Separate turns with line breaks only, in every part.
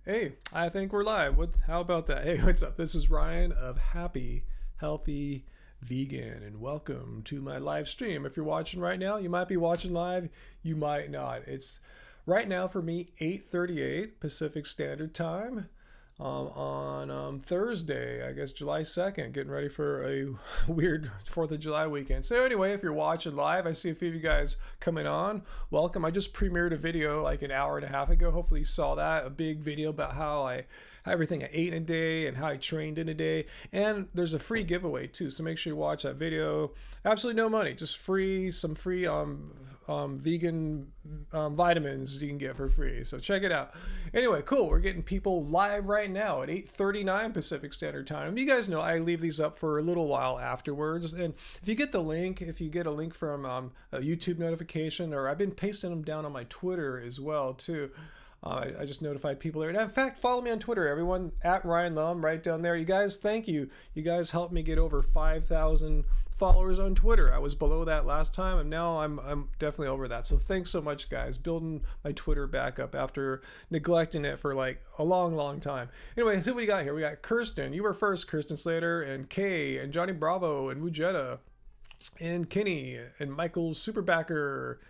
Hey, I think we're live. How about that? Hey, what's up? This is Ryan of Happy Healthy Vegan, and welcome to my live stream. If you're watching right now, you might be watching live, you might not. It's right now for me 8:38 Pacific Standard Time on Thursday, I guess July 2nd, getting ready for a weird 4th of July weekend. So anyway, if you're watching live, I see a few of you guys coming on. Welcome. I just premiered a video like an hour and a half ago. Hopefully you saw that, a big video about how everything I ate in a day and how I trained in a day. And there's a free giveaway too, so make sure you watch that video. Absolutely no money, just some free vegan vitamins you can get for free. So check it out. Anyway, cool. We're getting people live right now at 8:39 Pacific Standard Time. You guys know I leave these up for a little while afterwards. And if you get the link, if you get a link from a YouTube notification, or I've been pasting them down on my Twitter as well too. I just notified people there. And in fact, follow me on Twitter, everyone, at Ryan Lum, right down there. You guys, thank you. You guys helped me get over 5,000 followers on Twitter. I was below that last time, and now I'm definitely over that. So thanks so much, guys. Building my Twitter back up after neglecting it for like a long, long time. Anyway, so what we got here? We got Kirsten. You were first, Kirsten Slater, and Kay, and Johnny Bravo, and Mujetta, and Kenny, and Michael Superbacker,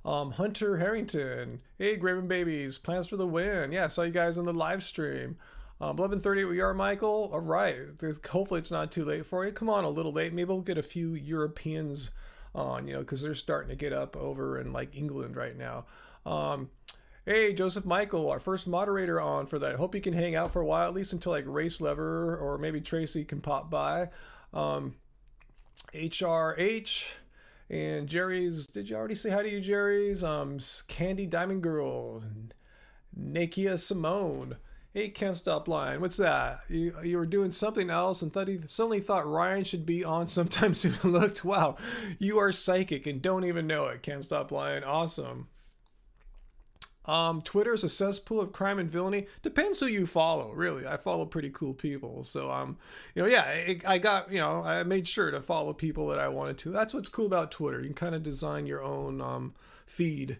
Hunter Harrington, hey Graven Babies, plans for the win. Yeah, I saw you guys on the live stream. 11:30 we are, Michael. All right, hopefully it's not too late for you. Come on, a little late. Maybe we'll get a few Europeans on, because they're starting to get up over in like England right now. Hey, Joseph Michael, our first moderator on for that. Hope you can hang out for a while, at least until like Race Lever or maybe Tracy can pop by. HRH. And Jerry's, did you already say hi to you, Jerry's? Candy Diamond Girl, Nakia Simone. Hey, Can't Stop Lying. What's that? You were doing something else and suddenly thought Ryan should be on sometime soon and looked. Wow, you are psychic and don't even know it. Can't Stop Lying. Awesome. Twitter is a cesspool of crime and villainy. Depends who you follow, really. I follow pretty cool people. So, I made sure to follow people that I wanted to. That's what's cool about Twitter. You can kind of design your own feed.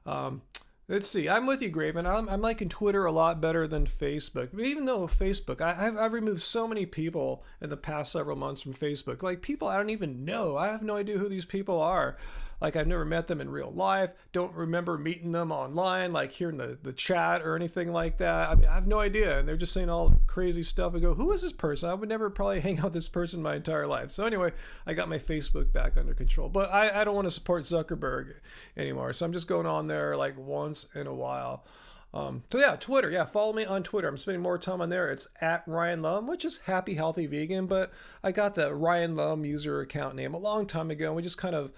Let's see. I'm with you, Graven. I'm liking Twitter a lot better than Facebook. But even though Facebook, I've removed so many people in the past several months from Facebook. Like people I don't even know. I have no idea who these people are. Like I've never met them in real life. Don't remember meeting them online, like here in the chat or anything like that. I mean, I have no idea. And they're just saying all crazy stuff. I go, who is this person? I would never probably hang out with this person my entire life. So anyway, I got my Facebook back under control. But I don't want to support Zuckerberg anymore. So I'm just going on there like once in a while. So yeah, Twitter. Yeah, follow me on Twitter. I'm spending more time on there. It's at Ryan Lum, which is Happy Healthy Vegan. But I got the Ryan Lum user account name a long time ago. And we just kind of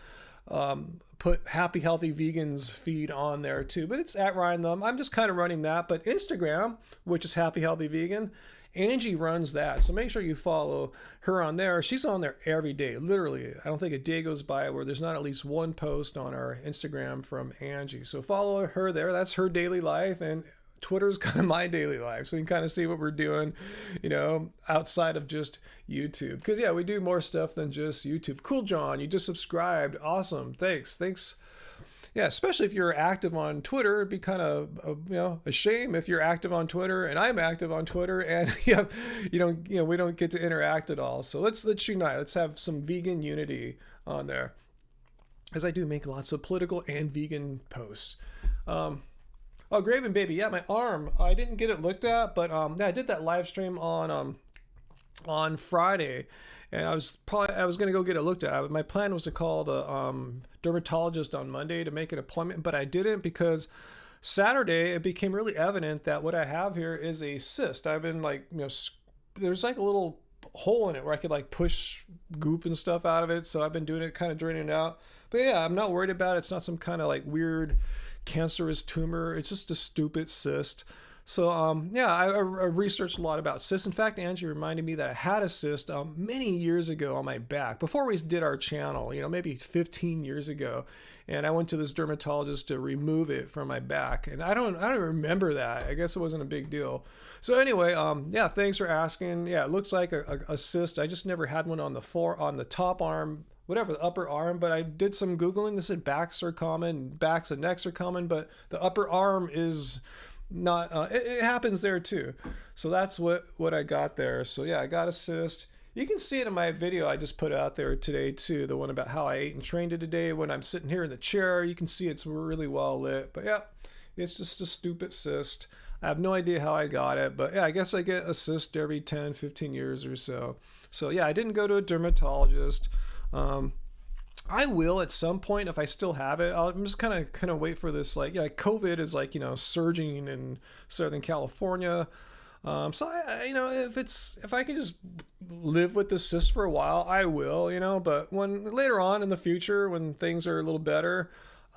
put Happy Healthy Vegans feed on there too, but it's at Ryan Lum. I'm just kind of running that. But Instagram, which is Happy Healthy Vegan, Angie runs that, so make sure you follow her on there. She's on there every day, literally. I don't think a day goes by where there's not at least one post on our Instagram from Angie. So follow her there. That's her daily life, and Twitter's kind of my daily life, so you can kind of see what we're doing, outside of just YouTube. Because yeah, we do more stuff than just YouTube. Cool, John, you just subscribed. Awesome, thanks. Yeah, especially if you're active on Twitter, it'd be kind of a shame if you're active on Twitter and I'm active on Twitter and we don't get to interact at all. So let's unite. Let's have some vegan unity on there, as I do make lots of political and vegan posts. Oh, Graven Baby, yeah, my arm. I didn't get it looked at, but yeah, I did that live stream on Friday, and I was going to go get it looked at. My plan was to call the dermatologist on Monday to make an appointment, but I didn't because Saturday it became really evident that what I have here is a cyst. I've been there's like a little hole in it where I could like push goop and stuff out of it, so I've been doing it, kind of draining it out. But yeah, I'm not worried about it. It's not some kind of like weird cancerous tumor. It's just a stupid cyst. So I researched a lot about cysts. In fact, Angie reminded me that I had a cyst many years ago on my back before we did our channel, maybe 15 years ago. And I went to this dermatologist to remove it from my back, and I don't remember that. I guess it wasn't a big deal. So anyway, yeah, thanks for asking. Yeah, it looks like a cyst. I just never had one on the top arm, whatever, the upper arm, but I did some Googling. They said backs are common, backs and necks are common, but the upper arm is not it happens there too. So that's what I got there. So yeah, I got a cyst. You can see it in my video I just put out there today too, the one about how I ate and trained it today. When I'm sitting here in the chair, you can see it's really well lit. But yeah, it's just a stupid cyst. I have no idea how I got it, but yeah, I guess I get a cyst every 10, 15 years or so. So yeah, I didn't go to a dermatologist. I will at some point if I still have it. I'm just kind of wait for this. Like, yeah, COVID is like, surging in Southern California. So if I can just live with this cyst for a while, I will, but when later on in the future, when things are a little better,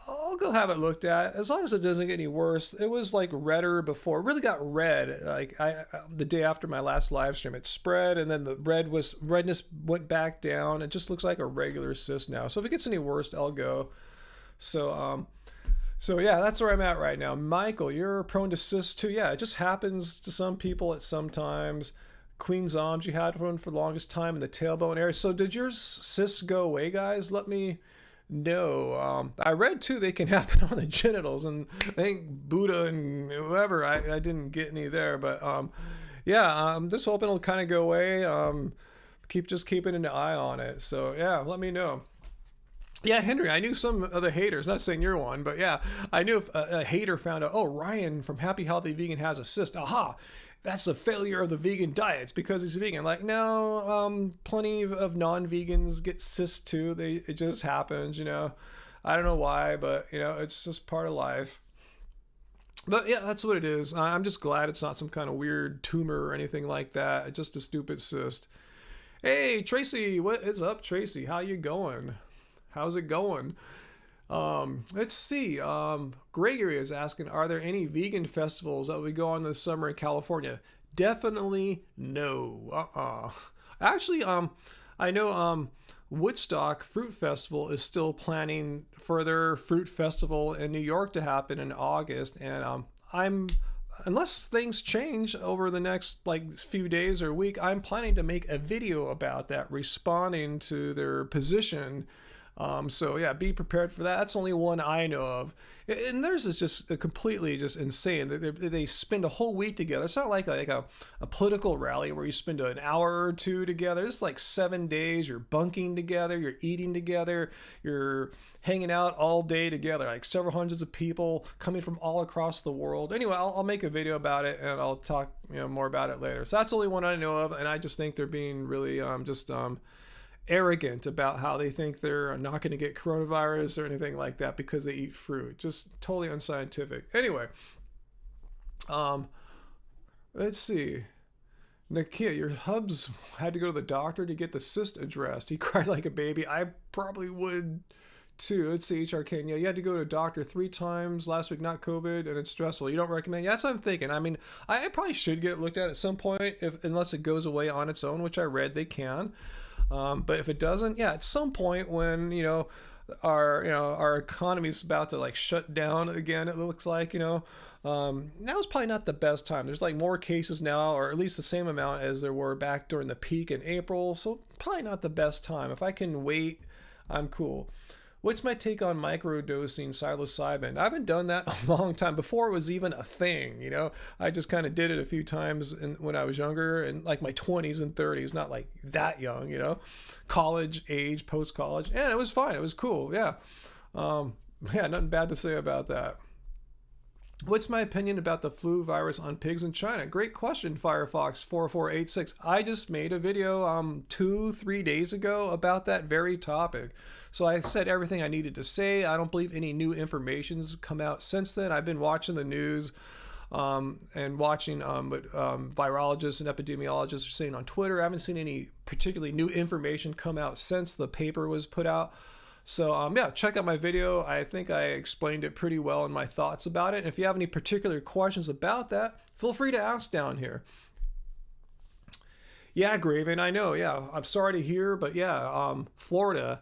I'll go have it looked at. As long as it doesn't get any worse. It was like redder before. It really got red. Like the day after my last live stream, it spread, and then the redness went back down. It just looks like a regular cyst now. So if it gets any worse, I'll go. So yeah, that's where I'm at right now. Michael, you're prone to cysts too. Yeah, it just happens to some people at some times. Queen Zombs, you had one for the longest time in the tailbone area. So did your cysts go away, guys? Let me know. I read too they can happen on the genitals, and I think Buddha and whoever, I didn't get any there. But yeah, I'm just hoping it'll kind of go away. Just keeping an eye on it. So yeah, let me know. Yeah, Henry, I knew some of the haters, not saying you're one, but yeah, I knew if a hater found out, oh, Ryan from Happy Healthy Vegan has a cyst. Aha, that's a failure of the vegan diet. It's because he's vegan. Like, no, plenty of non-vegans get cysts too. It just happens, I don't know why, but, it's just part of life. But yeah, that's what it is. I'm just glad it's not some kind of weird tumor or anything like that. It's just a stupid cyst. Hey, Tracy, what is up, Tracy? How you going? How's it going? Let's see. Gregory is asking, are there any vegan festivals that we go on this summer in California? Definitely no. Actually, I know Woodstock Fruit Festival is still planning for their fruit festival in New York to happen in August, and unless things change over the next few days or week, I'm planning to make a video about that, responding to their position. So yeah, be prepared for that. That's only one I know of, and theirs is just completely just insane. They spend a whole week together. It's not like a political rally where you spend an hour or two together. It's like 7 days. You're bunking together. You're eating together. You're hanging out all day together. Like several hundreds of people coming from all across the world. Anyway, I'll make a video about it, and I'll talk more about it later. So that's the only one I know of, and I just think they're being really arrogant about how they think they're not going to get coronavirus or anything like that because they eat fruit. Just totally unscientific. Anyway, let's see. Nakia, your hubs had to go to the doctor to get the cyst addressed. He cried like a baby. I probably would too. Let's see, HR Kenya. You had to go to a doctor 3 times last week, not COVID, and it's stressful. You don't recommend? Yeah, that's what I'm thinking. I mean, I probably should get it looked at some point, unless it goes away on its own, which I read they can. But if it doesn't, yeah, at some point when our economy is about to shut down again, it looks like now's probably not the best time. There's more cases now, or at least the same amount as there were back during the peak in April, so probably not the best time. If I can wait, I'm cool. What's my take on microdosing psilocybin? I haven't done that a long time. Before it was even a thing, I just kind of did it a few times when I was younger, in my 20s and 30s, not that young, college age, post-college. And it was fine. It was cool. Yeah. Yeah, nothing bad to say about that. What's my opinion about the flu virus on pigs in China? Great question, Firefox4486. I just made a video 2-3 days ago about that very topic. So I said everything I needed to say. I don't believe any new information's come out since then. I've been watching the news and watching what virologists and epidemiologists are saying on Twitter. I haven't seen any particularly new information come out since the paper was put out. So yeah, check out my video. I think I explained it pretty well in my thoughts about it. And if you have any particular questions about that, feel free to ask down here. Yeah, Graven, I know. Yeah, I'm sorry to hear, but yeah, Florida,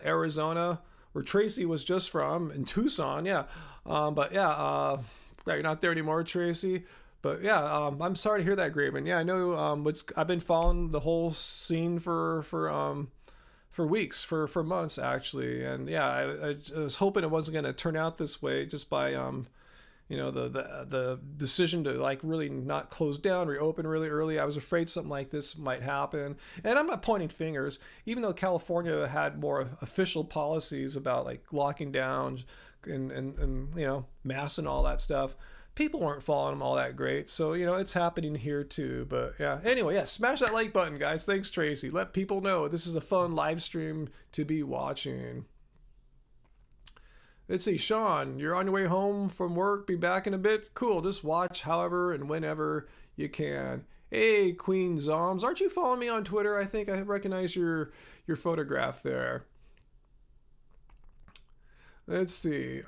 Arizona, where Tracy was just from, in Tucson. Yeah, but yeah, you're not there anymore, Tracy. But yeah, I'm sorry to hear that, Graven. Yeah, I know. I've been following the whole scene for weeks, for months actually, and yeah, I was hoping it wasn't going to turn out this way just by the decision to like really not close down, reopen really early. I was afraid something like this might happen. And I'm not pointing fingers, even though California had more official policies about like locking down and masks and all that stuff. People weren't following them all that great. So, it's happening here too. But yeah, anyway, yeah, smash that like button, guys. Thanks, Tracy. Let people know this is a fun live stream to be watching. Let's see, Sean, you're on your way home from work, be back in a bit. Cool, just watch however and whenever you can. Hey, Queen Zoms, aren't you following me on Twitter? I think I recognize your photograph there. Let's see.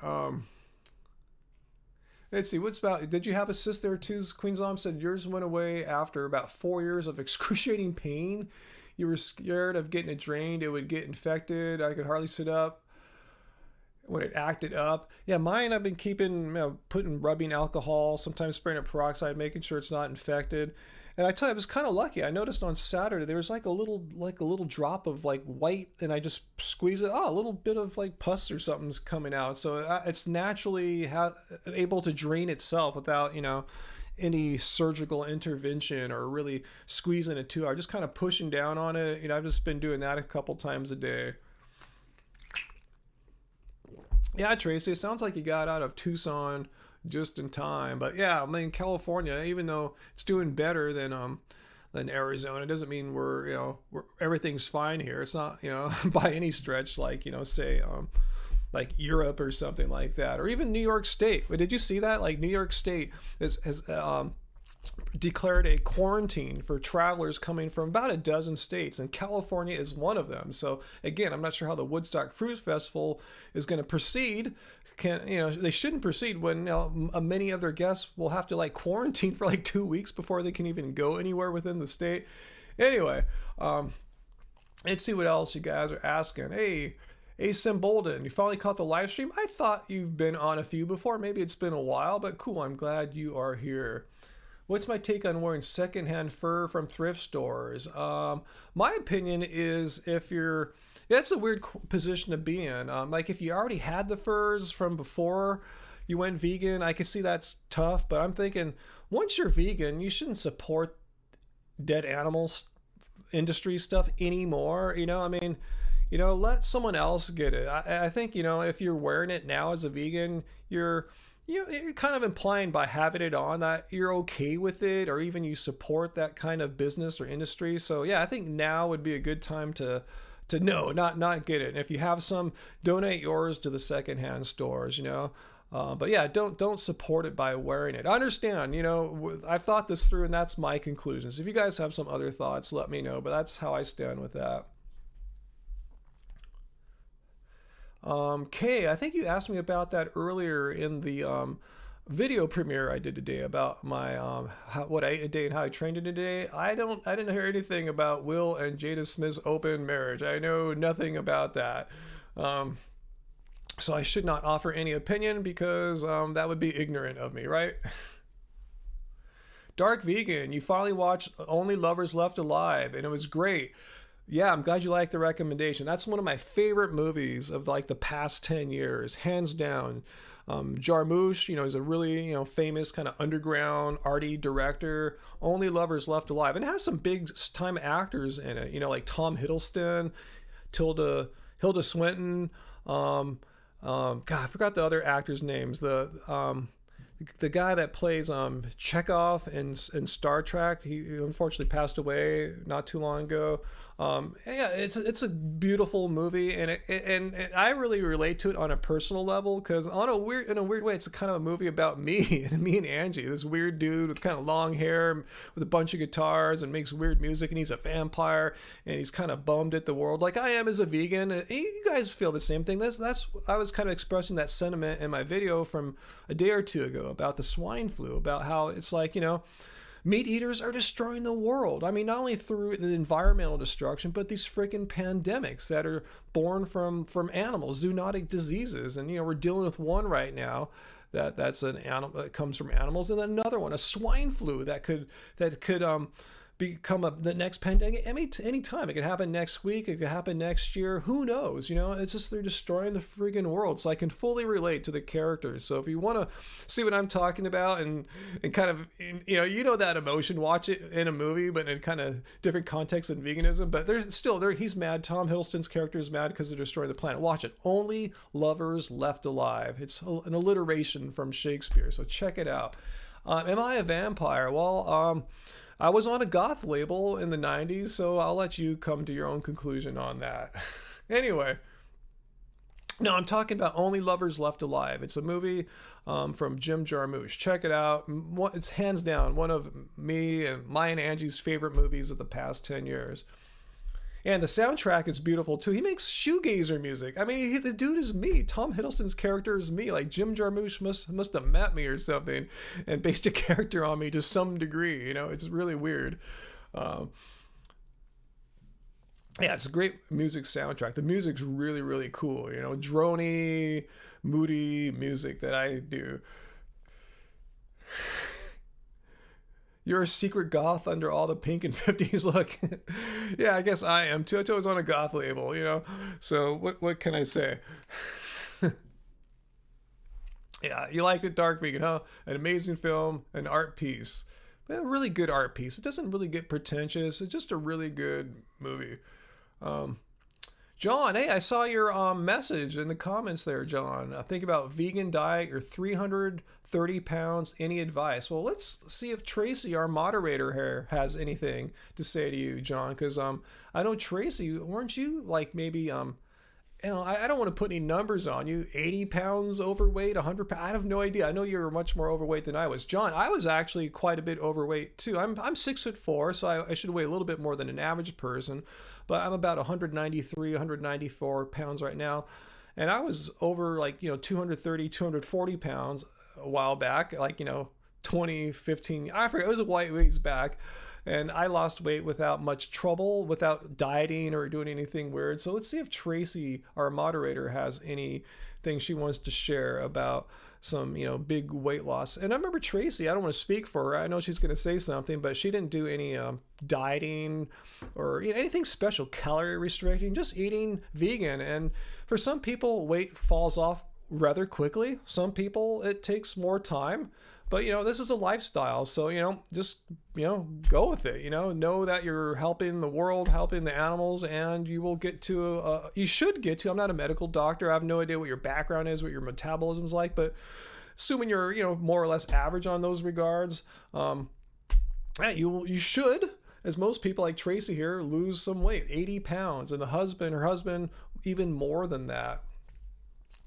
Let's see, what's about, did you have a cyst there too? Queen Zom said yours went away after about 4 years of excruciating pain. You were scared of getting it drained. It would get infected. I could hardly sit up when it acted up. Yeah, mine I've been keeping, rubbing alcohol, sometimes spraying it peroxide, making sure it's not infected. And I tell you, I was kind of lucky. I noticed on Saturday there was like a little drop of like white, and I just squeeze it. Oh, a little bit of like pus or something's coming out. So it's naturally able to drain itself without any surgical intervention or really squeezing it too. I'm just kind of pushing down on it. I've just been doing that a couple times a day. Yeah, Tracy, it sounds like you got out of Tucson just in time. But yeah, I mean, California, even though it's doing better than Arizona, it doesn't mean we're everything's fine here. It's not, by any stretch like, say, like Europe or something like that, or even New York State. But did you see that? Like New York State has declared a quarantine for travelers coming from about a dozen states, and California is one of them. So again, I'm not sure how the Woodstock Fruit Festival is going to proceed. They shouldn't proceed when many other guests will have to like quarantine for like 2 weeks before they can even go anywhere within the state. Anyway, let's see what else you guys are asking. Hey, Asim Bolden, you finally caught the live stream? I thought you've been on a few before. Maybe it's been a while, but cool. I'm glad you are here. What's my take on wearing secondhand fur from thrift stores? My opinion is that's a weird position to be in. Like if you already had the furs from before you went vegan, I could see that's tough, but I'm thinking once you're vegan, you shouldn't support dead animals industry stuff anymore. Let someone else get it. I think, if you're wearing it now as a vegan, you're kind of implying by having it on that you're okay with it, or even you support that kind of business or industry. So yeah, I think now would be a good time to not get it. And if you have some, donate yours to the secondhand stores, but yeah, don't support it by wearing it. I understand, I've thought this through and that's my conclusions. If you guys have some other thoughts, let me know, but that's how I stand with that. Kay, I think you asked me about that earlier in the video premiere I did today about my what I ate today and how I trained it today. I didn't hear anything about Will and Jada Smith's open marriage. I know nothing about that. So I should not offer any opinion because that would be ignorant of me, right? Dark Vegan, you finally watched Only Lovers Left Alive and it was great. Yeah, I'm glad you liked the recommendation. That's one of my favorite movies of like the past 10 years, hands down. Jarmusch, is a really, famous kind of underground arty director. Only Lovers Left Alive. And it has some big time actors in it, like Tom Hiddleston, Hilda Swinton. God, I forgot the other actors' names. The guy that plays Chekhov in Star Trek, he unfortunately passed away not too long ago. Yeah, it's a beautiful movie, and I really relate to it on a personal level because in a weird way, it's kind of a movie about me and Angie, this weird dude with kind of long hair with a bunch of guitars and makes weird music, and he's a vampire and he's kind of bummed at the world like I am as a vegan. You guys feel the same thing. That's I was kind of expressing that sentiment in my video from a day or two ago about the swine flu, about how it's like, meat eaters are destroying the world. I mean, not only through the environmental destruction, but these freaking pandemics that are born from animals, zoonotic diseases. And, we're dealing with one right now that's an animal that comes from animals, and then another one, a swine flu that could become the next pandemic any time. It could happen next week. It could happen next year. Who knows? You know, it's just they're destroying the friggin' world. So I can fully relate to the characters. So if you want to see what I'm talking about and kind of, you know that emotion, watch it in a movie, but in kind of different context than veganism. But there's still there. He's mad. Tom Hiddleston's character is mad because they're destroying the planet. Watch it. Only Lovers Left Alive. It's an alliteration from Shakespeare. So check it out. Am I a vampire? Well, I was on a goth label in the 90s, so I'll let you come to your own conclusion on that. Anyway, no, I'm talking about Only Lovers Left Alive. It's a movie from Jim Jarmusch. Check it out. It's hands down one of me and my and Angie's favorite movies of the past 10 years. And the soundtrack is beautiful too. He makes shoegazer music. I mean, the dude is me. Tom Hiddleston's character is me. Like Jim Jarmusch must have met me or something and based a character on me to some degree. You know, it's really weird. Yeah, it's a great music soundtrack. The music's really, really cool. You know, droney, moody music that I do. You're a secret goth under all the pink and 50s look. Yeah, I guess I am too. I was on a goth label, you know. So what can I say? Yeah, you liked it, Dark Vegan, huh? An amazing film, an art piece. A really good art piece. It doesn't really get pretentious. It's just a really good movie. John, hey, I saw your message in the comments there, John. Think about vegan diet. You're 330 pounds. Any advice? Well, let's see if Tracy, our moderator here, has anything to say to you, John. Because I know Tracy, weren't you like maybe I don't want to put any numbers on you. 80 pounds overweight, 100 pounds. I have no idea. I know you were much more overweight than I was. John, I was actually quite a bit overweight too. I'm 6'4", so I should weigh a little bit more than an average person, but I'm about 193, 194 pounds right now. And I was over 230, 240 pounds a while back, 2015. I forget, it was a white ways back. And I lost weight without much trouble, without dieting or doing anything weird. So let's see if Tracy, our moderator, has anything she wants to share about some, big weight loss. And I remember Tracy, I don't want to speak for her. I know she's going to say something, but she didn't do any dieting or anything special, calorie restricting, just eating vegan. And for some people, weight falls off rather quickly. Some people, it takes more time. But, this is a lifestyle. So, just, go with it, know that you're helping the world, helping the animals, and you will get to, you should get to, I'm not a medical doctor. I have no idea what your background is, what your metabolism's like, but assuming you're, more or less average on those regards, you should, as most people like Tracy here, lose some weight, 80 pounds, and her husband, even more than that.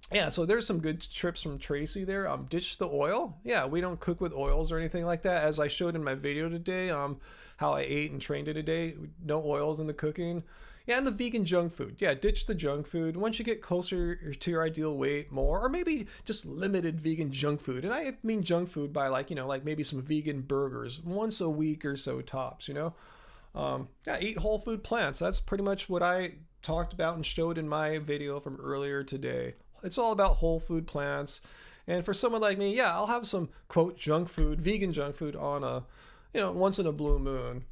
Yeah, so there's some good tips from Tracy there. Ditch the oil. Yeah, we don't cook with oils or anything like that. As I showed in my video today, how I ate and trained it today. No oils in the cooking. Yeah, and the vegan junk food. Yeah, ditch the junk food. Once you get closer to your ideal weight, more, or maybe just limited vegan junk food. And I mean junk food by like maybe some vegan burgers once a week or so tops, Yeah, eat whole food plants. That's pretty much what I talked about and showed in my video from earlier today. It's all about whole food plants. And for someone like me, yeah, I'll have some, quote, junk food, vegan junk food on a, once in a blue moon.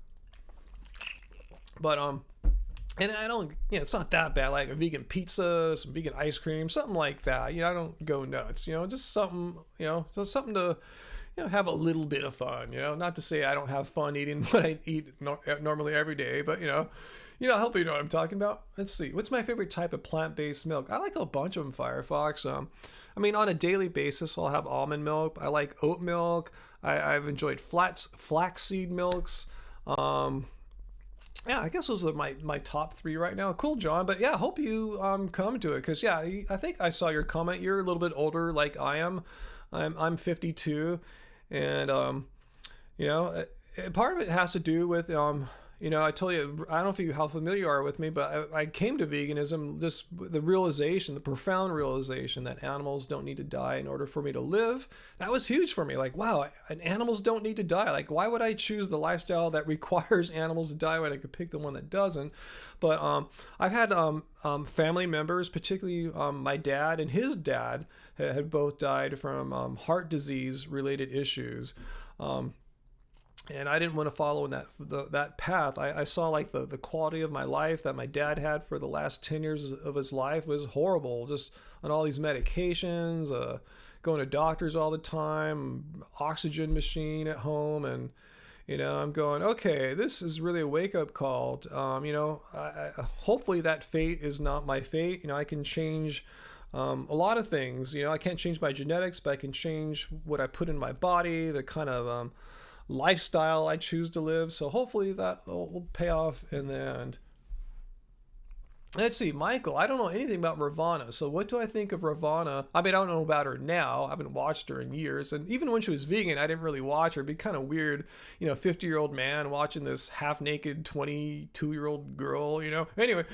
But, and I don't, it's not that bad, like a vegan pizza, some vegan ice cream, something like that. I don't go nuts, just something, just something to, have a little bit of fun, not to say I don't have fun eating what I eat normally every day, but, hopefully you know what I'm talking about. Let's see. What's my favorite type of plant-based milk? I like a bunch of them, Firefox. On a daily basis, I'll have almond milk. I like oat milk. I've enjoyed flaxseed milks. Yeah, I guess those are my top three right now. Cool, John. But yeah, hope you come to it. Because, yeah, I think I saw your comment. You're a little bit older like I am. I'm 52. And, part of it has to do with... I tell you, I don't know how familiar you are with me, but I came to veganism, just the profound realization that animals don't need to die in order for me to live. That was huge for me. Like, wow, animals don't need to die. Like, why would I choose the lifestyle that requires animals to die when I could pick the one that doesn't? But I've had family members, particularly my dad and his dad, had both died from heart disease related issues. and I didn't want to follow in that path. I saw like the quality of my life that my dad had for the last 10 years of his life was horrible. Just on all these medications, going to doctors all the time, oxygen machine at home, and I'm going, okay, this is really a wake up call. Hopefully that fate is not my fate. I can change a lot of things. I can't change my genetics, but I can change what I put in my body, the kind of lifestyle I choose to live. So hopefully that will pay off in the end. Let's see, Michael, I don't know anything about Ravana. So what do I think of Ravana? I mean, I don't know about her now. I haven't watched her in years. And even when she was vegan, I didn't really watch her. It'd be kind of weird, 50-year-old man watching this half-naked 22-year-old girl, Anyway,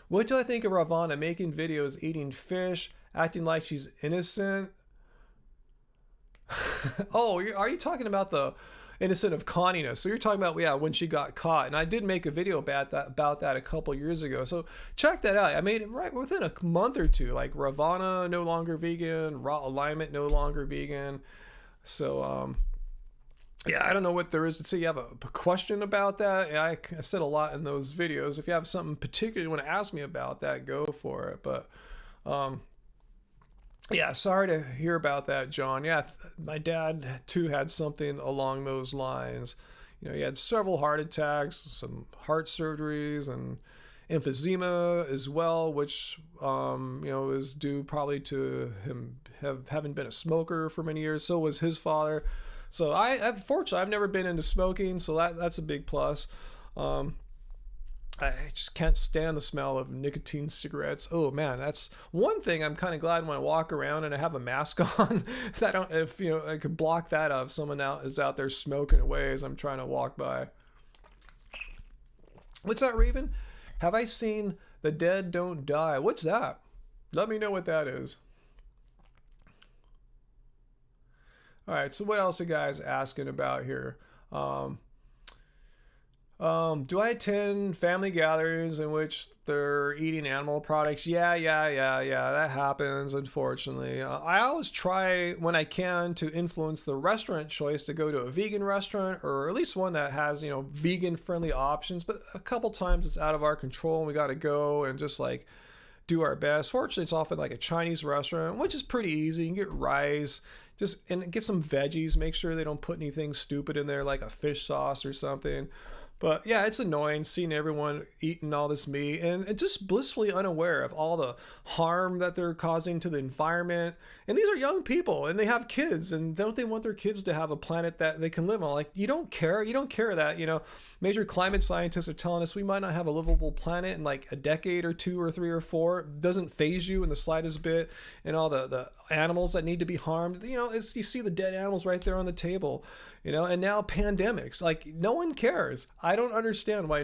what do I think of Ravana? Making videos, eating fish, acting like she's innocent. Oh, are you talking about the innocent of conniness? So you're talking about, yeah, when she got caught. And I did make a video about that a couple years ago. So check that out. I made it right within a month or two. Like Ravana no longer vegan, Raw Alignment no longer vegan. So yeah, I don't know what there is to say. You have a question about that? And I said a lot in those videos. If you have something particular you want to ask me about that, go for it. But yeah, sorry to hear about that, John. Yeah, my dad too had something along those lines. He had several heart attacks, some heart surgeries, and emphysema as well, which is due probably to him having been a smoker for many years. So was his father. So fortunately I've never been into smoking, so that's a big plus. I just can't stand the smell of nicotine cigarettes. Oh man, that's one thing I'm kind of glad when I walk around and I have a mask on that I could block that out if someone is out there smoking away as I'm trying to walk by. What's that, Raven? Have I seen The Dead Don't Die? What's that? Let me know what that is. All right, so what else are you guys asking about here? Do I attend family gatherings in which they're eating animal products? Yeah, that happens, unfortunately. I always try, when I can, to influence the restaurant choice to go to a vegan restaurant, or at least one that has, vegan-friendly options. But a couple times it's out of our control, and we got to go and just, do our best. Fortunately, it's often like a Chinese restaurant, which is pretty easy. You can get rice, and get some veggies. Make sure they don't put anything stupid in there, like a fish sauce or something. But yeah, it's annoying seeing everyone eating all this meat and just blissfully unaware of all the harm that they're causing to the environment. And these are young people and they have kids, and don't they want their kids to have a planet that they can live on? Like, you don't care that, major climate scientists are telling us we might not have a livable planet in like a decade or 2 or 3 or 4. It doesn't faze you in the slightest bit. And all the animals that need to be harmed, you see the dead animals right there on the table. And now pandemics, like no one cares. I don't understand why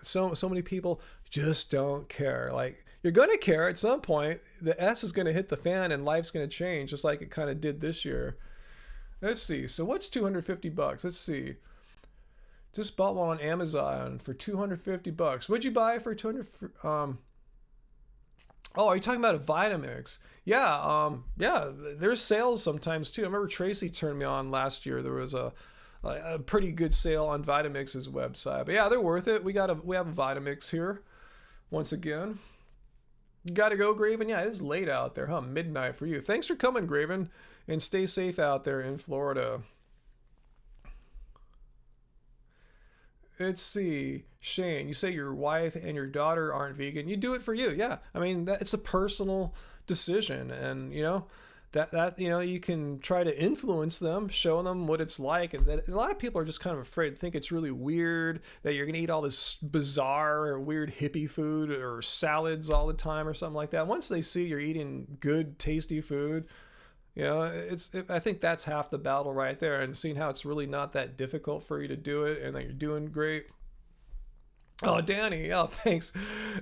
so many people just don't care. Like, you're going to care at some point. The S is going to hit the fan and life's going to change, just like it kind of did this year. Let's see. So what's $250? Let's see. Just bought one on Amazon for $250. What'd you buy for 200? Oh, are you talking about a Vitamix? Yeah, there's sales sometimes too. I remember Tracy turned me on last year. There was a pretty good sale on Vitamix's website. But yeah, they're worth it. We have a Vitamix here. Once again, you gotta go, Graven. Yeah, it is late out there, huh? Midnight for you. Thanks for coming, Graven, and stay safe out there in Florida. Let's see, Shane, you say your wife and your daughter aren't vegan. You do it for you. Yeah, I mean, it's a personal decision, and that you can try to influence them, show them what it's like. And that a lot of people are just kind of afraid, think it's really weird that you're gonna eat all this bizarre or weird hippie food or salads all the time or something like that. Once they see you're eating good, tasty food, I think that's half the battle right there, and seeing how it's really not that difficult for you to do it and that you're doing great. Oh, Danny, oh, thanks.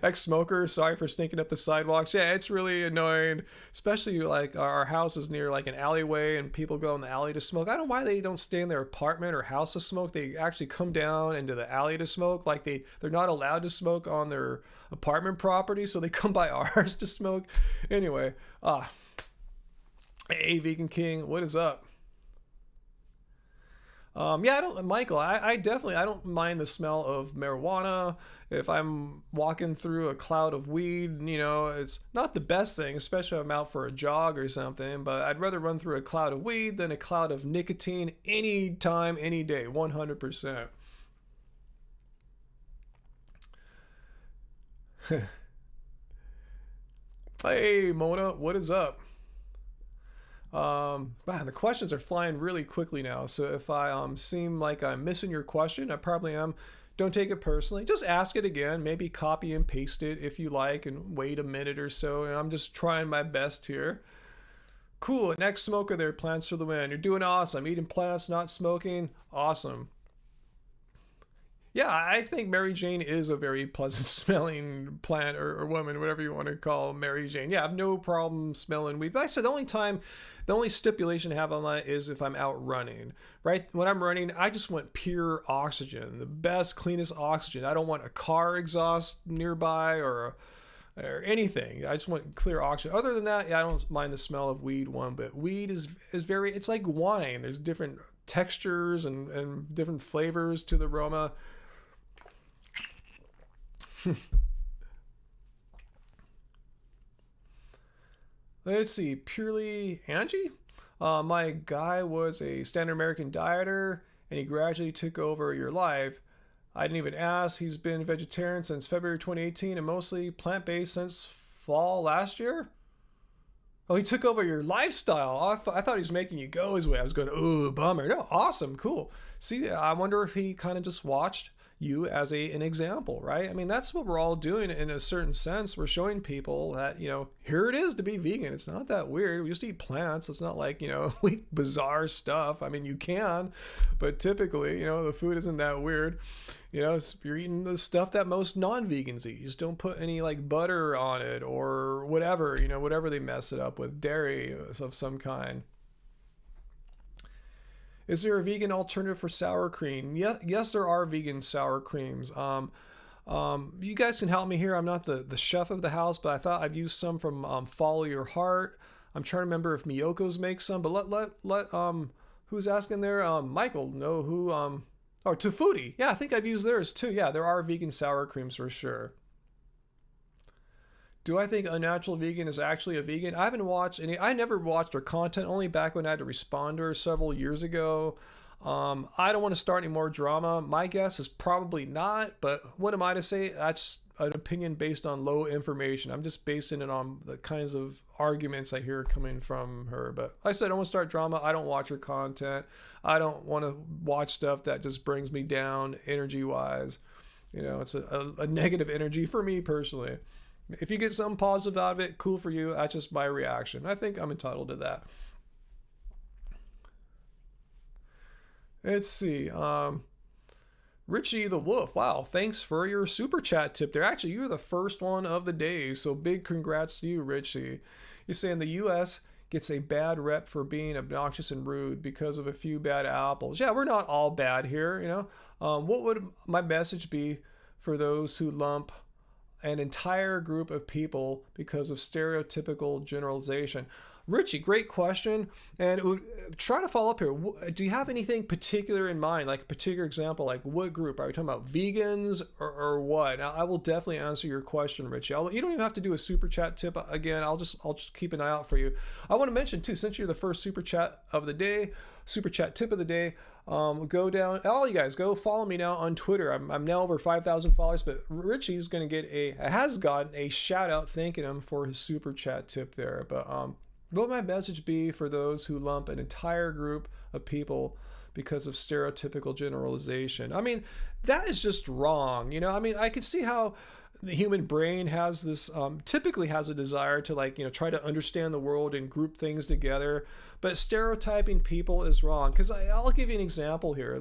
Ex-smoker, sorry for sneaking up the sidewalks. Yeah, it's really annoying, especially like our house is near like an alleyway and people go in the alley to smoke. I don't know why they don't stay in their apartment or house to smoke. They actually come down into the alley to smoke. Like they're not allowed to smoke on their apartment property, so they come by ours to smoke. Anyway, hey, Vegan King, what is up? Yeah, I don't, Michael. I definitely I don't mind the smell of marijuana. If I'm walking through a cloud of weed, it's not the best thing, especially if I'm out for a jog or something. But I'd rather run through a cloud of weed than a cloud of nicotine any time, any day, 100%. Hey, Mona, what is up? Man, the questions are flying really quickly now. So if I seem like I'm missing your question, I probably am. Don't take it personally. Just ask it again. Maybe copy and paste it if you like, and wait a minute or so. And I'm just trying my best here. Cool. Next smoker there. Plants for the win. You're doing awesome. Eating plants, not smoking. Awesome. Yeah, I think Mary Jane is a very pleasant smelling plant, or woman, whatever you want to call Mary Jane. Yeah, I have no problem smelling weed. But I said the only stipulation I have on that is if I'm out running, right? When I'm running, I just want pure oxygen, the best, cleanest oxygen. I don't want a car exhaust nearby or anything. I just want clear oxygen. Other than that, yeah, I don't mind the smell of weed one bit. Weed is very, it's like wine. There's different textures and different flavors to the aroma. Let's see, purely Angie? My guy was a standard American dieter and he gradually took over your life. I didn't even ask. He's been vegetarian since February 2018 and mostly plant based since fall last year. Oh, he took over your lifestyle. I thought he was making you go his way. I was going, ooh, bummer. No, awesome, cool. See, I wonder if he kind of just watched you as an example, right? I mean, that's what we're all doing in a certain sense. We're showing people that, here it is to be vegan. It's not that weird. We used to eat plants. It's not like, we eat bizarre stuff. I mean, you can, but typically, the food isn't that weird. You're eating the stuff that most non-vegans eat. You just don't put any like butter on it or whatever, whatever they mess it up with, dairy of some kind. Is there a vegan alternative for sour cream? Yes, there are vegan sour creams. You guys can help me here. I'm not the chef of the house, but I thought I'd use some from Follow Your Heart. I'm trying to remember if Miyoko's makes some, but let who's asking there? Michael, no, who or Tofudi. Yeah, I think I've used theirs too. Yeah, there are vegan sour creams for sure. Do I think Unnatural Vegan is actually a vegan? I haven't watched any. I never watched her content, only back when I had to respond to her several years ago. I don't want to start any more drama. My guess is probably not, but what am I to say? That's an opinion based on low information. I'm just basing it on the kinds of arguments I hear coming from her. But like I said, I don't want to start drama. I don't watch her content. I don't want to watch stuff that just brings me down energy wise. It's a negative energy for me personally. If you get something positive out of it, cool for you. That's just my reaction. I think I'm entitled to that. Let's see. Richie the Wolf. Wow, thanks for your super chat tip there. Actually, you're the first one of the day, so big congrats to you, Richie. You're saying the U.S. gets a bad rep for being obnoxious and rude because of a few bad apples. Yeah, we're not all bad here, What would my message be for those who lump an entire group of people because of stereotypical generalization? Richie, great question. And try to follow up here. Do you have anything particular in mind, like a particular example, like what group? Are we talking about vegans or what? Now, I will definitely answer your question, Richie. You don't even have to do a super chat tip. Again, I'll just keep an eye out for you. I want to mention too, since you're the first super chat of the day, super chat tip of the day, go down, all you guys, go follow me now on Twitter. I'm now over 5,000 followers, but Richie's going to has gotten a shout out thanking him for his super chat tip there. But what would my message be for those who lump an entire group of people because of stereotypical generalization? I mean, that is just wrong. I mean, I could see how the human brain has this, typically has a desire to try to understand the world and group things together. But stereotyping people is wrong. Because I'll give you an example here.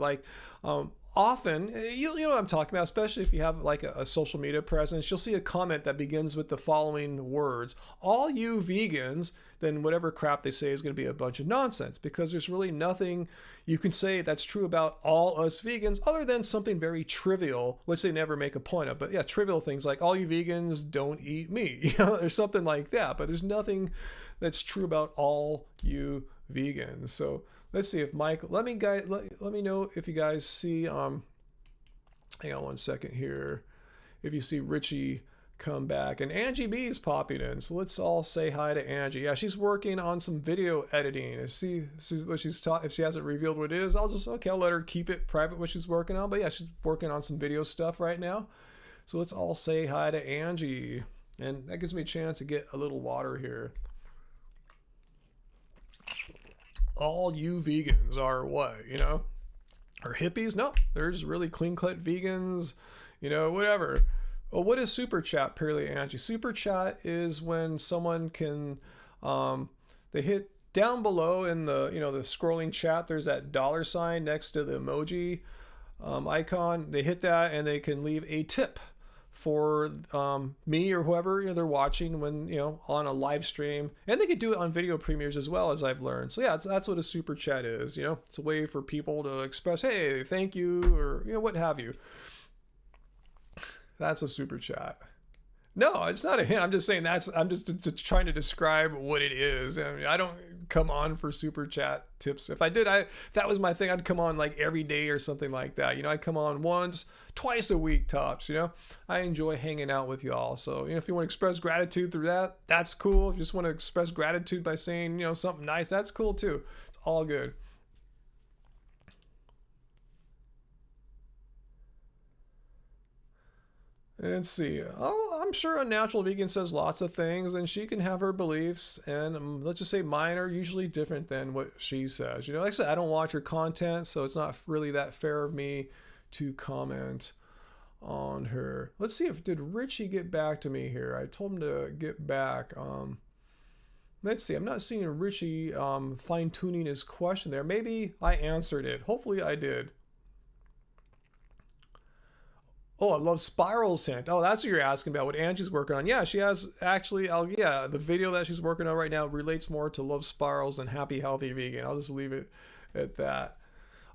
Often, you know what I'm talking about, especially if you have a social media presence, you'll see a comment that begins with the following words: all you vegans, then whatever crap they say is going to be a bunch of nonsense, because there's really nothing you can say that's true about all us vegans other than something very trivial, which they never make a point of. But yeah, trivial things like all you vegans don't eat meat, or something like that. But there's nothing that's true about all you vegans. So let's see if Mike, let me know if you guys see, hang on one second here. If you see Richie come back, and Angie B is popping in, so let's all say hi to Angie. Yeah, she's working on some video editing. See what she's taught. If she hasn't revealed what it is, I'll let her keep it private what she's working on. But yeah, she's working on some video stuff right now. So let's all say hi to Angie, and that gives me a chance to get a little water here. All you vegans are what, are hippies? No, there's really clean cut vegans, whatever. Well, what is super chat, purely Angie? Super chat is when someone can, they hit down below in the, the scrolling chat, there's that $ next to the emoji icon. They hit that and they can leave a tip for me or whoever they're watching when, on a live stream. And they could do it on video premieres as well, as I've learned. So yeah, that's what a super chat is. It's a way for people to express, hey, thank you, or, what have you. That's a super chat. No, it's not a hint. I'm just saying I'm just trying to describe what it is. I mean, I don't come on for super chat tips. If I did, if that was my thing, I'd come on like every day or something like that. I come on once, twice a week tops. I enjoy hanging out with y'all. So, if you want to express gratitude through that, that's cool. If you just want to express gratitude by saying, something nice, that's cool too. It's all good. Let's see. Oh, I'm sure Unnatural Vegan says lots of things, and she can have her beliefs. And let's just say mine are usually different than what she says. Like I said, I don't watch her content, so it's not really that fair of me to comment on her. Let's see did Richie get back to me here? I told him to get back. Let's see. I'm not seeing Richie fine tuning his question there. Maybe I answered it. Hopefully, I did. Oh, I love Spirals Hint. Oh, that's what you're asking about, what Angie's working on. Yeah, she has actually, the video that she's working on right now relates more to Love Spirals than Happy Healthy Vegan. I'll just leave it at that.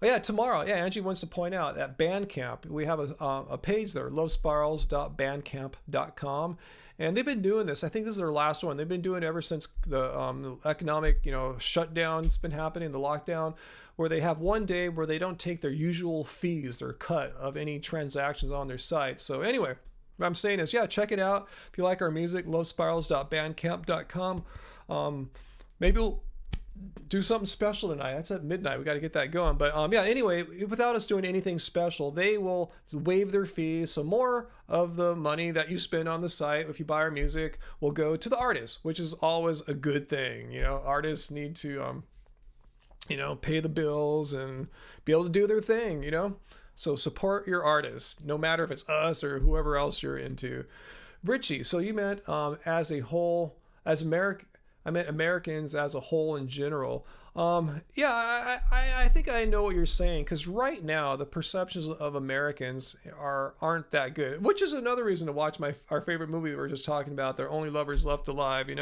Oh yeah, tomorrow, Angie wants to point out at Bandcamp, we have a page there, lovespirals.bandcamp.com. And they've been doing this. I think this is their last one. They've been doing it ever since the economic, shutdown's been happening, the lockdown, where they have one day where they don't take their usual fees or cut of any transactions on their site. So anyway, what I'm saying is, check it out. If you like our music, lovespirals.bandcamp.com. Maybe we'll do something special tonight. That's at midnight. We got to get that going. But anyway, without us doing anything special, they will waive their fees. So more of the money that you spend on the site, if you buy our music, will go to the artists, which is always a good thing. Artists need to, pay the bills and be able to do their thing, So support your artists, no matter if it's us or whoever else you're into. Richie, so you meant as a whole, as American, I meant Americans as a whole in general. I think I know what you're saying, because right now the perceptions of Americans aren't that good, which is another reason to watch our favorite movie that we were just talking about, They're Only Lovers Left Alive, I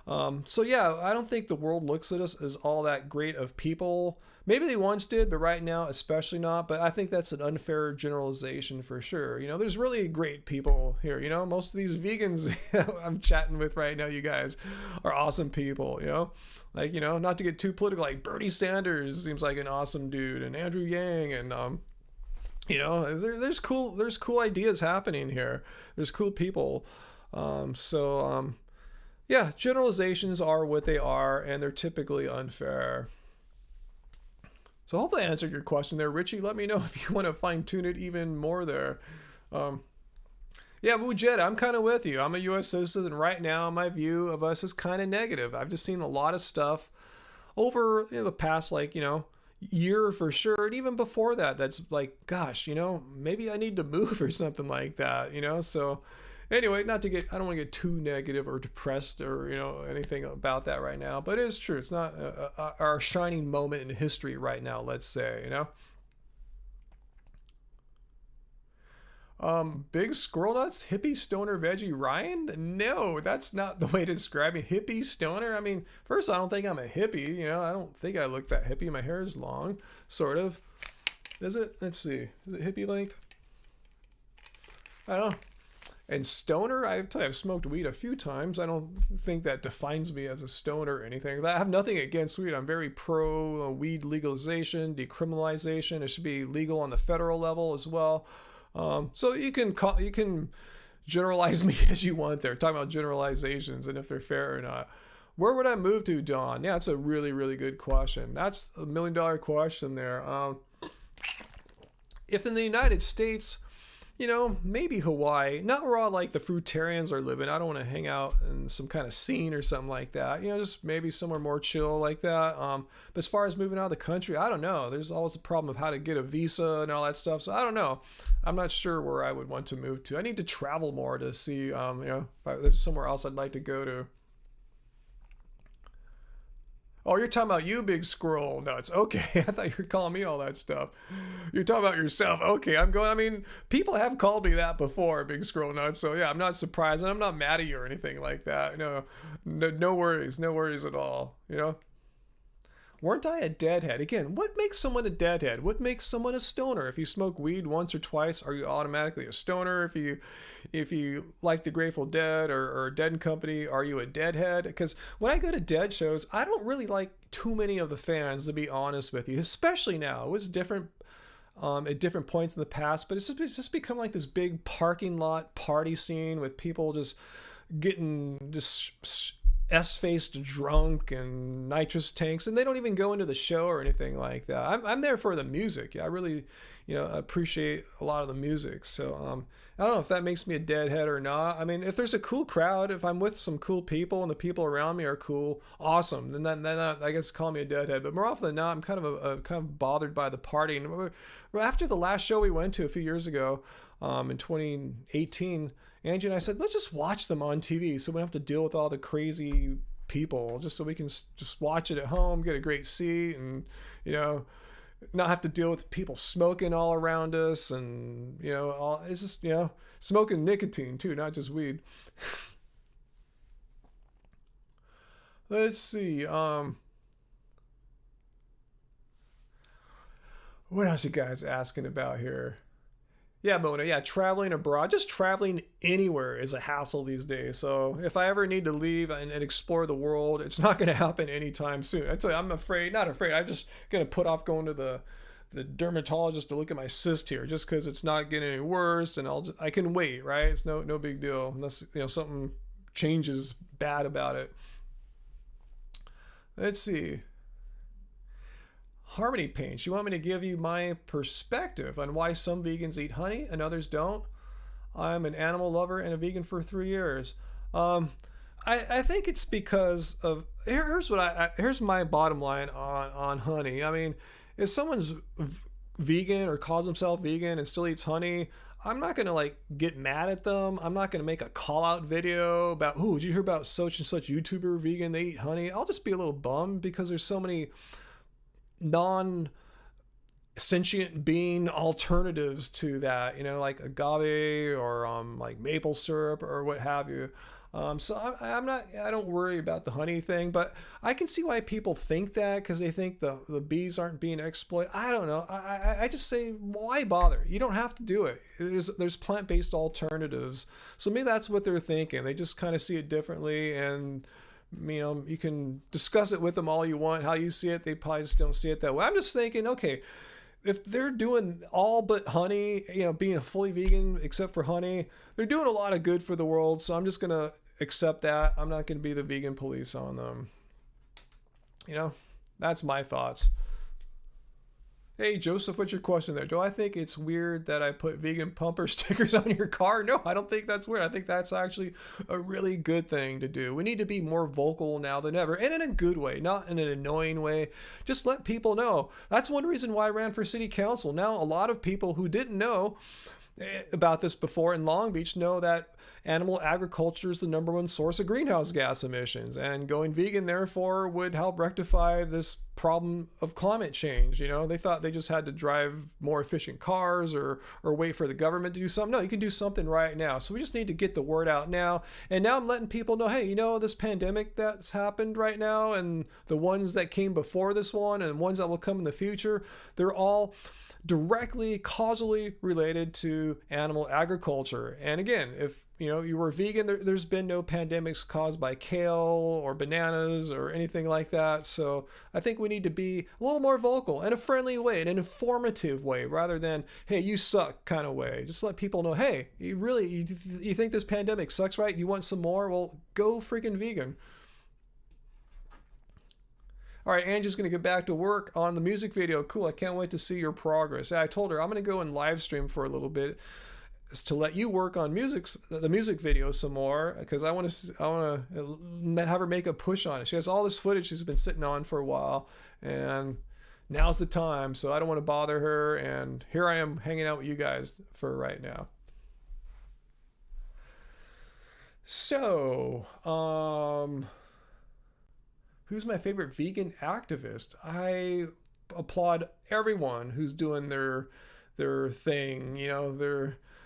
don't think the world looks at us as all that great of people. Maybe they once did, but right now especially not. But I think that's an unfair generalization for sure. There's really great people here. Most of these vegans I'm chatting with right now, you guys, are awesome people, not to get too political, like Bernie Sanders seems like an awesome dude, and Andrew Yang, and there's cool ideas happening here. There's cool people. Generalizations are what they are, and they're typically unfair. So hopefully I answered your question there, Richie. Let me know if you want to fine tune it even more there. Mujed, I'm kind of with you. I'm a U.S. citizen, and right now my view of us is kind of negative. I've just seen a lot of stuff over the past, year for sure, and even before that, that's like, gosh, maybe I need to move or something like that, So anyway, I don't want to get too negative or depressed or, anything about that right now. But it is true. It's not our shining moment in history right now, let's say, Big Squirrel Nuts, hippie stoner veggie Ryan? No, that's not the way to describe me. Hippie stoner? I mean, first, I don't think I'm a hippie. I don't think I look that hippie. My hair is long, sort of. Is it? Let's see. Is it hippie length? I don't know. And stoner, I tell you, I've smoked weed a few times. I don't think that defines me as a stoner or anything. I have nothing against weed. I'm very pro weed legalization, decriminalization. It should be legal on the federal level as well. So you can generalize me as you want there. Talking about generalizations and if they're fair or not. Where would I move to, Don? Yeah, that's a really, really good question. That's $1 million question there. If in the United States, maybe Hawaii, not where all like the fruitarians are living. I don't want to hang out in some kind of scene or something like that. Just maybe somewhere more chill like that. But as far as moving out of the country, I don't know. There's always the problem of how to get a visa and all that stuff. So I don't know. I'm not sure where I would want to move to. I need to travel more to see, if there's somewhere else I'd like to go to. Oh, you're talking about you, big squirrel nuts. Okay, I thought you were calling me all that stuff. You're talking about yourself. Okay, people have called me that before, big squirrel nuts. So yeah, I'm not surprised, and I'm not mad at you or anything like that. No worries at all. Weren't I a deadhead? Again, what makes someone a deadhead? What makes someone a stoner? If you smoke weed once or twice, are you automatically a stoner? If you like the Grateful Dead or Dead and Company, are you a deadhead? Because when I go to Dead shows, I don't really like too many of the fans, to be honest with you, especially now. It was different at different points in the past, but it's just become like this big parking lot party scene with people just getting just S-faced drunk and nitrous tanks, and they don't even go into the show or anything like that. I'm there for the music. Yeah, I really appreciate a lot of the music. So I don't know if that makes me a deadhead or not. I mean, if there's a cool crowd, if I'm with some cool people and the people around me are cool, awesome, then I guess call me a deadhead. But more often than not, I'm kind of bothered by the party. And after the last show we went to a few years ago, in 2018, Angie and I said, let's just watch them on TV so we don't have to deal with all the crazy people, just so we can just watch it at home, get a great seat, and not have to deal with people smoking all around us, and it's just smoking nicotine too, not just weed. Let's see. What else you guys asking about here? Yeah, Mona, yeah, traveling abroad, just traveling anywhere is a hassle these days. So if I ever need to leave and explore the world, it's not going to happen anytime soon. I tell you, I'm not afraid. I'm just going to put off going to the dermatologist to look at my cyst here, just because it's not getting any worse, and I can wait, right? It's no big deal unless something changes bad about it. Let's see. Harmony Paints, you want me to give you my perspective on why some vegans eat honey and others don't? I'm an animal lover and a vegan for 3 years. I think it's because of here's my bottom line on honey. I mean, if someone's vegan or calls himself vegan and still eats honey, I'm not gonna get mad at them. I'm not gonna make a call out video about, did you hear about such and such YouTuber vegan, they eat honey? I'll just be a little bummed because there's so many non-sentient being alternatives to that, like agave or like maple syrup or what have you. So I don't worry about the honey thing, but I can see why people think that, because they think the bees aren't being exploited. I don't know. I just say, why bother? You don't have to do it. There's plant-based alternatives. So maybe that's what they're thinking. They just kind of see it differently, and you can discuss it with them all you want, how you see it. They probably just don't see it that way. I'm just thinking, okay, if they're doing all but honey, being fully vegan except for honey, they're doing a lot of good for the world. So I'm just going to accept that. I'm not going to be the vegan police on them. That's my thoughts. Hey, Joseph, what's your question there? Do I think it's weird that I put vegan bumper stickers on your car? No, I don't think that's weird. I think that's actually a really good thing to do. We need to be more vocal now than ever, and in a good way, not in an annoying way. Just let people know. That's one reason why I ran for city council. Now, a lot of people who didn't know about this before in Long Beach know that animal agriculture is the #1 source of greenhouse gas emissions, and going vegan therefore would help rectify this problem of climate change. They thought they just had to drive more efficient cars or wait for the government to do something. No, you can do something right now. So we just need to get the word out now. And now I'm letting people know, hey, this pandemic that's happened right now, and the ones that came before this one and the ones that will come in the future, they're all directly causally related to animal agriculture. And again, if you were vegan, there's been no pandemics caused by kale or bananas or anything like that. So I think we need to be a little more vocal in a friendly way, in an informative way, rather than, hey, you suck kind of way. Just let people know, hey, you think this pandemic sucks, right? You want some more? Well, go freaking vegan. All right, Angie's going to get back to work on the music video. Cool. I can't wait to see your progress. Yeah, I told her I'm going to go and live stream for a little bit to let you work on the music video some more, because I want to have her make a push on it. She has all this footage she's been sitting on for a while, and now's the time. So I don't want to bother her, and here I am hanging out with you guys for right now. So, who's my favorite vegan activist? I applaud everyone who's doing their thing,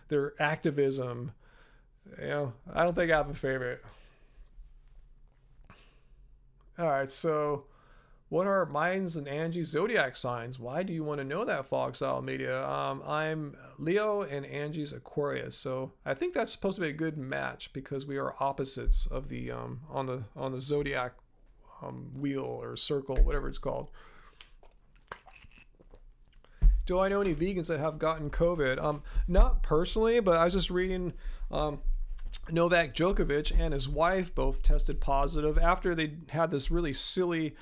their activism. I don't think I have a favorite. All right, so what are mine's and Angie's zodiac signs? Why do you want to know that, Fox Owl Media? I'm Leo and Angie's Aquarius, so I think that's supposed to be a good match because we are opposites of the on the zodiac wheel or circle, whatever it's called. Do I know any vegans that have gotten COVID? Not personally, but I was just reading Novak Djokovic and his wife both tested positive after they had this really silly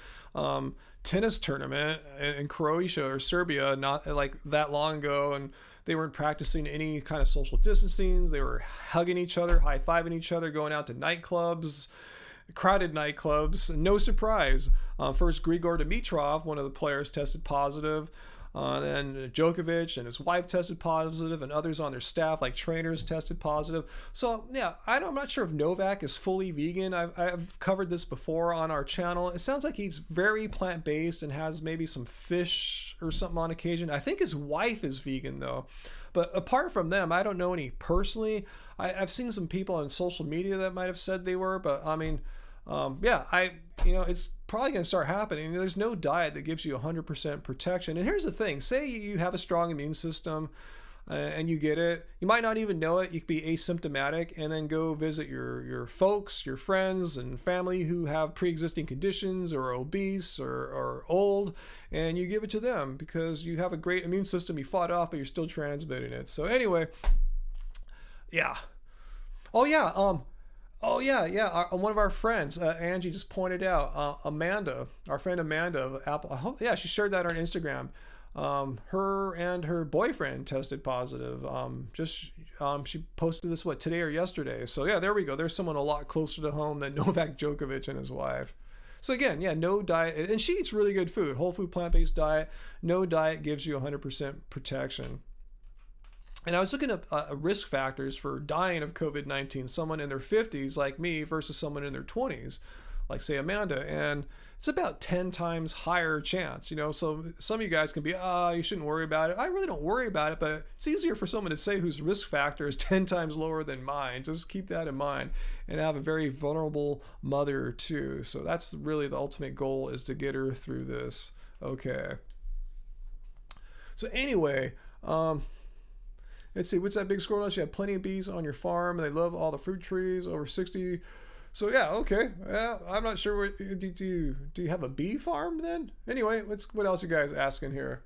tennis tournament in Croatia or Serbia not like that long ago, and they weren't practicing any kind of social distancing. They were hugging each other, high-fiving each other, going out to nightclubs, crowded nightclubs. No surprise. First, Grigor Dimitrov, one of the players, tested positive. Then Djokovic and his wife tested positive, and others on their staff, like trainers, tested positive. So yeah, I'm not sure if Novak is fully vegan. I've covered this before on our channel. It sounds like he's very plant-based and has maybe some fish or something on occasion. I think his wife is vegan though. But apart from them, I don't know any personally. I've seen some people on social media that might have said they were, but I mean, it's probably going to start happening. There's no diet that gives you 100% protection. And here's the thing, say you have a strong immune system and you get it, you might not even know it. You could be asymptomatic and then go visit your folks, your friends and family who have pre-existing conditions or are obese or old, and you give it to them because you have a great immune system. You fought off, but you're still transmitting it. So anyway, yeah. Oh yeah. One of our friends, Angie, just pointed out, Amanda, our friend Amanda of Apple. She shared that on Instagram. Her and her boyfriend tested positive. She posted this today or yesterday. So yeah, there we go. There's someone a lot closer to home than Novak Djokovic and his wife. So again, yeah, no diet, and she eats really good food, whole food, plant-based diet. No diet gives you 100% protection. And I was looking at risk factors for dying of COVID-19, someone in their 50s like me versus someone in their 20s, like say Amanda, and it's about 10 times higher chance, so some of you guys can be, you shouldn't worry about it. I really don't worry about it, but it's easier for someone to say whose risk factor is 10 times lower than mine. Just keep that in mind, and I have a very vulnerable mother too. So that's really the ultimate goal, is to get her through this. Okay. So anyway, let's see, what's that big squirrel? You have plenty of bees on your farm, and they love all the fruit trees, over 60. So yeah, okay. Yeah, I'm not sure. Do you have a bee farm then? Anyway, what else you guys asking here?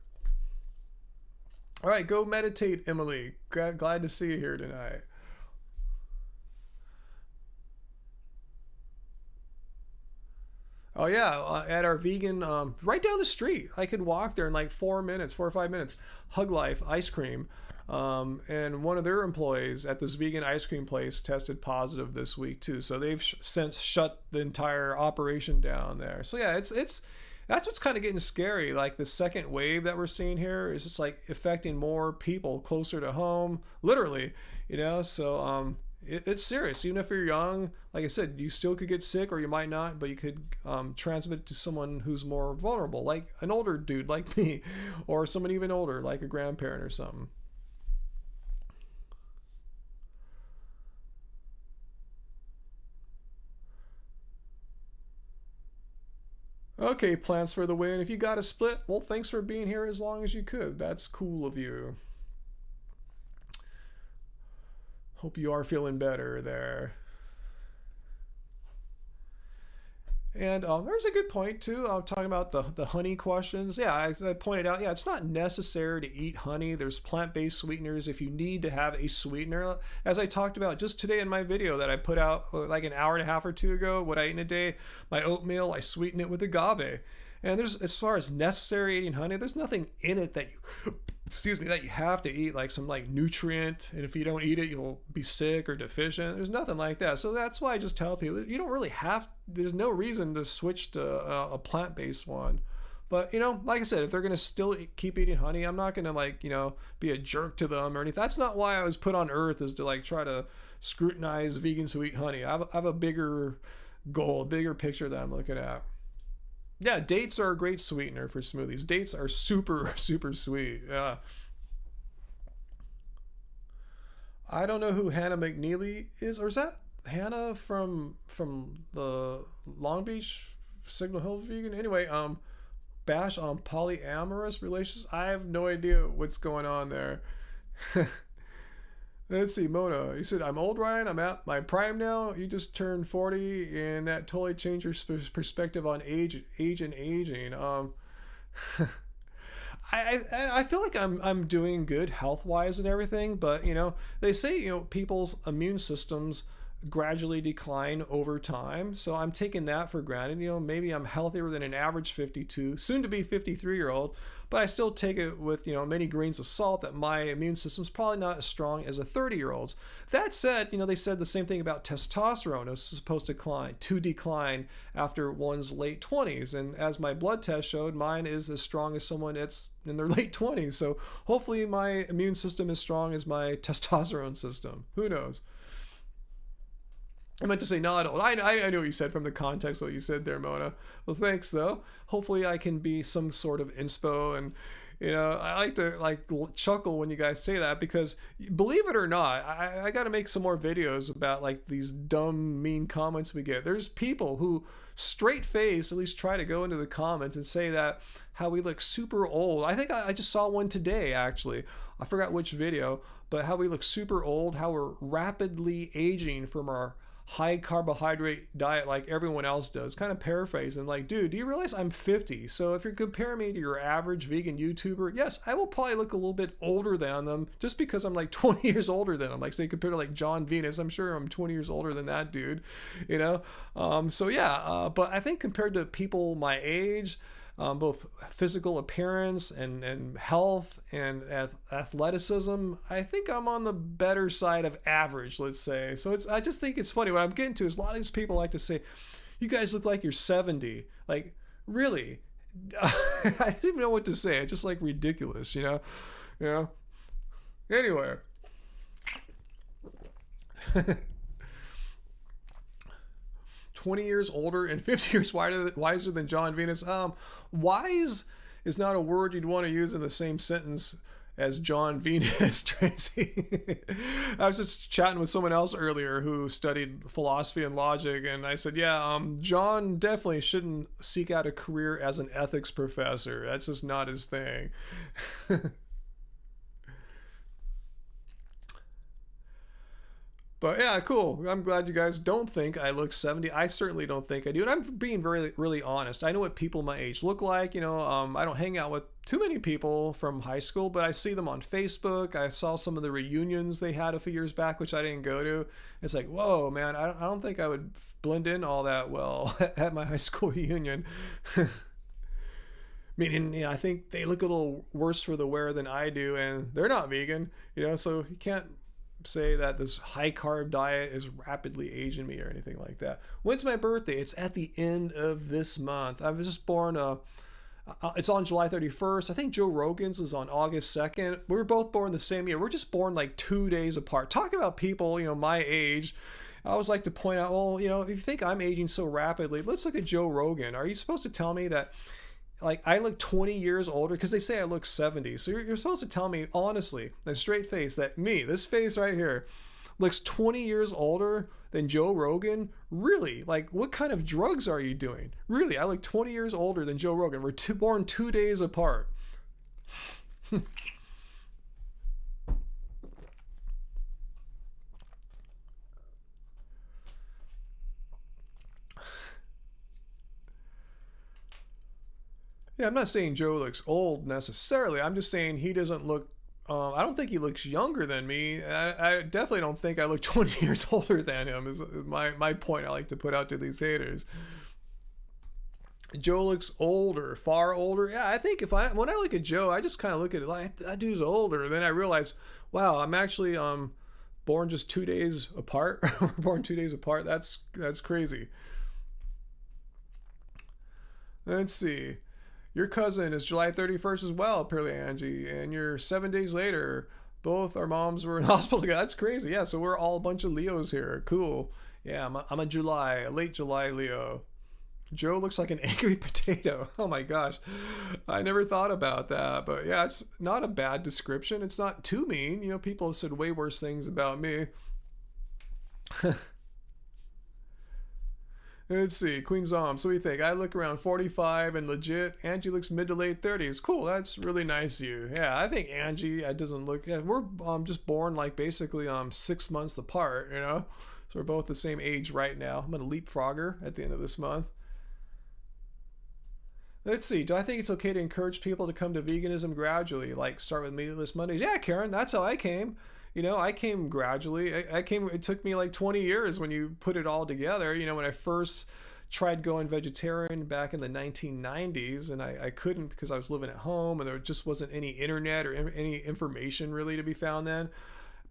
All right, go meditate, Emily. Glad to see you here tonight. Oh yeah, at our vegan, right down the street. I could walk there in like 4 or 5 minutes. Hug Life Ice Cream. And one of their employees at this vegan ice cream place tested positive this week too. So they've since shut the entire operation down there. So yeah, it's that's what's kind of getting scary. Like the second wave that we're seeing here is just like affecting more people closer to home, literally. So it's serious. Even if you're young, like I said, you still could get sick, or you might not, but you could transmit it to someone who's more vulnerable, like an older dude like me, or someone even older, like a grandparent or something. Okay, Plants for the win. If you got a split, well, thanks for being here as long as you could. That's cool of you. Hope you are feeling better there. And there's a good point too. I'm talking about the honey questions. Yeah, I pointed out. Yeah, it's not necessary to eat honey. There's plant-based sweeteners if you need to have a sweetener. As I talked about just today in my video that I put out like an hour and a half or two ago, what I eat in a day, my oatmeal, I sweeten it with agave. And there's, as far as necessary eating honey, there's nothing in it that you, excuse me, that you have to eat, like some like nutrient, and if you don't eat it, you'll be sick or deficient. There's nothing like that. So that's why I just tell people you don't really have. There's no reason to switch to a plant-based one. But like I said, if they're gonna still keep eating honey, I'm not gonna like be a jerk to them or anything. That's not why I was put on Earth, is to like try to scrutinize vegans who eat honey. I have a bigger goal, a bigger picture that I'm looking at. Yeah, dates are a great sweetener for smoothies. Dates are super, super sweet. Yeah. I don't know who Hannah McNeely is, or is that Hannah from the Long Beach Signal Hill vegan? Anyway, bash on polyamorous relations. I have no idea what's going on there. Let's see, Mona. You said, I'm old, Ryan. I'm at my prime now. You just turned 40, and that totally changed your perspective on age and aging. I feel like I'm doing good health wise and everything, but they say people's immune systems gradually decline over time, so I'm taking that for granted. Maybe I'm healthier than an average 52, soon to be 53-year-old, but I still take it with many grains of salt that my immune system's probably not as strong as a 30-year-old's. That said, they said the same thing about testosterone. It's supposed to decline after one's late 20s, and as my blood test showed, mine is as strong as someone that's in their late 20s. So hopefully my immune system is strong as my testosterone system. Who knows? I meant to say no, I don't. I know what you said from the context of what you said there, Mona. Well, thanks though. Hopefully I can be some sort of inspo, and I like to chuckle when you guys say that, because believe it or not, I got to make some more videos about like these dumb, mean comments we get. There's people who straight face at least try to go into the comments and say that how we look super old. I think I just saw one today actually. I forgot which video, but how we look super old, how we're rapidly aging from our high carbohydrate diet like everyone else does. Kind of paraphrasing, like, dude, do you realize I'm 50? So if you're comparing me to your average vegan YouTuber, yes, I will probably look a little bit older than them just because I'm like 20 years older than them. Like, say, compared to like John Venus, I'm sure I'm 20 years older than that dude, So yeah, but I think compared to people my age, both physical appearance and health and athleticism, I think I'm on the better side of average, let's say. So I just think it's funny. What I'm getting to is a lot of these people like to say, you guys look like you're 70. Like, really? I didn't even know what to say. It's just like ridiculous, Anyway. 20 years older and 50 years wiser than John Venus. Wise is not a word you'd want to use in the same sentence as John Venus, Tracy. I was just chatting with someone else earlier who studied philosophy and logic, and I said, yeah, John definitely shouldn't seek out a career as an ethics professor. That's just not his thing. But yeah, cool. I'm glad you guys don't think I look 70. I certainly don't think I do. And I'm being very, really honest. I know what people my age look like. I don't hang out with too many people from high school, but I see them on Facebook. I saw some of the reunions they had a few years back, which I didn't go to. It's like, whoa, man, I don't think I would blend in all that well at my high school reunion. Meaning, I think they look a little worse for the wear than I do, and they're not vegan, so you can't say that this high carb diet is rapidly aging me or anything like that. When's my birthday? It's at the end of this month. I was just born it's on July 31st. I think Joe Rogan's is on August 2nd. We were both born the same year. We're just born like 2 days apart. Talk about people, my age. I always like to point out, well, if you think I'm aging so rapidly, let's look at Joe Rogan. Are you supposed to tell me that like I look 20 years older? Because they say I look 70. So you're supposed to tell me honestly, a straight face, that this face right here, looks 20 years older than Joe Rogan? Really? Like, what kind of drugs are you doing? Really, I look 20 years older than Joe Rogan. We're born 2 days apart. Yeah, I'm not saying Joe looks old necessarily. I'm just saying he doesn't look. I don't think he looks younger than me. I definitely don't think I look 20 years older than him. Is my point I like to put out to these haters. Joe looks older, far older. Yeah, I think when I look at Joe, I just kind of look at it like that dude's older. Then I realize, wow, I'm actually born just 2 days apart. We're born 2 days apart. That's crazy. Let's see. Your cousin is July 31st as well, apparently, Angie, and you're 7 days later. Both our moms were in hospital together. That's crazy. Yeah, so we're all a bunch of Leos here. Cool. Yeah, I'm a late July Leo. Joe looks like an angry potato. Oh my gosh. I never thought about that. But yeah, it's not a bad description. It's not too mean. You know, people have said way worse things about me. Let's see, Queen Zom. So what do you think? I look around 45 and legit. Angie looks mid to late 30s. Cool, that's really nice of you. Yeah, I think Angie doesn't look. Yeah, we're just born like basically 6 months apart. You know, so we're both the same age right now. I'm gonna leapfrog her at the end of this month. Let's see. Do I think it's okay to encourage people to come to veganism gradually? Like start with meatless Mondays? Yeah, Karen, that's how I came. You know, I came gradually. I came. It took me like 20 years when you put it all together. You know, when I first tried going vegetarian back in the 1990s, and I couldn't because I was living at home and there just wasn't any internet or any information really to be found then.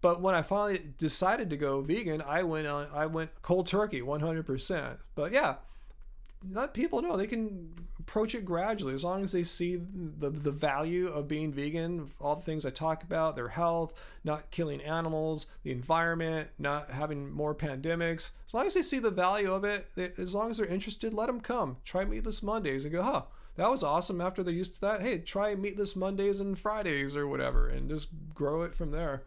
But when I finally decided to go vegan, I went cold turkey 100%. But yeah, let people know they can approach it gradually as long as they see the value of being vegan, all the things I talk about, their health, not killing animals, the environment, not having more pandemics. As long as they see the value of it, as long as they're interested, let them come. Try Meatless Mondays and go, huh, that was awesome. After they're used to that, hey, try Meatless Mondays and Fridays or whatever, and just grow it from there.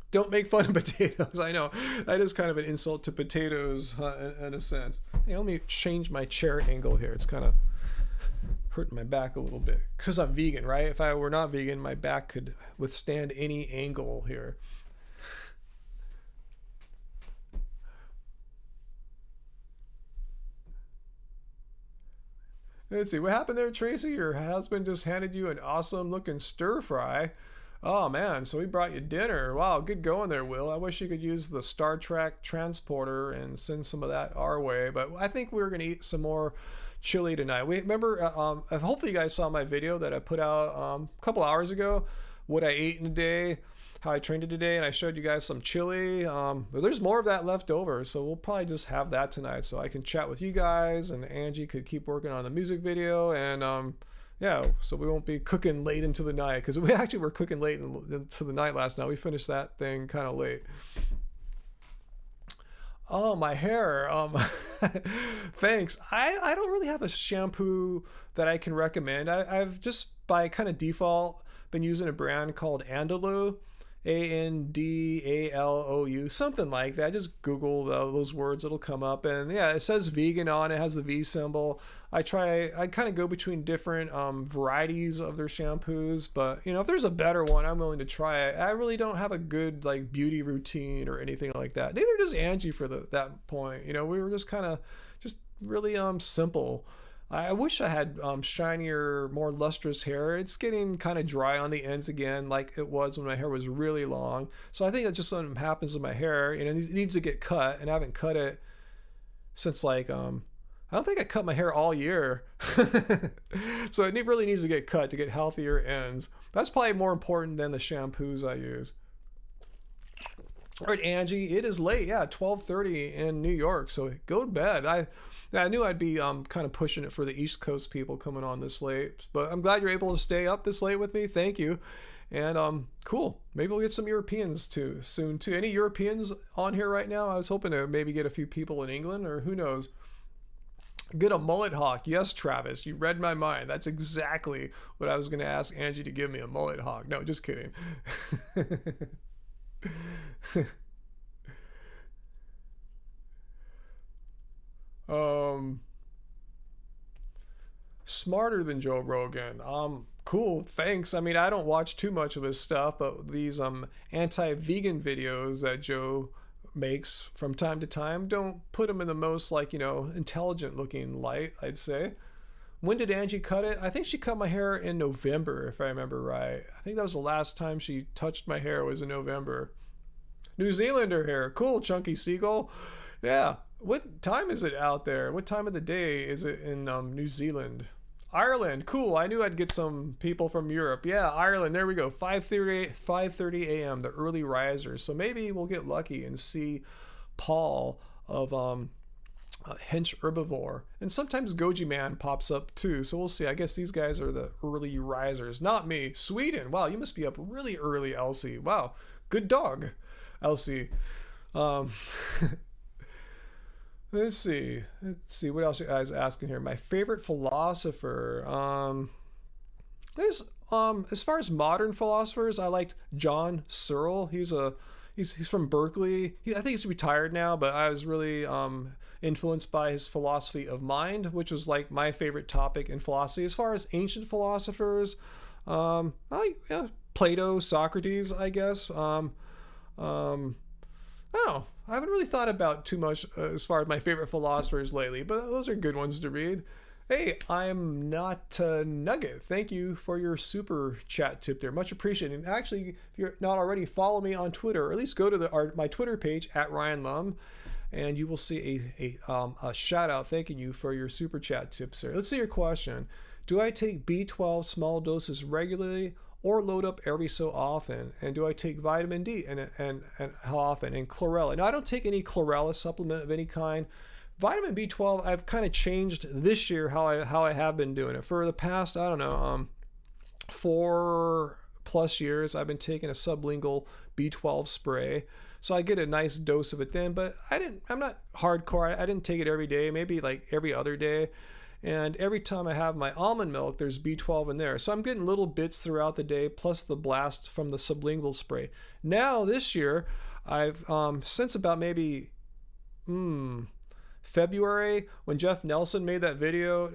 Don't make fun of potatoes. I know that is kind of an insult to potatoes in a sense. Hey, let me change my chair angle here. It's kind of hurting my back a little bit because I'm vegan, right? If I were not vegan, my back could withstand any angle here. Let's see, what happened there, Tracy? Your husband just handed you an awesome looking stir fry. Oh man, so he brought you dinner. Wow, good going there, Will. I wish you could use the Star Trek transporter and send some of that our way. But I think we're gonna eat some more chili tonight. We remember, hopefully you guys saw my video that I put out a couple hours ago. What I ate in a day, how I trained it today, and I showed you guys some chili. But there's more of that left over, so we'll probably just have that tonight, so I can chat with you guys, and Angie could keep working on the music video, and yeah, so we won't be cooking late into the night because we actually were cooking late into the night last night. We finished that thing kind of late. Oh, my hair. Thanks. I don't really have a shampoo that I can recommend. I've just by kind of default been using a brand called Andalou. Andalou, something like that. Just Google those words, it'll come up. And yeah, it says vegan on it, has the V symbol. I kind of go between different varieties of their shampoos, but you know, if there's a better one, I'm willing to try it. I really don't have a good like beauty routine or anything like that. Neither does Angie for that point. You know, we were just kind of just really simple. I wish I had shinier, more lustrous hair. It's getting kind of dry on the ends again, like it was when my hair was really long. So I think that just something happens with my hair, and it needs to get cut. And I haven't cut it since like I don't think I cut my hair all year. So it really needs to get cut to get healthier ends. That's probably more important than the shampoos I use. All right, Angie, it is late. Yeah, 12:30 in New York. So go to bed. I knew I'd be kind of pushing it for the East Coast people coming on this late, but I'm glad you're able to stay up this late with me. Thank you. And cool. Maybe we'll get some Europeans too soon too. Any Europeans on here right now? I was hoping to maybe get a few people in England, or who knows. Get a mullet hawk. Yes, Travis, you read my mind. That's exactly what I was going to ask Angie to give me, a mullet hawk. No, just kidding. Smarter than Joe Rogan. Cool, thanks. I mean, I don't watch too much of his stuff, but these anti-vegan videos that Joe makes from time to time don't put him in the most, like, you know, intelligent looking light, I'd say. When did Angie cut it? I think she cut my hair in November, if I remember right. I think that was the last time she touched my hair, was in November. New Zealander hair. Cool, Chunky Seagull. Yeah. What time is it out there? What time of the day is it in New Zealand? Ireland. Cool. I knew I'd get some people from Europe. Yeah, Ireland. There we go. 5:30 a.m. The early risers. So maybe we'll get lucky and see Paul of Hench Herbivore. And sometimes Goji Man pops up too. So we'll see. I guess these guys are the early risers. Not me. Sweden. Wow, you must be up really early, Elsie. Wow. Good dog, Elsie. Let's see what else you guys asking here. My favorite philosopher. There's as far as modern philosophers, I liked John Searle. He's from Berkeley. I think he's retired now, but I was really influenced by his philosophy of mind, which was like my favorite topic in philosophy. As far as ancient philosophers, I like Plato, Socrates, I guess. I don't know. I haven't really thought about too much as far as my favorite philosophers lately, but those are good ones to read. Hey, I'm not Nugget. Thank you for your super chat tip there. Much appreciated. And actually, if you're not already, follow me on Twitter, or at least go to my Twitter page at Ryan Lum, and you will see a shout out thanking you for your super chat tips there. Let's see your question. Do I take B12 small doses regularly, or load up every so often? And do I take vitamin D, and how often? And chlorella. Now, I don't take any chlorella supplement of any kind. Vitamin B12, I've kind of changed this year how I have been doing it. For the past, I don't know, 4+ years, I've been taking a sublingual B12 spray. So I get a nice dose of it then, but I'm not hardcore. I didn't take it every day, maybe like every other day. And every time I have my almond milk, there's B12 in there. So I'm getting little bits throughout the day, plus the blast from the sublingual spray. Now, this year, I've, since about maybe February, when Jeff Nelson made that video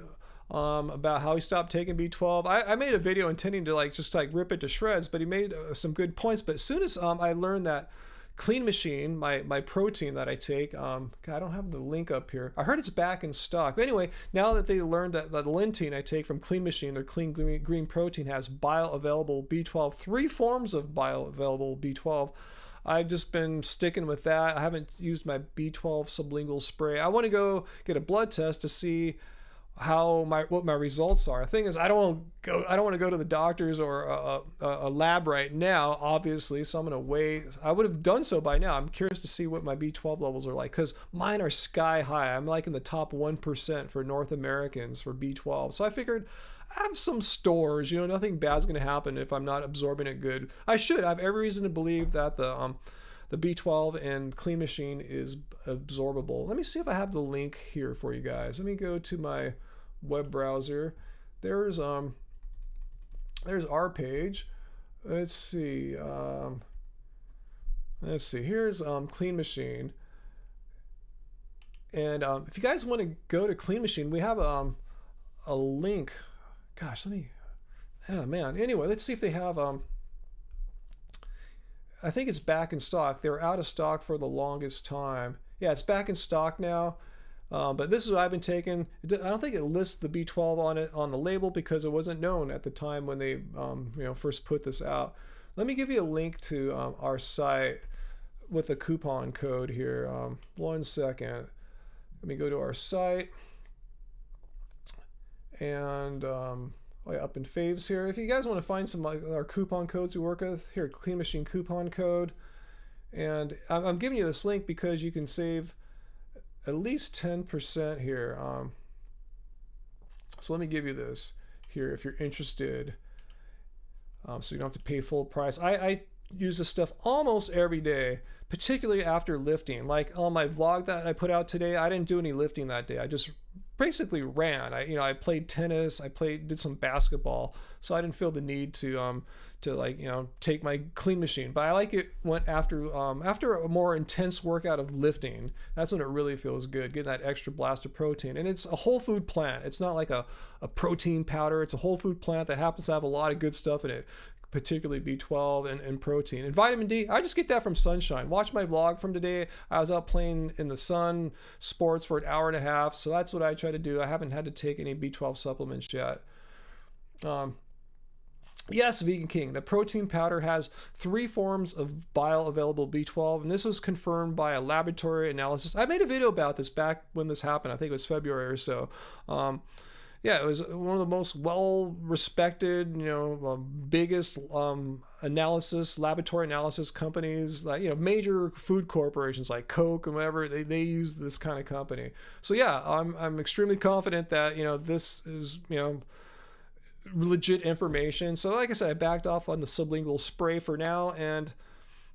about how he stopped taking B12, I made a video intending to just rip it to shreds, but he made some good points. But as soon as I learned that Clean Machine, my protein that I take, God, I don't have the link up here. I heard it's back in stock. But anyway, now that they learned that the Lentine I take from Clean Machine, their clean green protein, has bioavailable B12, 3 forms of bioavailable B12, I've just been sticking with that. I haven't used my B12 sublingual spray. I want to go get a blood test to see what my results are. The thing is, I don't want to go to the doctors or a lab right now, obviously, so I'm going to wait. I would have done so by now. I'm curious to see what my B12 levels are like, because mine are sky high. I'm like in the top 1% for North Americans for B12. So I figured I have some stores, nothing bad's going to happen if I'm not absorbing it good. I have every reason to believe that the B12 and Clean Machine is absorbable. Let me see if I have the link here for you guys. Let me go to my web browser. There's our page. Let's see. Here's Clean Machine. And if you guys want to go to Clean Machine, we have a link. Gosh, Anyway, let's see if they have I think it's back in stock. They were out of stock for the longest time. Yeah, it's back in stock now. But this is what I've been taking. I don't think it lists the B12 on it on the label because it wasn't known at the time when they first put this out. Let me give you a link to our site with a coupon code here. 1 second. Let me go to our site. And up in faves here. If you guys want to find some our coupon codes we work with, here, Clean Machine coupon code. And I'm giving you this link because you can save at least 10% here. So let me give you this here if you're interested. So you don't have to pay full price. I use this stuff almost every day, particularly after lifting. Like on my vlog that I put out today, I didn't do any lifting that day. I just basically ran. I played tennis, did some basketball, so I didn't feel the need to take my Clean Machine. But I like it when after a more intense workout of lifting. That's when it really feels good, getting that extra blast of protein. And it's a whole food plant. It's not like a protein powder. It's a whole food plant that happens to have a lot of good stuff in it. particularly B12 and protein. And vitamin D, I just get that from sunshine. Watch my vlog from today. I was out playing in the sun, sports for an hour and a half. So that's what I try to do. I haven't had to take any B12 supplements yet. Yes, Vegan King. The protein powder has 3 forms of bioavailable B12, and this was confirmed by a laboratory analysis. I made a video about this back when this happened. I think it was February or so. Yeah, it was one of the most well-respected, biggest laboratory analysis companies, like, major food corporations like Coke and whatever, they use this kind of company. So yeah, I'm extremely confident that, this is, legit information. So like I said, I backed off on the sublingual spray for now, and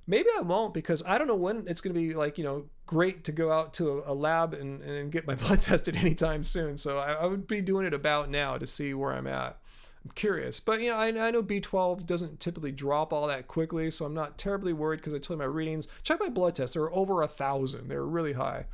maybe I won't, because I don't know when it's going to be like, great to go out to a lab and get my blood tested anytime soon. So I would be doing it about now to see where I'm at. I'm curious, but I know B12 doesn't typically drop all that quickly, so I'm not terribly worried, because I tell you my readings, check my blood tests, they're over 1,000. They're really high.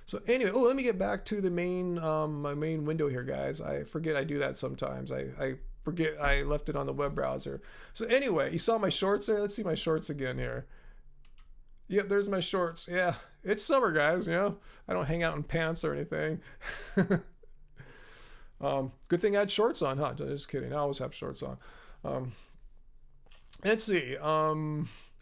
So anyway, let me get back to the main, my main window here, guys. I forget I do that sometimes. I forget I left it on the web browser. So anyway, you saw my shorts there? Let's see my shorts again here. Yep, there's my shorts. Yeah, it's summer, guys, I don't hang out in pants or anything. Good thing I had shorts on, huh? Just kidding. I always have shorts on. Let's see.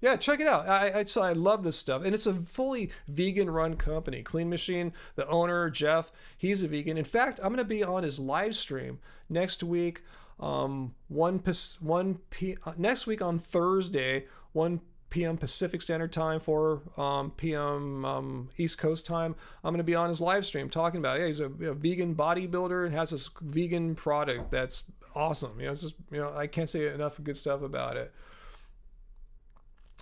Yeah, check it out. I love this stuff. And it's a fully vegan-run company. Clean Machine, the owner, Jeff, he's a vegan. In fact, I'm going to be on his live stream next week, next week on Thursday, 1 p.m. Pacific Standard Time, 4 p.m. East Coast time. I'm going to be on his live stream talking about, he's a vegan bodybuilder and has this vegan product that's awesome. It's just, I can't say enough good stuff about it.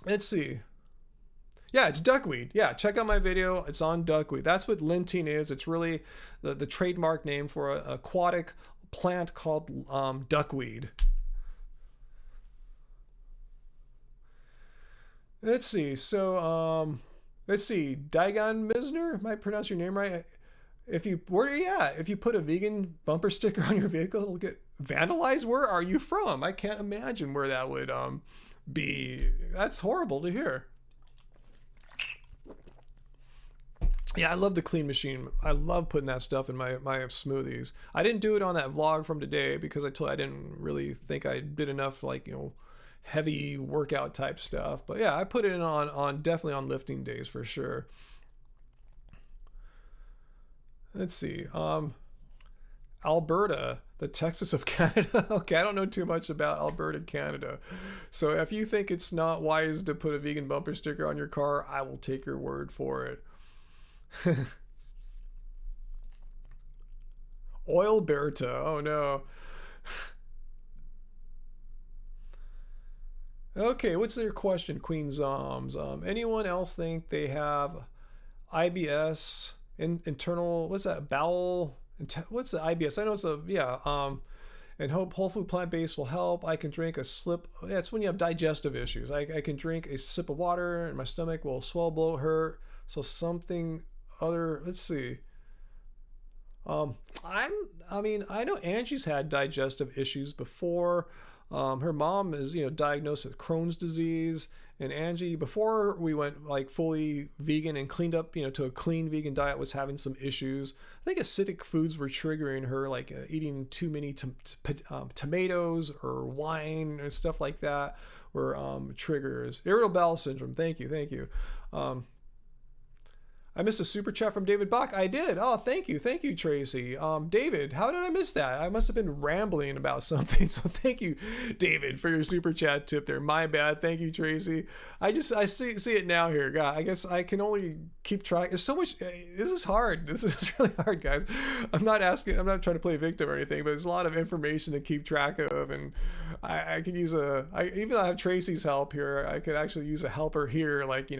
Let's see. Yeah, it's duckweed. Yeah, check out my video. It's on duckweed. That's what Lentine is. It's really the trademark name for an aquatic plant called duckweed. Let's see. So, let's see. Daigon Misner, am I pronouncing your name right? If you put a vegan bumper sticker on your vehicle, it'll get vandalized. Where are you from? I can't imagine where that would be. That's horrible to hear. Yeah, I love the Clean Machine. I love putting that stuff in my smoothies. I didn't do it on that vlog from today because I didn't really think I did enough, like, heavy workout type stuff. But yeah, I put it on definitely on lifting days for sure. Let's see. Alberta, the Texas of Canada. Okay, I don't know too much about Alberta, Canada. So if you think it's not wise to put a vegan bumper sticker on your car, I will take your word for it. Oilberta, oh no. Okay, what's their question, Queen Zoms? Anyone else think they have IBS, internal, what's that, bowel, what's the IBS? I know it's and hope whole food plant-based will help. I can drink a slip. Yeah, it's when you have digestive issues. I can drink a sip of water and my stomach will swell, bloat, hurt. So something other, let's see. I know Angie's had digestive issues before. Her mom is, diagnosed with Crohn's disease, and Angie, before we went like fully vegan and cleaned up, to a clean vegan diet, was having some issues. I think acidic foods were triggering her, like eating too many tomatoes or wine and stuff like that were triggers. Irritable bowel syndrome. Thank you. I missed a super chat from David Bach. I did. Oh, thank you, Tracy. David, how did I miss that? I must have been rambling about something. So thank you, David, for your super chat tip there. My bad. Thank you, Tracy. I see it now here. God, I guess I can only keep track. There's so much. This is hard. This is really hard, guys. I'm not trying to play victim or anything, but there's a lot of information to keep track of, and I could use even though I have Tracy's help here, I could actually use a helper here, like,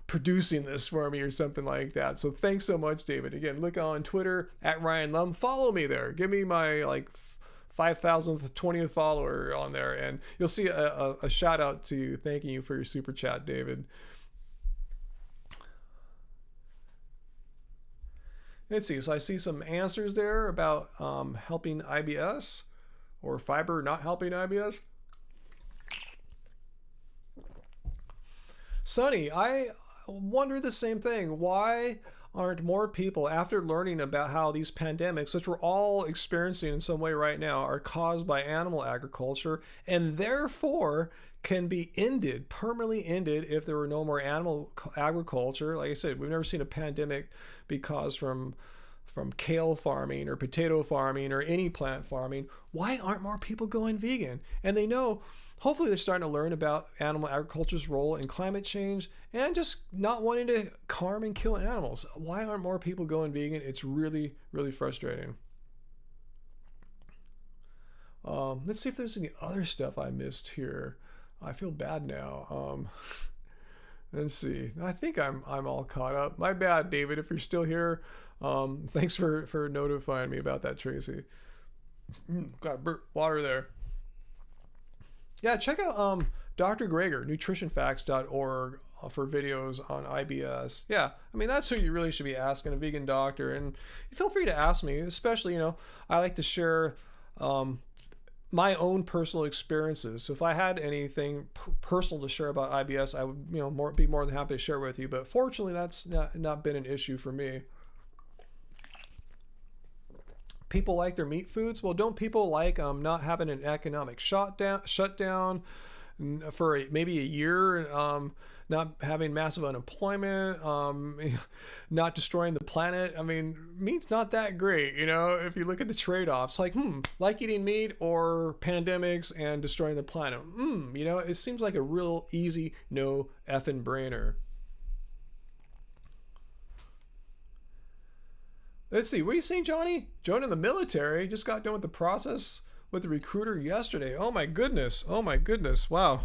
producing this for me or something like that. So thanks so much, David. Again, look on Twitter at Ryan Lum. Follow me there. Give me my 5,000th, 20th follower on there, and you'll see a shout out to you, thanking you for your super chat, David. Let's see. So I see some answers there about helping IBS or fiber not helping IBS? Sonny, I wonder the same thing. Why aren't more people, after learning about how these pandemics, which we're all experiencing in some way right now, are caused by animal agriculture and therefore can be ended, permanently ended, if there were no more animal agriculture? Like I said, we've never seen a pandemic be caused from kale farming or potato farming or any plant farming. Why aren't more people going vegan? And they know, hopefully they're starting to learn about animal agriculture's role in climate change and just not wanting to harm and kill animals. Why aren't more people going vegan? It's really, really frustrating. Let's see if there's any other stuff I missed here. I feel bad now. Let's see. I think I'm all caught up. My bad, David, if you're still here. Thanks for notifying me about that, Tracy. Got water there. Yeah, check out Dr. Greger, nutritionfacts.org, for videos on IBS. Yeah, I mean, that's who you really should be asking, a vegan doctor. And feel free to ask me, especially, I like to share my own personal experiences. So if I had anything personal to share about IBS, I would, be more than happy to share with you. But fortunately, that's not been an issue for me. People like their meat foods. Well, don't people like not having an economic shutdown for maybe a year, not having massive unemployment, not destroying the planet? I mean, meat's not that great, if you look at the trade-offs. Like, like eating meat or pandemics and destroying the planet? It seems like a real easy no effing brainer. Let's see, what are you saying, Johnny? Joining the military? Just got done with the process with the recruiter yesterday. Oh my goodness. Wow.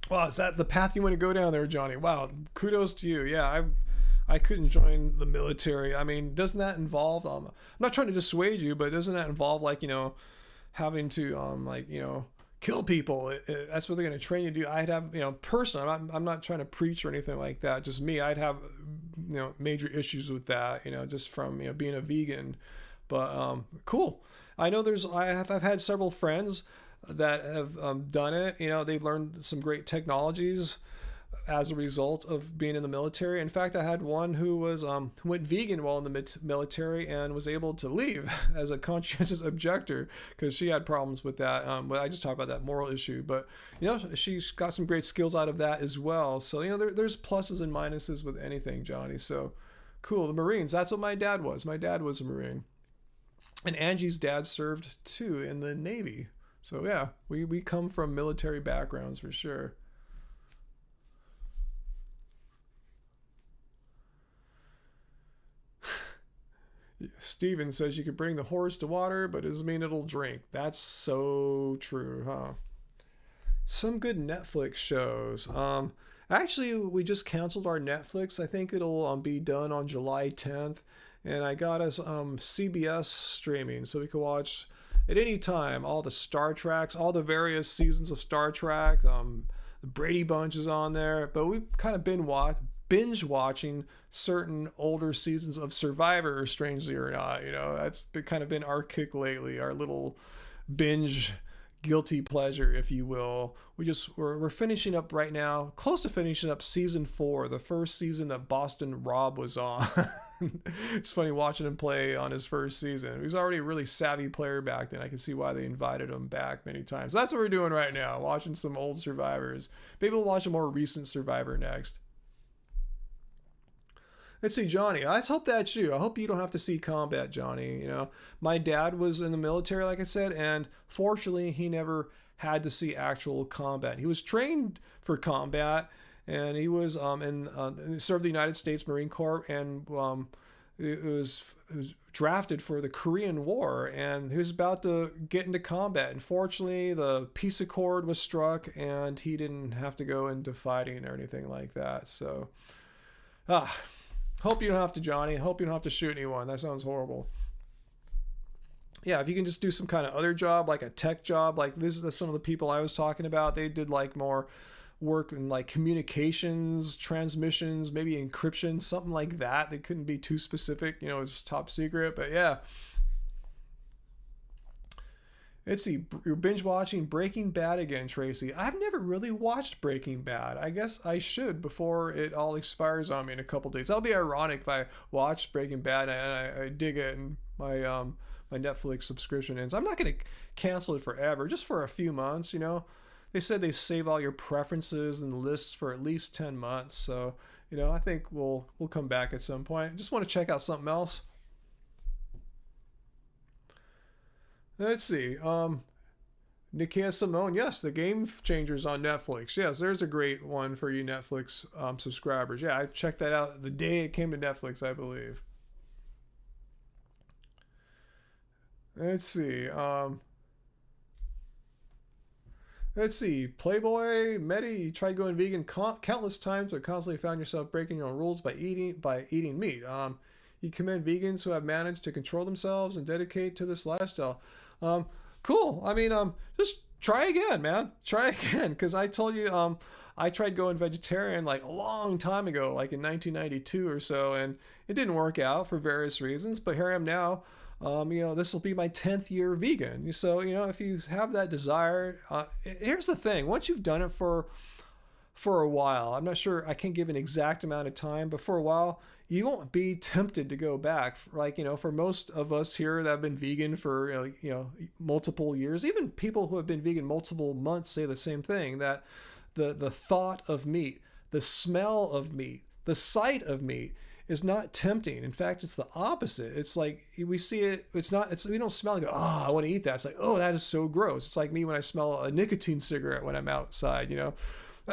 Wow, is that the path you want to go down there, Johnny? Wow, kudos to you. Yeah, I couldn't join the military. I mean, doesn't that involve, I'm not trying to dissuade you, but doesn't that involve, like, having to, kill people? That's what they're going to train you to do. I'd have, personally, I'm not trying to preach or anything like that. Just me, I'd have, major issues with that, just from, being a vegan. But cool. I know I've had several friends that have done it. They've learned some great technologies as a result of being in the military. In fact, I had one who went vegan while in the military and was able to leave as a conscientious objector because she had problems with that. But I just talked about that moral issue. But she's got some great skills out of that as well. So there's pluses and minuses with anything, Johnny. So cool. The Marines. That's what my dad was. My dad was a Marine, and Angie's dad served too in the Navy. So yeah, we come from military backgrounds for sure. Steven says you could bring the horse to water, but doesn't mean it'll drink. That's so true, huh? Some good Netflix shows. Actually, we just canceled our Netflix. I think it'll be done on July 10th. And I got us CBS streaming, so we can watch at any time all the Star Treks, all the various seasons of Star Trek. The Brady Bunch is on there. But we've kind of been binge watching certain older seasons of Survivor, strangely or not. That's kind of been our kick lately, our little binge guilty pleasure, if you will. We're finishing up right now, close to finishing up season 4, the first season that Boston Rob was on. It's funny watching him play on his first season. He was already a really savvy player back then. I can see why they invited him back many times. That's what we're doing right now, watching some old Survivors. Maybe we'll watch a more recent Survivor next. Let's see, Johnny. I hope that's you. I hope you don't have to see combat, Johnny. My dad was in the military, like I said, and fortunately, he never had to see actual combat. He was trained for combat, and he was served the United States Marine Corps, and it was drafted for the Korean War, and he was about to get into combat. And fortunately, the peace accord was struck, and he didn't have to go into fighting or anything like that. So, hope you don't have to, Johnny. Hope you don't have to shoot anyone. That sounds horrible. Yeah, if you can just do some kind of other job, like a tech job, like this is some of the people I was talking about. They did like more work in like communications, transmissions, maybe encryption, something like that. They couldn't be too specific, it's top secret, but yeah. Let's see. You're binge watching Breaking Bad again, Tracy. I've never really watched Breaking Bad. I guess I should before it all expires on me in a couple days. That'll be ironic if I watch Breaking Bad and I dig it and my Netflix subscription ends. I'm not going to cancel it forever, just for a few months. You know, they said they save all your preferences and lists for at least 10 months. So you know, I think we'll come back at some point. Just want to check out something else. Let's see. Nikia Simone, yes, the Game Changers on Netflix. Yes, there's a great one for you Netflix subscribers. Yeah, I checked that out the day it came to Netflix, I believe. Let's see. Let's see. Playboy Medi, you tried going vegan countless times, but constantly found yourself breaking your own rules by eating meat. You commend vegans who have managed to control themselves and dedicate to this lifestyle. Um, cool. I mean, just try again, man. Try again, because I told you, I tried going vegetarian like a long time ago, like in 1992 or so, and it didn't work out for various reasons. But here I am now. You know, this will be my 10th year vegan. So, you know, if you have that desire, here's the thing. Once you've done it for a while, I'm not sure, I can't give an exact amount of time, but for a while, you won't be tempted to go back. Like, you know, for most of us here that have been vegan for, multiple years, even people who have been vegan multiple months say the same thing, that the thought of meat, the smell of meat, the sight of meat is not tempting. In fact, it's the opposite. It's like we see it. We don't smell it. Oh, I want to eat that. It's like, oh, that is so gross. It's like me when I smell a nicotine cigarette when I'm outside. You know,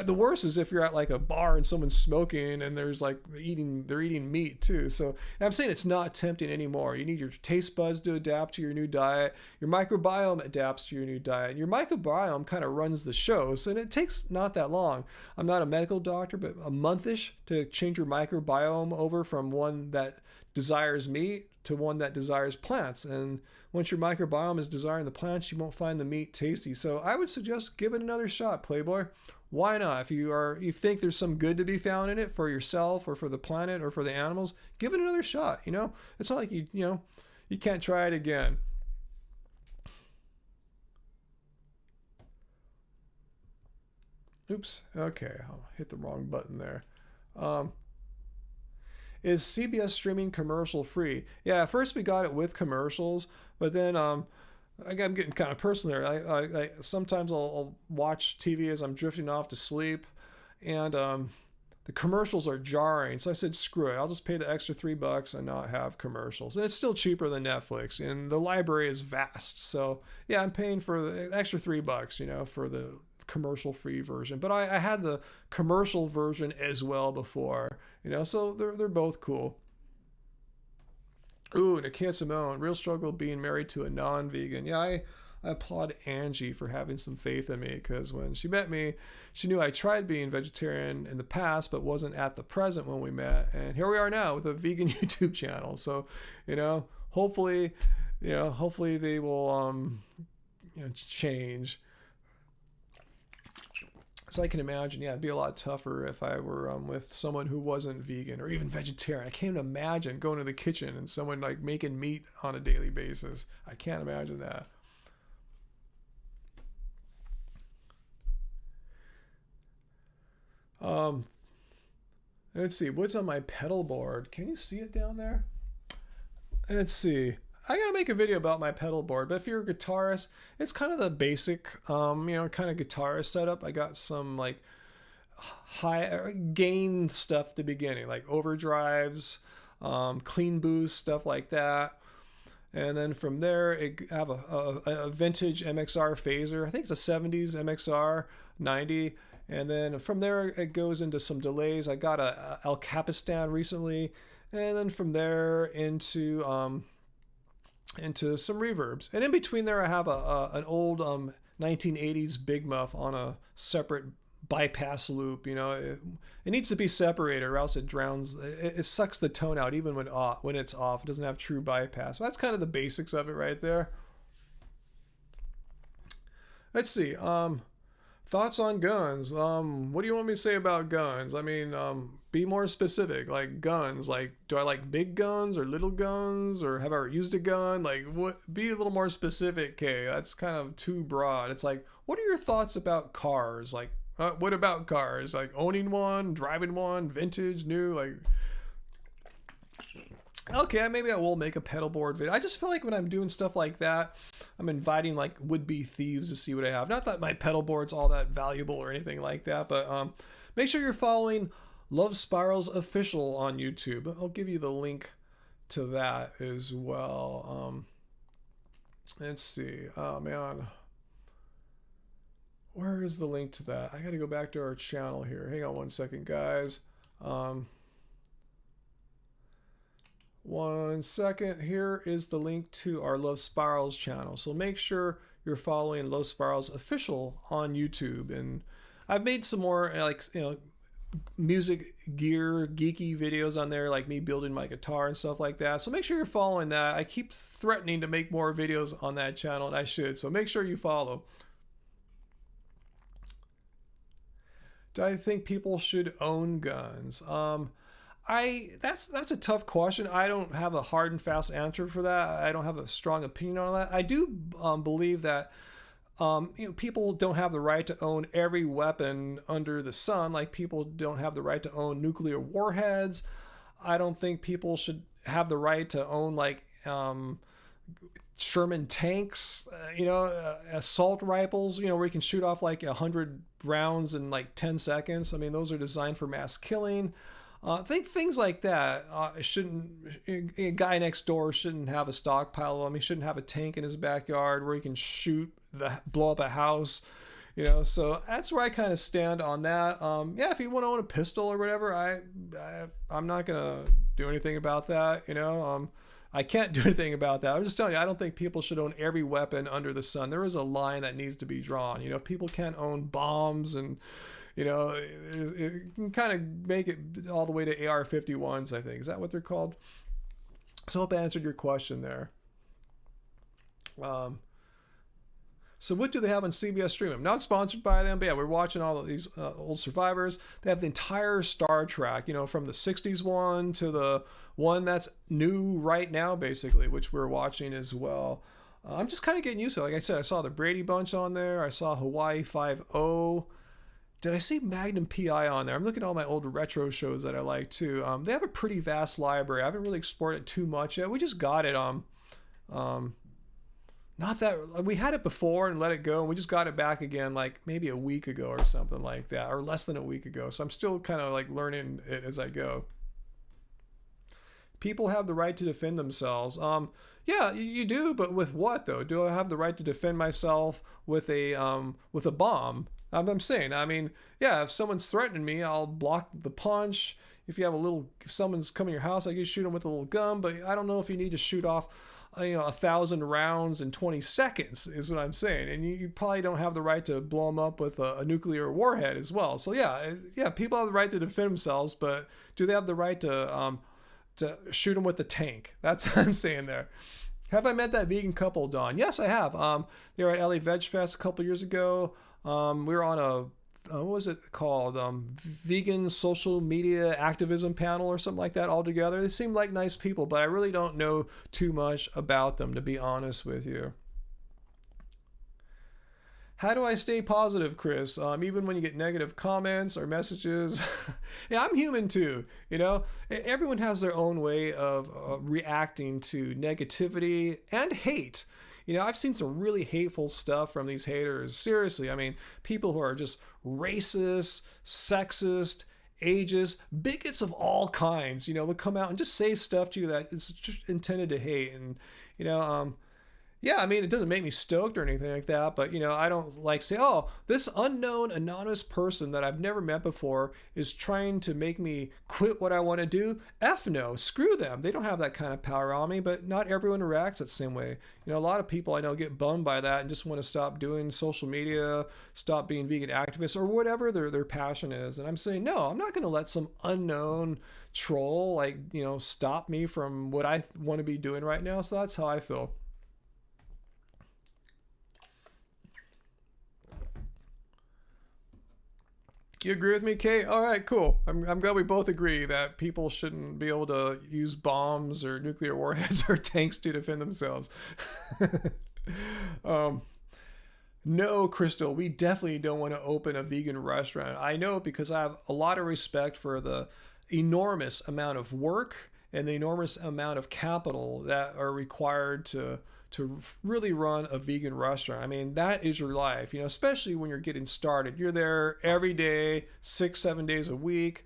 the worst is if you're at like a bar and someone's smoking and there's like they're eating meat too. So I'm saying it's not tempting anymore. You need your taste buds to adapt to your new diet. Your microbiome adapts to your new diet. And your microbiome kind of runs the show. So and it takes not that long. I'm not a medical doctor, but a monthish to change your microbiome over from one that desires meat to one that desires plants. And once your microbiome is desiring the plants, you won't find the meat tasty. So I would suggest give it another shot, Playboy. Why not? If you think there's some good to be found in it for yourself or for the planet or for the animals, give it another shot. You know, it's not like you can't try it again. Oops. Okay, I'll hit the wrong button there. Um, is CBS streaming commercial free? Yeah, at first we got it with commercials, but then I'm getting kind of personal there. I sometimes I'll watch TV as I'm drifting off to sleep, and the commercials are jarring. So I said, screw it. I'll just pay the extra $3 and not have commercials. And it's still cheaper than Netflix, and the library is vast. So yeah, I'm paying for the extra $3, for the commercial-free version. But I had the commercial version as well before, so they're both cool. Ooh, Nakia Simone, real struggle being married to a non-vegan. Yeah, I applaud Angie for having some faith in me, because when she met me, she knew I tried being vegetarian in the past, but wasn't at the present when we met. And here we are now with a vegan YouTube channel. So, hopefully they will, change. So I can imagine, it'd be a lot tougher if I were with someone who wasn't vegan or even vegetarian. I can't imagine going to the kitchen and someone like making meat on a daily basis. I can't imagine that. Let's see, what's on my pedal board? Can you see it down there? Let's see. I gotta make a video about my pedal board, but if you're a guitarist, it's kind of the basic, kind of guitarist setup. I got some like high gain stuff at the beginning, like overdrives, clean boost, stuff like that. And then from there, I have a vintage MXR phaser. I think it's a 70s MXR 90. And then from there, it goes into some delays. I got a El Capistan recently. And then from there into some reverbs. And in between there, I have an old 1980s Big Muff on a separate bypass loop. It needs to be separated, or else it drowns. It sucks the tone out even when it's off. It doesn't have true bypass. So that's kind of the basics of it right there. Let's see. Thoughts on guns? What do you want me to say about guns? I mean, be more specific. Like guns, like do I like big guns or little guns, or have I ever used a gun? Like, what? Be a little more specific, Kay. That's kind of too broad. It's like, what are your thoughts about cars? Like, what about cars? Like owning one, driving one, vintage, new, like. Okay, maybe I will make a pedal board video. I just feel like when I'm doing stuff like that, I'm inviting like would-be thieves to see what I have. Not that my pedal board's all that valuable or anything like that, but make sure you're following Love Spirals Official on YouTube. I'll give you the link to that as well. Let's see. Oh man, where is the link to that? I got to go back to our channel here. Hang on one second, guys. One second. Here is the link to our Love Spirals channel. So make sure you're following Love Spirals Official on YouTube. And I've made some more like, you know, music gear geeky videos on there, like me building my guitar and stuff like that. So make sure you're following that. I keep threatening to make more videos on that channel, and I should. So make sure you follow. Do I think people should own guns? That's a tough question. I don't have a hard and fast answer for that. I don't have a strong opinion on that. I do believe that people don't have the right to own every weapon under the sun. Like people don't have the right to own nuclear warheads. I don't think people should have the right to own like Sherman tanks, assault rifles, where you can shoot off like 100 rounds in like 10 seconds. I mean, those are designed for mass killing. I think things like that a guy next door shouldn't have a stockpile of them. He shouldn't have a tank in his backyard where he can blow up a house, so that's where I kind of stand on that. If you want to own a pistol or whatever, I'm not going to do anything about that. I can't do anything about that. I'm just telling you, I don't think people should own every weapon under the sun. There is a line that needs to be drawn. If people can't own bombs and it can kind of make it all the way to AR-51s, I think. Is that what they're called? So I hope I answered your question there. So what do they have on CBS Stream? I'm not sponsored by them, but yeah, we're watching all of these old Survivors. They have the entire Star Trek, from the 60s one to the one that's new right now, basically, which we're watching as well. I'm just kind of getting used to it. Like I said, I saw the Brady Bunch on there. I saw Hawaii Five-0. Did I see Magnum PI on there? I'm looking at all my old retro shows that I like too. They have a pretty vast library. I haven't really explored it too much yet. We just got it not that we had it before and let it go, and we just got it back again like maybe a week ago or something like that, or less than a week ago. So I'm still kind of like learning it as I go. People have the right to defend themselves. Yeah, you do, but with what though? Do I have the right to defend myself with a bomb? I'm saying, if someone's threatening me, I'll block the punch. If someone's coming to your house, I can shoot them with a little gun, but I don't know if you need to shoot off, 1,000 rounds in 20 seconds is what I'm saying. And you probably don't have the right to blow them up with a nuclear warhead as well. So yeah, people have the right to defend themselves, but do they have the right to shoot them with the tank? That's what I'm saying there. Have I met that vegan couple, Don? Yes, I have. They were at LA Veg Fest a couple years ago. We were on a what was it called? Vegan social media activism panel or something like that all together. They seemed like nice people, but I really don't know too much about them, to be honest with you. How do I stay positive, Chris? Even when you get negative comments or messages. Yeah, I'm human too. Everyone has their own way of reacting to negativity and hate. I've seen some really hateful stuff from these haters. Seriously, people who are just racist, sexist, ageist, bigots of all kinds, they'll come out and just say stuff to you that is just intended to hate. And, it doesn't make me stoked or anything like that, but, I don't like say, oh, this unknown anonymous person that I've never met before is trying to make me quit what I want to do. F no, screw them. They don't have that kind of power on me, but not everyone reacts the same way. A lot of people I know get bummed by that and just want to stop doing social media, stop being vegan activists or whatever their passion is. And I'm saying, no, I'm not going to let some unknown troll, stop me from what I want to be doing right now. So that's how I feel. You agree with me, Kate? All right, cool. I'm glad we both agree that people shouldn't be able to use bombs or nuclear warheads or tanks to defend themselves. um, no, Crystal, we definitely don't want to open a vegan restaurant. I know because I have a lot of respect for the enormous amount of work and the enormous amount of capital that are required to really run a vegan restaurant. I mean, that is your life, you know, especially when you're getting started. You're there every day, 6, 7 days a week,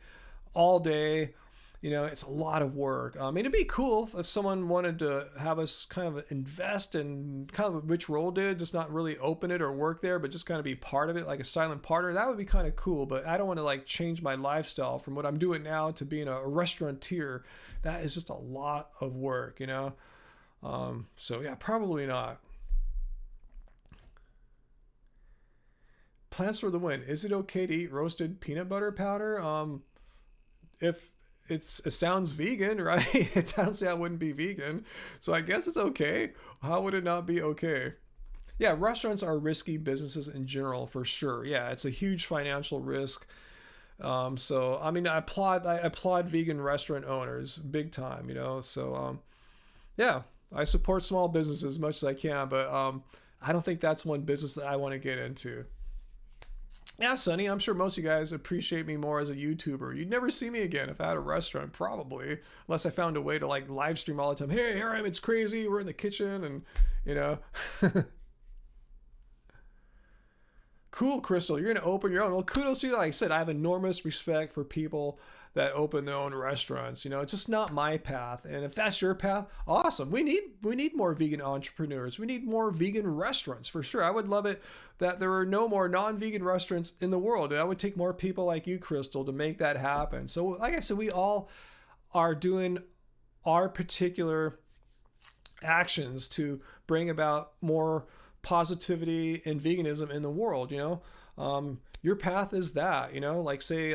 all day. You know, it's a lot of work. I mean, it'd be cool if someone wanted to have us kind of invest in kind of what Rich Roll did, just not really open it or work there, but just kind of be part of it, like a silent partner. That would be kind of cool. But I don't want to like change my lifestyle from what I'm doing now to being a restaurateur. That is just a lot of work, you know. So yeah, probably not. Plants for the win. Is it okay to eat roasted peanut butter powder? If it sounds vegan, right? It sounds say I wouldn't be vegan, so I guess it's okay. How would it not be okay? Yeah, restaurants are risky businesses in general, for sure. Yeah, it's a huge financial risk. So I mean, I applaud vegan restaurant owners big time. You know, so yeah, I support small businesses as much as I can, but I don't think that's one business that I want to get into. Yeah, Sonny, I'm sure most of you guys appreciate me more as a YouTuber. You'd never see me again if I had a restaurant, probably, unless I found a way to like live stream all the time. Hey, here I am, it's crazy. We're in the kitchen, and you know. Cool, Crystal. You're gonna open your own. Well, kudos to you. Like I said, I have enormous respect for people that open their own restaurants. You know, it's just not my path. And if that's your path, awesome. We need more vegan entrepreneurs. We need more vegan restaurants for sure. I would love it that there are no more non-vegan restaurants in the world. I would take more people like you, Crystal, to make that happen. So, like I said, we all are doing our particular actions to bring about more positivity and veganism in the world. You know, your path is that. You know, like say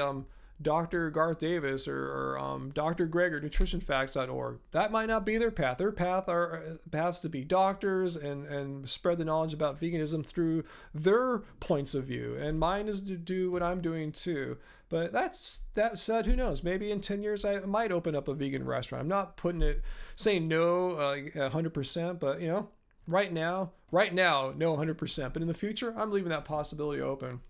Dr. Garth Davis or Dr. Greg or nutritionfacts.org. That might not be their path. Their path are paths to be doctors and spread the knowledge about veganism through their points of view. And mine is to do what I'm doing too. But that said, who knows? Maybe in 10 years I might open up a vegan restaurant. I'm not putting it saying no 100%, but you know, right now, no 100%. But in the future, I'm leaving that possibility open.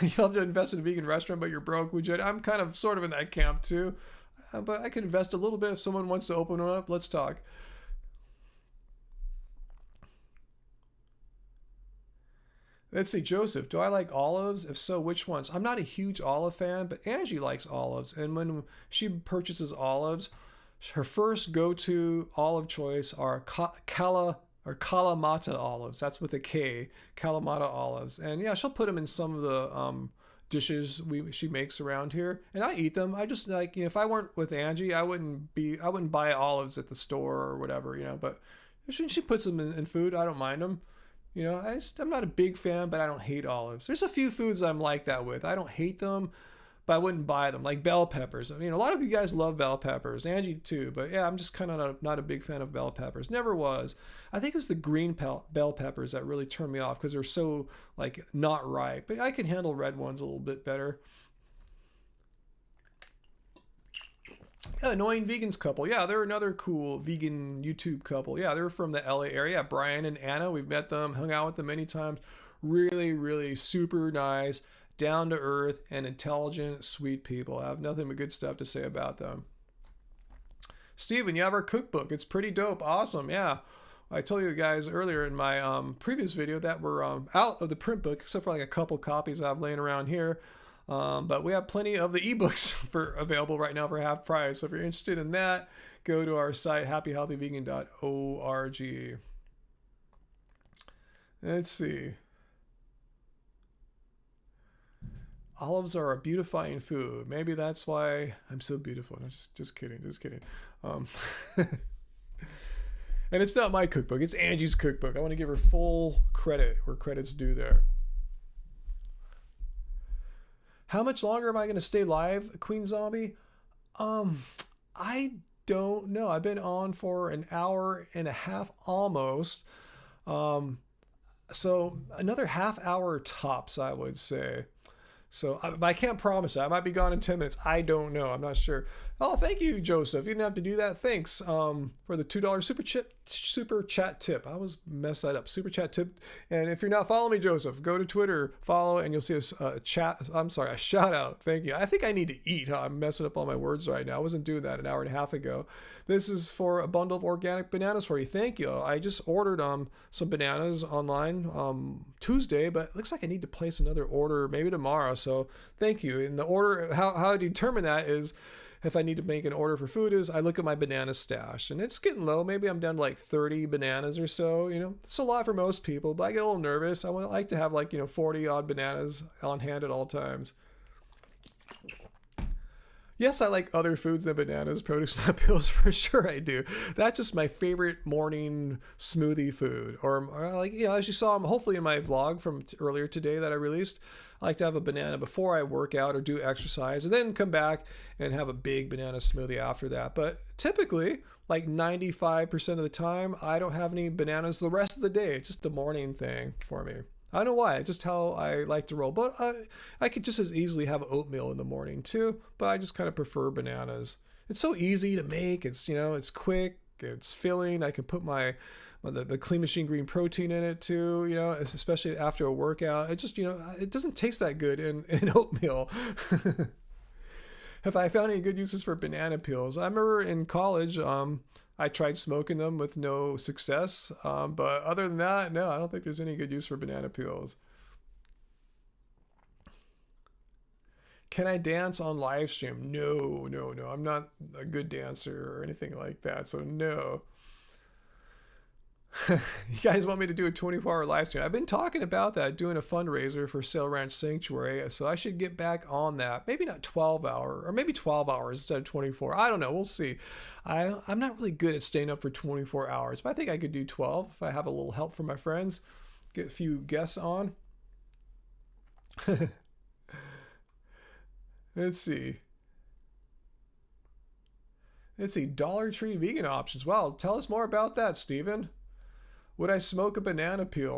You have to invest in a vegan restaurant, but you're broke, would you? I'm kind of sort of in that camp too. But I could invest a little bit if someone wants to open one up. Let's talk. Let's see, Joseph, do I like olives? If so, which ones? I'm not a huge olive fan, but Angie likes olives. And when she purchases olives, her first go-to olive choice are Kala or Kalamata olives. That's with a K, Kalamata olives. And yeah, she'll put them in some of the dishes she makes around here, and I eat them. I just like, you know, if I weren't with Angie, I wouldn't buy olives at the store or whatever, you know. But if she puts them in food, I don't mind them. You know, I'm not a big fan, but I don't hate olives. There's a few foods I'm like that with. I don't hate them, but I wouldn't buy them. Like bell peppers. I mean, a lot of you guys love bell peppers. Angie too. But yeah, I'm just kind of not a big fan of bell peppers. Never was. I think it's the green bell peppers that really turn me off because they're so like not ripe. But I can handle red ones a little bit better. Yeah, Annoying Vegans couple. Yeah, they're another cool vegan YouTube couple. Yeah, they're from the LA area. Brian and Anna. We've met them, hung out with them many times. Really, really super nice, down to earth, and intelligent, sweet people. I have nothing but good stuff to say about them. Steven, you have our cookbook. It's pretty dope. Awesome. Yeah. I told you guys earlier in my previous video that we're out of the print book, except for like a couple copies I have laying around here. But we have plenty of the ebooks for available right now for half price. So if you're interested in that, go to our site, happyhealthyvegan.org. Let's see. Olives are a beautifying food. Maybe that's why I'm so beautiful. No, just kidding, just kidding. And it's not my cookbook. It's Angie's cookbook. I want to give her full credit where credit's due there. How much longer am I going to stay live, Queen Zombie? I don't know. I've been on for an hour and a half almost. So another half hour tops, I would say. So I can't promise that. I might be gone in 10 minutes. I don't know. I'm not sure. Oh, thank you, Joseph. You didn't have to do that. Thanks for the $2 super chat tip. I was messed that up. Super chat tip. And if you're not following me, Joseph, go to Twitter, follow, and you'll see a chat. I'm sorry, a shout out. Thank you. I think I need to eat. Huh? I'm messing up all my words right now. I wasn't doing that an hour and a half ago. This is for a bundle of organic bananas for you. Thank you. I just ordered some bananas online Tuesday, but it looks like I need to place another order maybe tomorrow. So thank you. And the order, how I determine that is if I need to make an order for food is I look at my banana stash and it's getting low. Maybe I'm down to like 30 bananas or so. You know, it's a lot for most people, but I get a little nervous. I like to have like, 40 odd bananas on hand at all times. Yes, I like other foods than bananas, produce, nut pills, for sure I do. That's just my favorite morning smoothie food. Or like, as you saw, hopefully in my vlog from earlier today that I released, I like to have a banana before I work out or do exercise and then come back and have a big banana smoothie after that. But typically, like 95% of the time, I don't have any bananas the rest of the day. It's just a morning thing for me. I don't know why. It's just how I like to roll. But I could just as easily have oatmeal in the morning too. But I just kind of prefer bananas. It's so easy to make. It's it's quick. It's filling. I can put the Clean Machine green protein in it too. Especially after a workout. It just it doesn't taste that good in oatmeal. Have I found any good uses for banana peels? I remember in college, I tried smoking them with no success. But other than that, no, I don't think there's any good use for banana peels. Can I dance on live stream? No, no, no. I'm not a good dancer or anything like that. So no. You guys want me to do a 24-hour live stream? I've been talking about that, doing a fundraiser for Sail Ranch Sanctuary, so I should get back on that. Maybe not 12 hour, or maybe 12 hours instead of 24. I don't know. We'll see. I'm not really good at staying up for 24 hours, but I think I could do 12 if I have a little help from my friends. Get a few guests on. Let's see. Dollar Tree vegan options. Wow, tell us more about that, Steven. Would I smoke a banana peel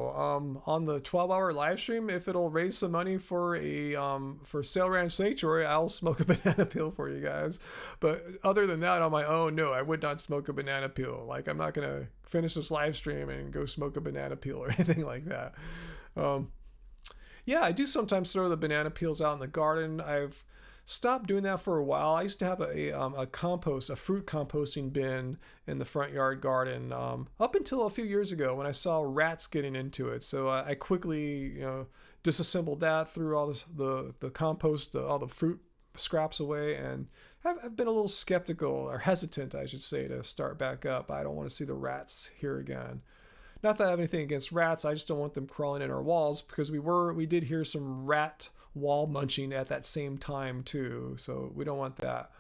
on the 12-hour live stream? If it'll raise some money for for Sail Ranch Sanctuary, I'll smoke a banana peel for you guys. But other than that, on my own, no, I would not smoke a banana peel. Like, I'm not gonna finish this live stream and go smoke a banana peel or anything like that. Yeah, I do sometimes throw the banana peels out in the garden. I've stopped doing that for a while. I used to have a fruit composting bin in the front yard garden up until a few years ago when I saw rats getting into it. So I quickly disassembled that, threw all the compost, all the fruit scraps away, and I've been a little skeptical, or hesitant, I should say, to start back up. I don't want to see the rats here again. Not that I have anything against rats. I just don't want them crawling in our walls, because we did hear some rat wall munching at that same time too, so we don't want that.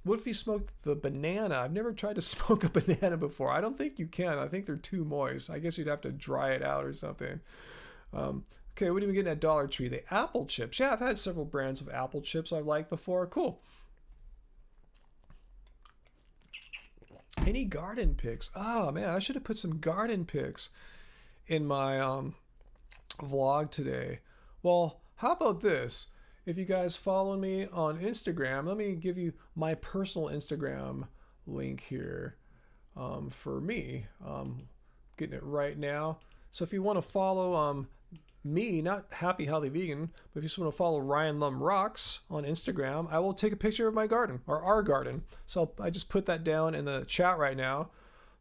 What if you smoked the banana? I've never tried to smoke a banana before. I don't think you can. I think they're too moist. I guess you'd have to dry it out or something. Okay, what are we getting at Dollar Tree? The apple chips. Yeah, I've had several brands of apple chips I've liked before. Cool. Any garden picks? Oh man, I should have put some garden picks in my vlog today. Well, how about this? If you guys follow me on Instagram, let me give you my personal Instagram link here for me. Getting it right now. So if you want to follow me, not Happy Healthy Vegan, but if you just want to follow Ryan Lum Rocks on Instagram, I will take a picture of my garden, or our garden. So I just put that down in the chat right now.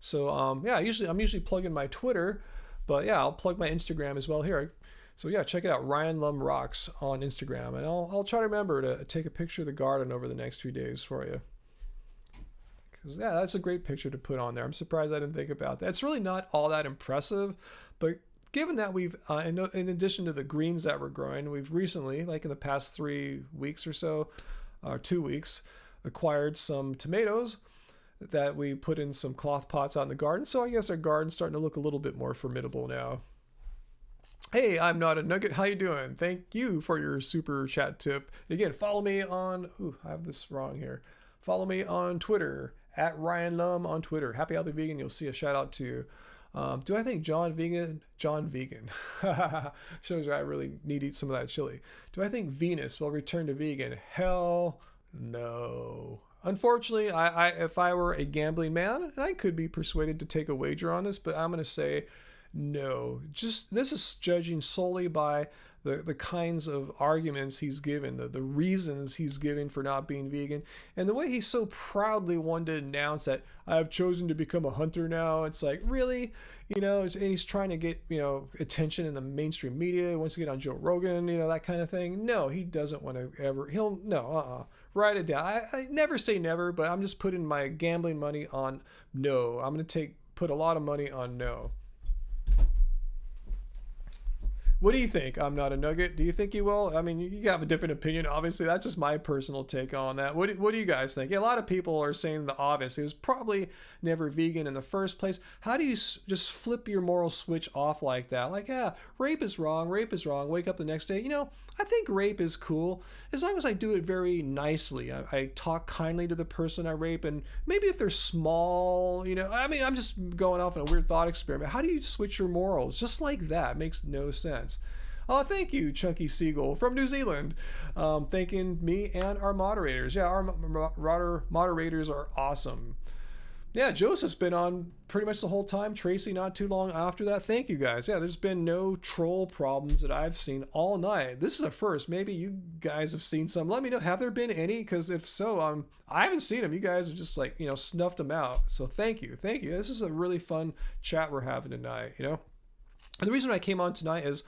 So yeah, I'm usually plugging my Twitter, but yeah, I'll plug my Instagram as well here. So yeah, check it out, Ryan Lum Rocks on Instagram, and I'll try to remember to take a picture of the garden over the next few days for you. Because yeah, that's a great picture to put on there. I'm surprised I didn't think about that. It's really not all that impressive, but given that we've, in addition to the greens that we're growing, we've recently, like in the past 3 weeks or so, or 2 weeks, acquired some tomatoes that we put in some cloth pots out in the garden. So I guess our garden's starting to look a little bit more formidable now. Hey, I'm Not a Nugget. How you doing? Thank you for your super chat tip. Again, follow me on, I have this wrong here. Follow me on Twitter, at Ryan Lum on Twitter. Happy Healthy Vegan, you'll see a shout out to Do I think John Vegan, shows you I really need to eat some of that chili. Do I think Venus will return to vegan? Hell no. Unfortunately, if I were a gambling man, and I could be persuaded to take a wager on this, but I'm going to say no. Just this is judging solely by the kinds of arguments he's given, the reasons he's given for not being vegan, and the way he's so proudly wanted to announce that I've chosen to become a hunter now. It's like, really? You know, and he's trying to get, you know, attention in the mainstream media. He wants to get on Joe Rogan, you know, that kind of thing. No, he doesn't want to ever. Write it down. I never say never, but I'm just putting my gambling money on no. I'm going to put a lot of money on no. What do you think? I'm not a nugget. Do you think he will? I mean, you have a different opinion. Obviously, that's just my personal take on that. What do you guys think? Yeah, a lot of people are saying the obvious. He was probably never vegan in the first place. How do you just flip your moral switch off like that? Like, yeah, rape is wrong. Rape is wrong. Wake up the next day. You know, I think rape is cool as long as I do it very nicely. I talk kindly to the person I rape, and maybe if they're small, you know, I mean, I'm just going off on a weird thought experiment. How do you switch your morals? Just like that. It makes no sense. Oh, thank you, Chunky Seagull from New Zealand. Thanking me and our moderators. Yeah, our moderators are awesome. Yeah, Joseph's been on pretty much the whole time. Tracy, not too long after that. Thank you, guys. Yeah, there's been no troll problems that I've seen all night. This is a first. Maybe you guys have seen some. Let me know. Have there been any? Because if so, I haven't seen them. You guys have just, like, you know, snuffed them out. So thank you. Thank you. This is a really fun chat we're having tonight, you know. And the reason I came on tonight is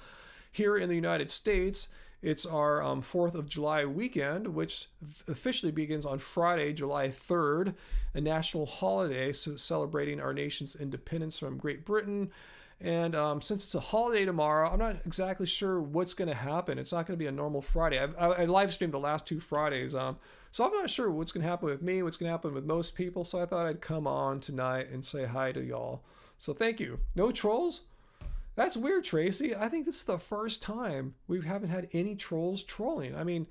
here in the United States, it's our 4th of July weekend, which officially begins on Friday, July 3rd, a national holiday celebrating our nation's independence from Great Britain. And since it's a holiday tomorrow, I'm not exactly sure what's going to happen. It's not going to be a normal Friday. I live streamed the last 2 Fridays, so I'm not sure what's going to happen with me, what's going to happen with most people. So I thought I'd come on tonight and say hi to y'all. So thank you. No trolls? That's weird, Tracy. I think this is the first time we haven't had any trolls trolling. I mean,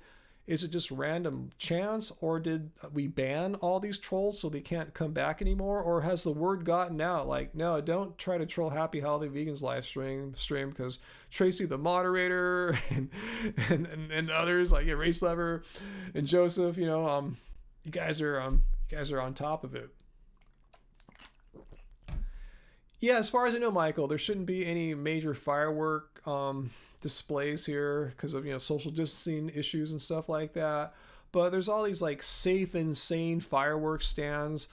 is it just random chance, or did we ban all these trolls so they can't come back anymore? Or has the word gotten out, like, no, don't try to troll Happy Holiday Vegans live stream because Tracy, the moderator, and others like Race Lover and Joseph, you know, you guys are on top of it. Yeah, as far as I know, Michael, there shouldn't be any major firework displays here because of, you know, social distancing issues and stuff like that. But there's all these like safe and sane fireworks stands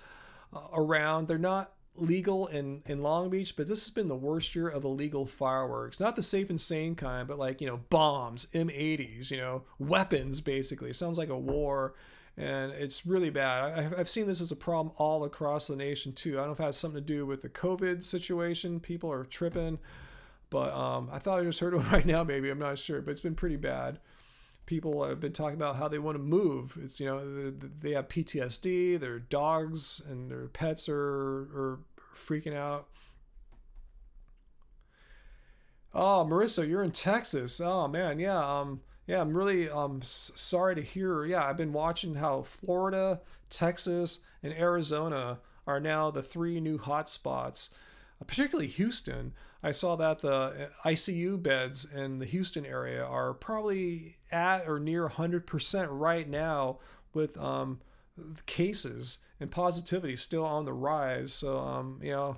around. They're not legal in Long Beach, but this has been the worst year of illegal fireworks. Not the safe and sane kind, but like, you know, bombs, M80s, you know, weapons basically. It sounds like a war. And it's really bad. I've seen this as a problem all across the nation too. I don't know if it has something to do with the COVID situation. People are tripping. But I thought I just heard one right now, maybe. I'm not sure. But it's been pretty bad. People have been talking about how they want to move. It's, you know, they have PTSD. Their dogs and their pets are freaking out. Oh, Marissa, you're in Texas. Oh, man. Yeah. Yeah, I'm really sorry to hear. Yeah, I've been watching how Florida, Texas, and Arizona are now the 3 new hotspots, particularly Houston. I saw that the ICU beds in the Houston area are probably at or near 100% right now, with cases and positivity still on the rise. So, you know,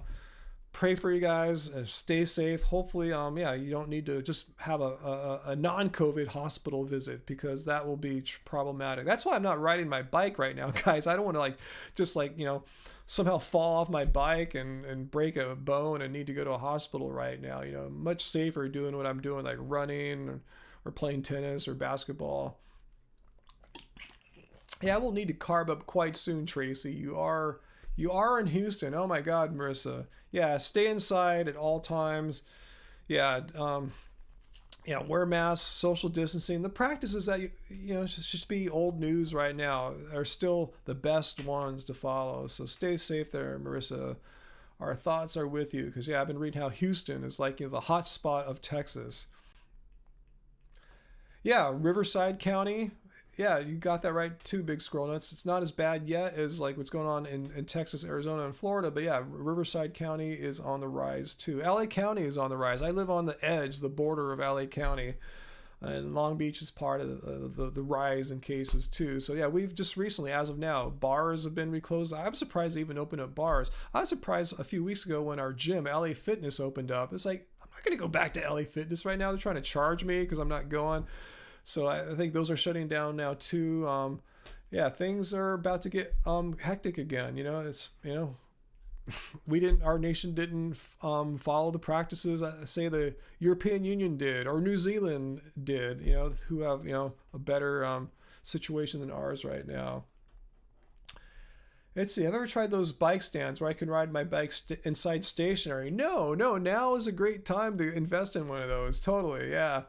pray for you guys, stay safe. Hopefully, yeah, you don't need to just have a non-COVID hospital visit, because that will be problematic. That's why I'm not riding my bike right now, guys. I don't want to just you know, somehow fall off my bike and break a bone and need to go to a hospital right now. You know, much safer doing what I'm doing, like running or playing tennis or basketball. Yeah, I will need to carb up quite soon, Tracy. You are in Houston. Oh my God, Marissa. Yeah, stay inside at all times. Yeah, yeah, wear masks, social distancing. The practices that you know should just be old news right now are still the best ones to follow. So stay safe there, Marissa. Our thoughts are with you, because yeah, I've been reading how Houston is like, you know, the hot spot of Texas. Yeah, Riverside County Yeah, you got that right too, Big Squirrel Nuts. It's not as bad yet as like what's going on in Texas, Arizona, and Florida. But yeah, Riverside County is on the rise too. LA County is on the rise. I live on the edge, the border of LA County. And Long Beach is part of the rise in cases too. So yeah, we've just recently, as of now, bars have been reclosed. I'm surprised they even opened up bars. I was surprised a few weeks ago when our gym, LA Fitness, opened up. It's like, I'm not going to go back to LA Fitness right now. They're trying to charge me because I'm not going. So I think those are shutting down now too. Yeah, things are about to get hectic again. You know, it's, you know, our nation didn't follow the practices say the European Union did or New Zealand did, you know, who have, you know, a better situation than ours right now. Let's see, have I ever tried those bike stands where I can ride my bike inside stationary? No, now is a great time to invest in one of those. Totally, yeah.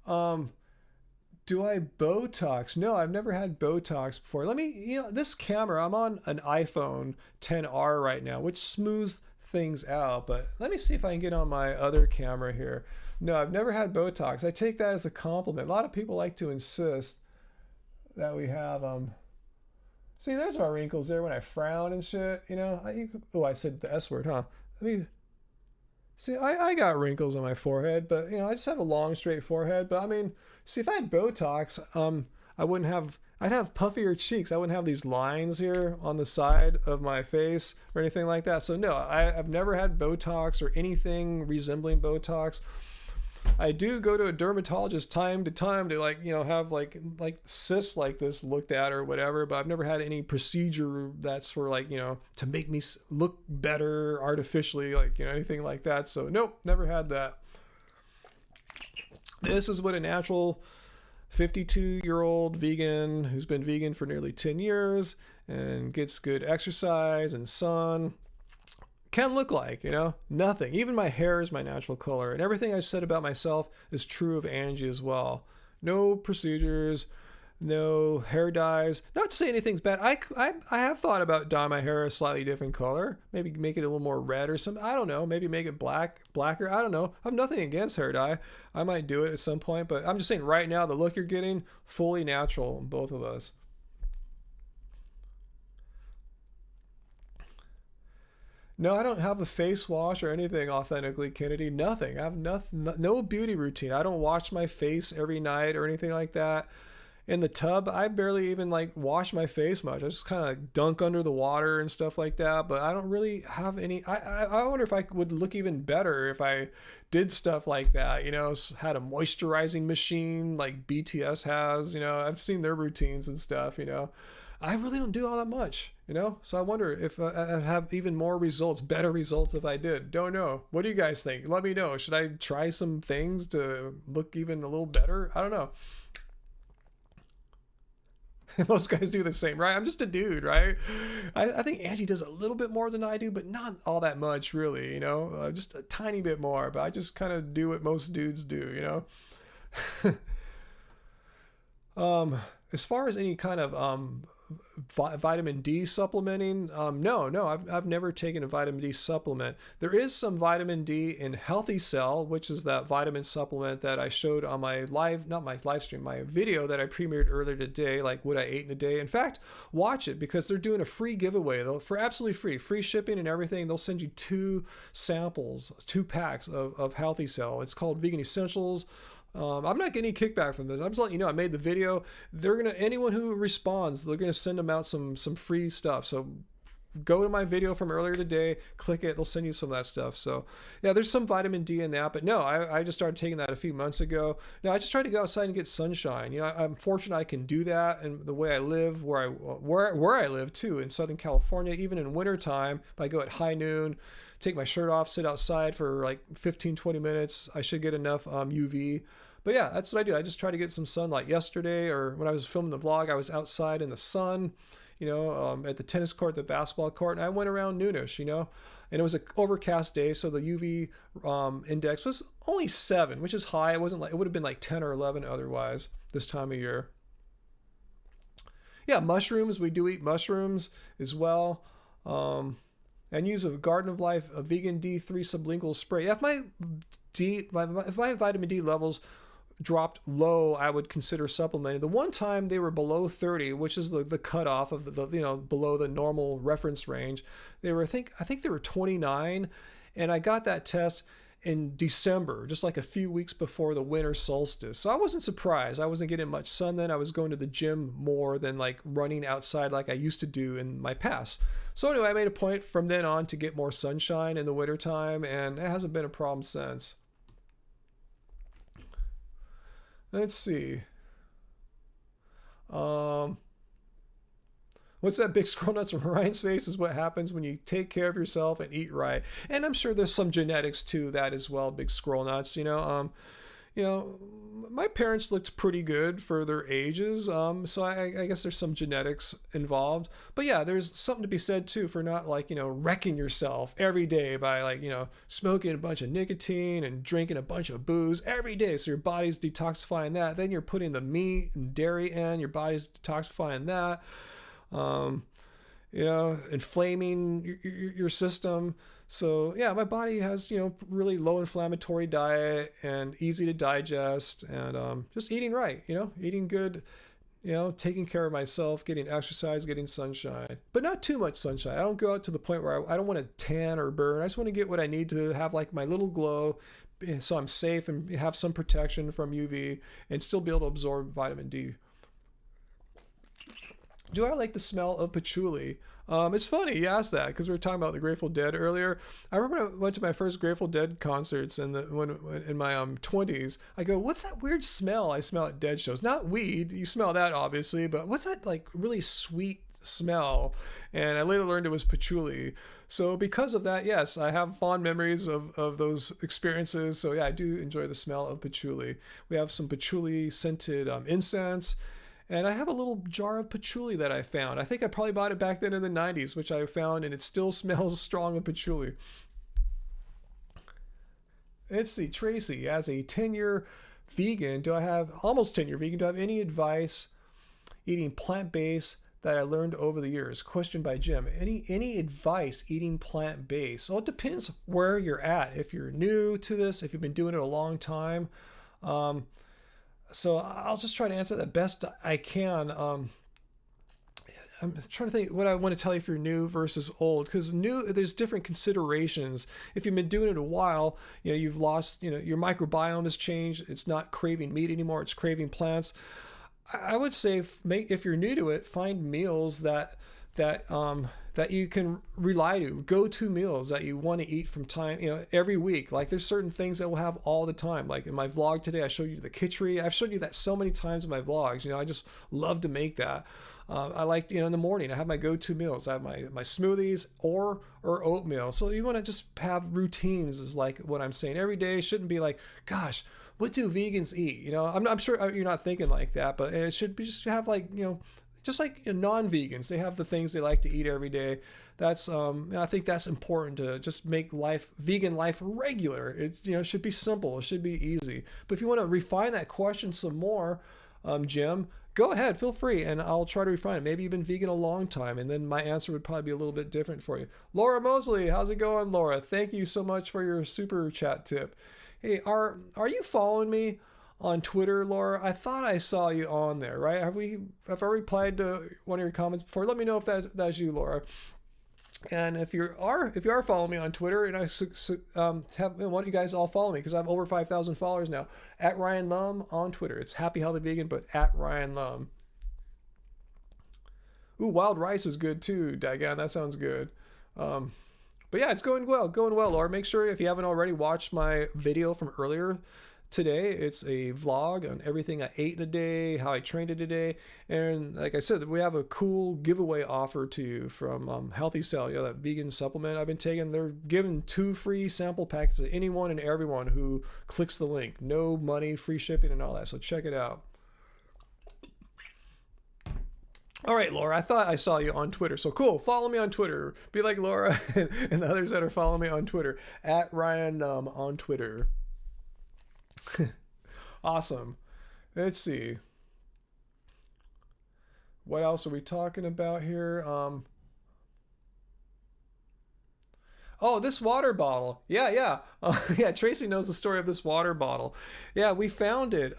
um Do I Botox? No, I've never had Botox before. Let me, you know, this camera, I'm on an iPhone 10R right now, which smooths things out. But let me see if I can get on my other camera here. No, I've never had Botox. I take that as a compliment. A lot of people like to insist that we have, see, there's my wrinkles there when I frown and shit, you know. I said the S word, huh? Let me, see, I got wrinkles on my forehead, but, you know, I just have a long, straight forehead. But, I mean, see, if I had Botox, I'd have puffier cheeks. I wouldn't have these lines here on the side of my face or anything like that. So no, I've never had Botox or anything resembling Botox. I do go to a dermatologist time to time to, like, you know, have like cysts like this looked at or whatever, but I've never had any procedure that's for, like, you know, to make me look better artificially, like, you know, anything like that. So nope, never had that. This is what a natural 52-year-old vegan who's been vegan for nearly 10 years and gets good exercise and sun can look like, you know, nothing. Even my hair is my natural color, and everything I said about myself is true of Angie as well. No procedures, no hair dyes. Not to say anything's bad. I have thought about dyeing my hair a slightly different color, maybe make it a little more red or something. I don't know. Maybe make it blacker. I don't know. I have nothing against hair dye. I might do it at some point, but I'm just saying right now, the look you're getting, fully natural, both of us. No, I don't have a face wash or anything authentically Kennedy. Nothing. I have nothing, no beauty routine. I don't wash my face every night or anything like that. In the tub, I barely even like wash my face much. I just kind of dunk under the water and stuff like that. But I don't really have any. I wonder if I would look even better if I did stuff like that. You know, had a moisturizing machine like BTS has. You know, I've seen their routines and stuff. You know, I really don't do all that much. You know, so I wonder if I'd have even more results, better results if I did. Don't know. What do you guys think? Let me know. Should I try some things to look even a little better? I don't know. Most guys do the same, right? I'm just a dude, right? I think Angie does a little bit more than I do, but not all that much, really, you know? Just a tiny bit more, but I just kind of do what most dudes do, you know? As far as any kind of vitamin D supplementing, no, I've never taken a vitamin D supplement. There is some vitamin D in Healthy Cell, which is that vitamin supplement that I showed on my not my live stream, my video that I premiered earlier today, like what I ate in a day. In fact, watch it because they're doing a free giveaway though, for absolutely free shipping and everything. They'll send you 2 samples, 2 packs of Healthy Cell. It's called Vegan Essentials. I'm not getting any kickback from this. I'm just letting you know I made the video. Anyone who responds, they're gonna send them out some free stuff. So go to my video from earlier today, click it, they'll send you some of that stuff. So yeah, there's some vitamin D in that, but no, I just started taking that a few months ago. Now I just try to go outside and get sunshine. You know, I'm fortunate I can do that, and the way I live, where I live too, in Southern California, even in wintertime, if I go at high noon, take my shirt off, sit outside for like 15-20 minutes, I should get enough UV. But yeah, that's what I do. I just try to get some sunlight. Yesterday, or when I was filming the vlog, I was outside in the sun, you know, at the tennis court, the basketball court, and I went around noonish, you know, and it was an overcast day, so the UV index was only 7, which is high. It wasn't like, it would have been like 10 or 11 otherwise this time of year. Yeah, mushrooms. We do eat mushrooms as well. And use a Garden of Life, a vegan D3 sublingual spray. If my vitamin D levels dropped low, I would consider supplementing. The one time they were below 30, which is the cutoff of the below the normal reference range, they were I think they were 29, and I got that test in December, just like a few weeks before the winter solstice. So I wasn't surprised. I wasn't getting much sun then. I was going to the gym more than like running outside like I used to do in my past. So anyway, I made a point from then on to get more sunshine in the wintertime, and it hasn't been a problem since. Let's see. What's that big scroll nuts from Ryan's face is what happens when you take care of yourself and eat right. And I'm sure there's some genetics to that as well, big scroll nuts. My parents looked pretty good for their ages. So I guess there's some genetics involved. But yeah, there's something to be said too for not wrecking yourself every day by smoking a bunch of nicotine and drinking a bunch of booze every day. So your body's detoxifying that. Then you're putting the meat and dairy in, your body's detoxifying that. Inflaming your system. So yeah, my body has, really low inflammatory diet and easy to digest, and just eating right, eating good, taking care of myself, getting exercise, getting sunshine, but not too much sunshine. I don't go out to the point where I don't want to tan or burn. I just want to get what I need to have like my little glow, so I'm safe and have some protection from UV and still be able to absorb vitamin D. Do I like the smell of patchouli? It's funny you asked that because we were talking about the Grateful Dead earlier. I remember I went to my first Grateful Dead concerts in my 20s. I go, what's that weird smell I smell at Dead shows? Not weed, you smell that obviously, but what's that like really sweet smell? And I later learned it was patchouli. So because of that, yes, I have fond memories of those experiences. So yeah, I do enjoy the smell of patchouli. We have some patchouli scented incense. And I have a little jar of patchouli that I found. I think I probably bought it back then in the 90s, which I found, and it still smells strong of patchouli. Let's see, Tracy, as a 10-year vegan, do I have any advice eating plant-based that I learned over the years? Question by Jim. Any advice eating plant-based? Well, it depends where you're at. If you're new to this, if you've been doing it a long time, so I'll just try to answer that best I can. I'm trying to think what I want to tell you if you're new versus old, because new, there's different considerations. If you've been doing it a while, you've lost, your microbiome has changed. It's not craving meat anymore. It's craving plants. I would say if you're new to it, find meals that you can rely to, go-to meals that you want to eat from time, every week. Like there's certain things that we'll have all the time. Like in my vlog today, I showed you the khichdi. I've showed you that so many times in my vlogs. I just love to make that. I like, in the morning, I have my go-to meals. I have my smoothies or oatmeal. So you want to just have routines is like what I'm saying. Every day shouldn't be like, gosh, what do vegans eat? I'm sure you're not thinking like that, but it should be just have like, just like non-vegans, they have the things they like to eat every day. That's I think that's important to just make vegan life regular. It should be simple. It should be easy. But if you want to refine that question some more, Jim, go ahead, feel free, and I'll try to refine it. Maybe you've been vegan a long time, and then my answer would probably be a little bit different for you. Laura Mosley, how's it going, Laura? Thank you so much for your super chat tip. Hey, are you following me on Twitter, Laura? I thought I saw you on there, right? Have I replied to one of your comments before? Let me know if that's you, Laura. And if you are following me on Twitter, and why don't you guys all follow me, because I have over 5,000 followers now. At Ryan Lum on Twitter. It's Happy Healthy Vegan, but at Ryan Lum. Ooh, wild rice is good too, Dagan. That sounds good. But yeah, it's going well, Laura. Make sure if you haven't already watched my video from earlier today. It's a vlog on everything I ate in a day, how I trained it today, and like I said, we have a cool giveaway offer to you from Healthy Cell, that vegan supplement I've been taking. They're giving 2 free sample packets to anyone and everyone who clicks the link. No money, free shipping and all that, so check it out. All right, Laura, I thought I saw you on Twitter. So cool. Follow me on Twitter. Be like Laura and the others that are following me on Twitter. At Ryan on Twitter. Awesome. Let's see. What else are we talking about here? Oh, this water bottle. Yeah, yeah. Yeah, Tracy knows the story of this water bottle. Yeah, we found it.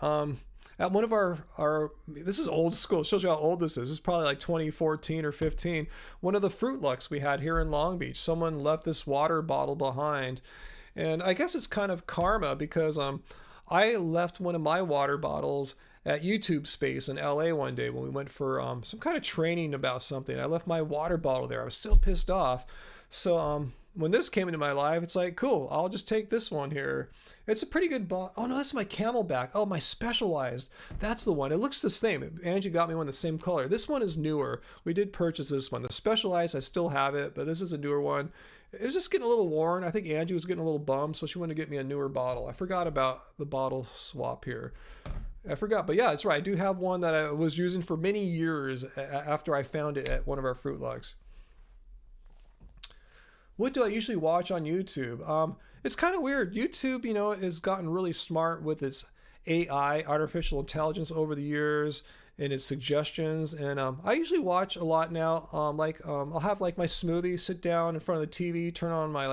At one of our this is old school. It shows you how old this is. This is probably like 2014 or 15. One of the Fruit Looks we had here in Long Beach. Someone left this water bottle behind, and I guess it's kind of karma because I left one of my water bottles at YouTube Space in LA one day when we went for some kind of training about something. I left my water bottle there. I was still pissed off. So when this came into my life, it's like, cool, I'll just take this one here. It's a pretty good bottle. Oh no, that's my Camelback. Oh, my Specialized. That's the one. It looks the same. Angie got me one the same color. This one is newer. We did purchase this one. The Specialized, I still have it, but this is a newer one. It was just getting a little worn. I think Angie was getting a little bummed, so she wanted to get me a newer bottle. I forgot about the bottle swap here. I forgot, but yeah, that's right. I do have one that I was using for many years after I found it at one of our Fruit Lugs. What do I usually watch on YouTube? It's kind of weird. YouTube, has gotten really smart with its AI, artificial intelligence, over the years and its suggestions. And I usually watch a lot now. I'll have like my smoothie, sit down in front of the TV, turn on my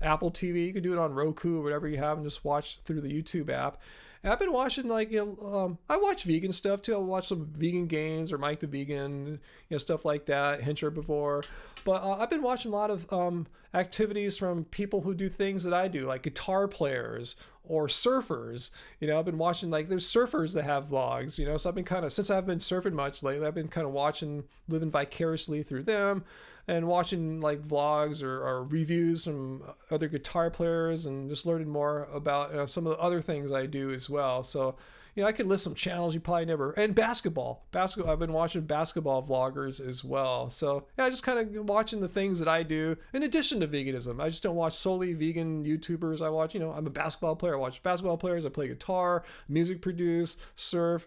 Apple TV. You can do it on Roku or whatever you have, and just watch through the YouTube app. And I've been watching I watch vegan stuff too. I'll watch some Vegan Gains or Mike the Vegan, stuff like that, Hincher before. But I've been watching a lot of activities from people who do things that I do, like guitar players or surfers. I've been watching, there's surfers that have vlogs, so I've been since I've been surfing much lately, I've been kind of watching, living vicariously through them and watching vlogs or reviews from other guitar players and just learning more about some of the other things I do as well. So, I could list some channels you probably never, and basketball, I've been watching basketball vloggers as well. So yeah, I just kind of watching the things that I do in addition to veganism. I just don't watch solely vegan YouTubers. I watch, I'm a basketball player. I watch basketball players. I play guitar, music produce, surf,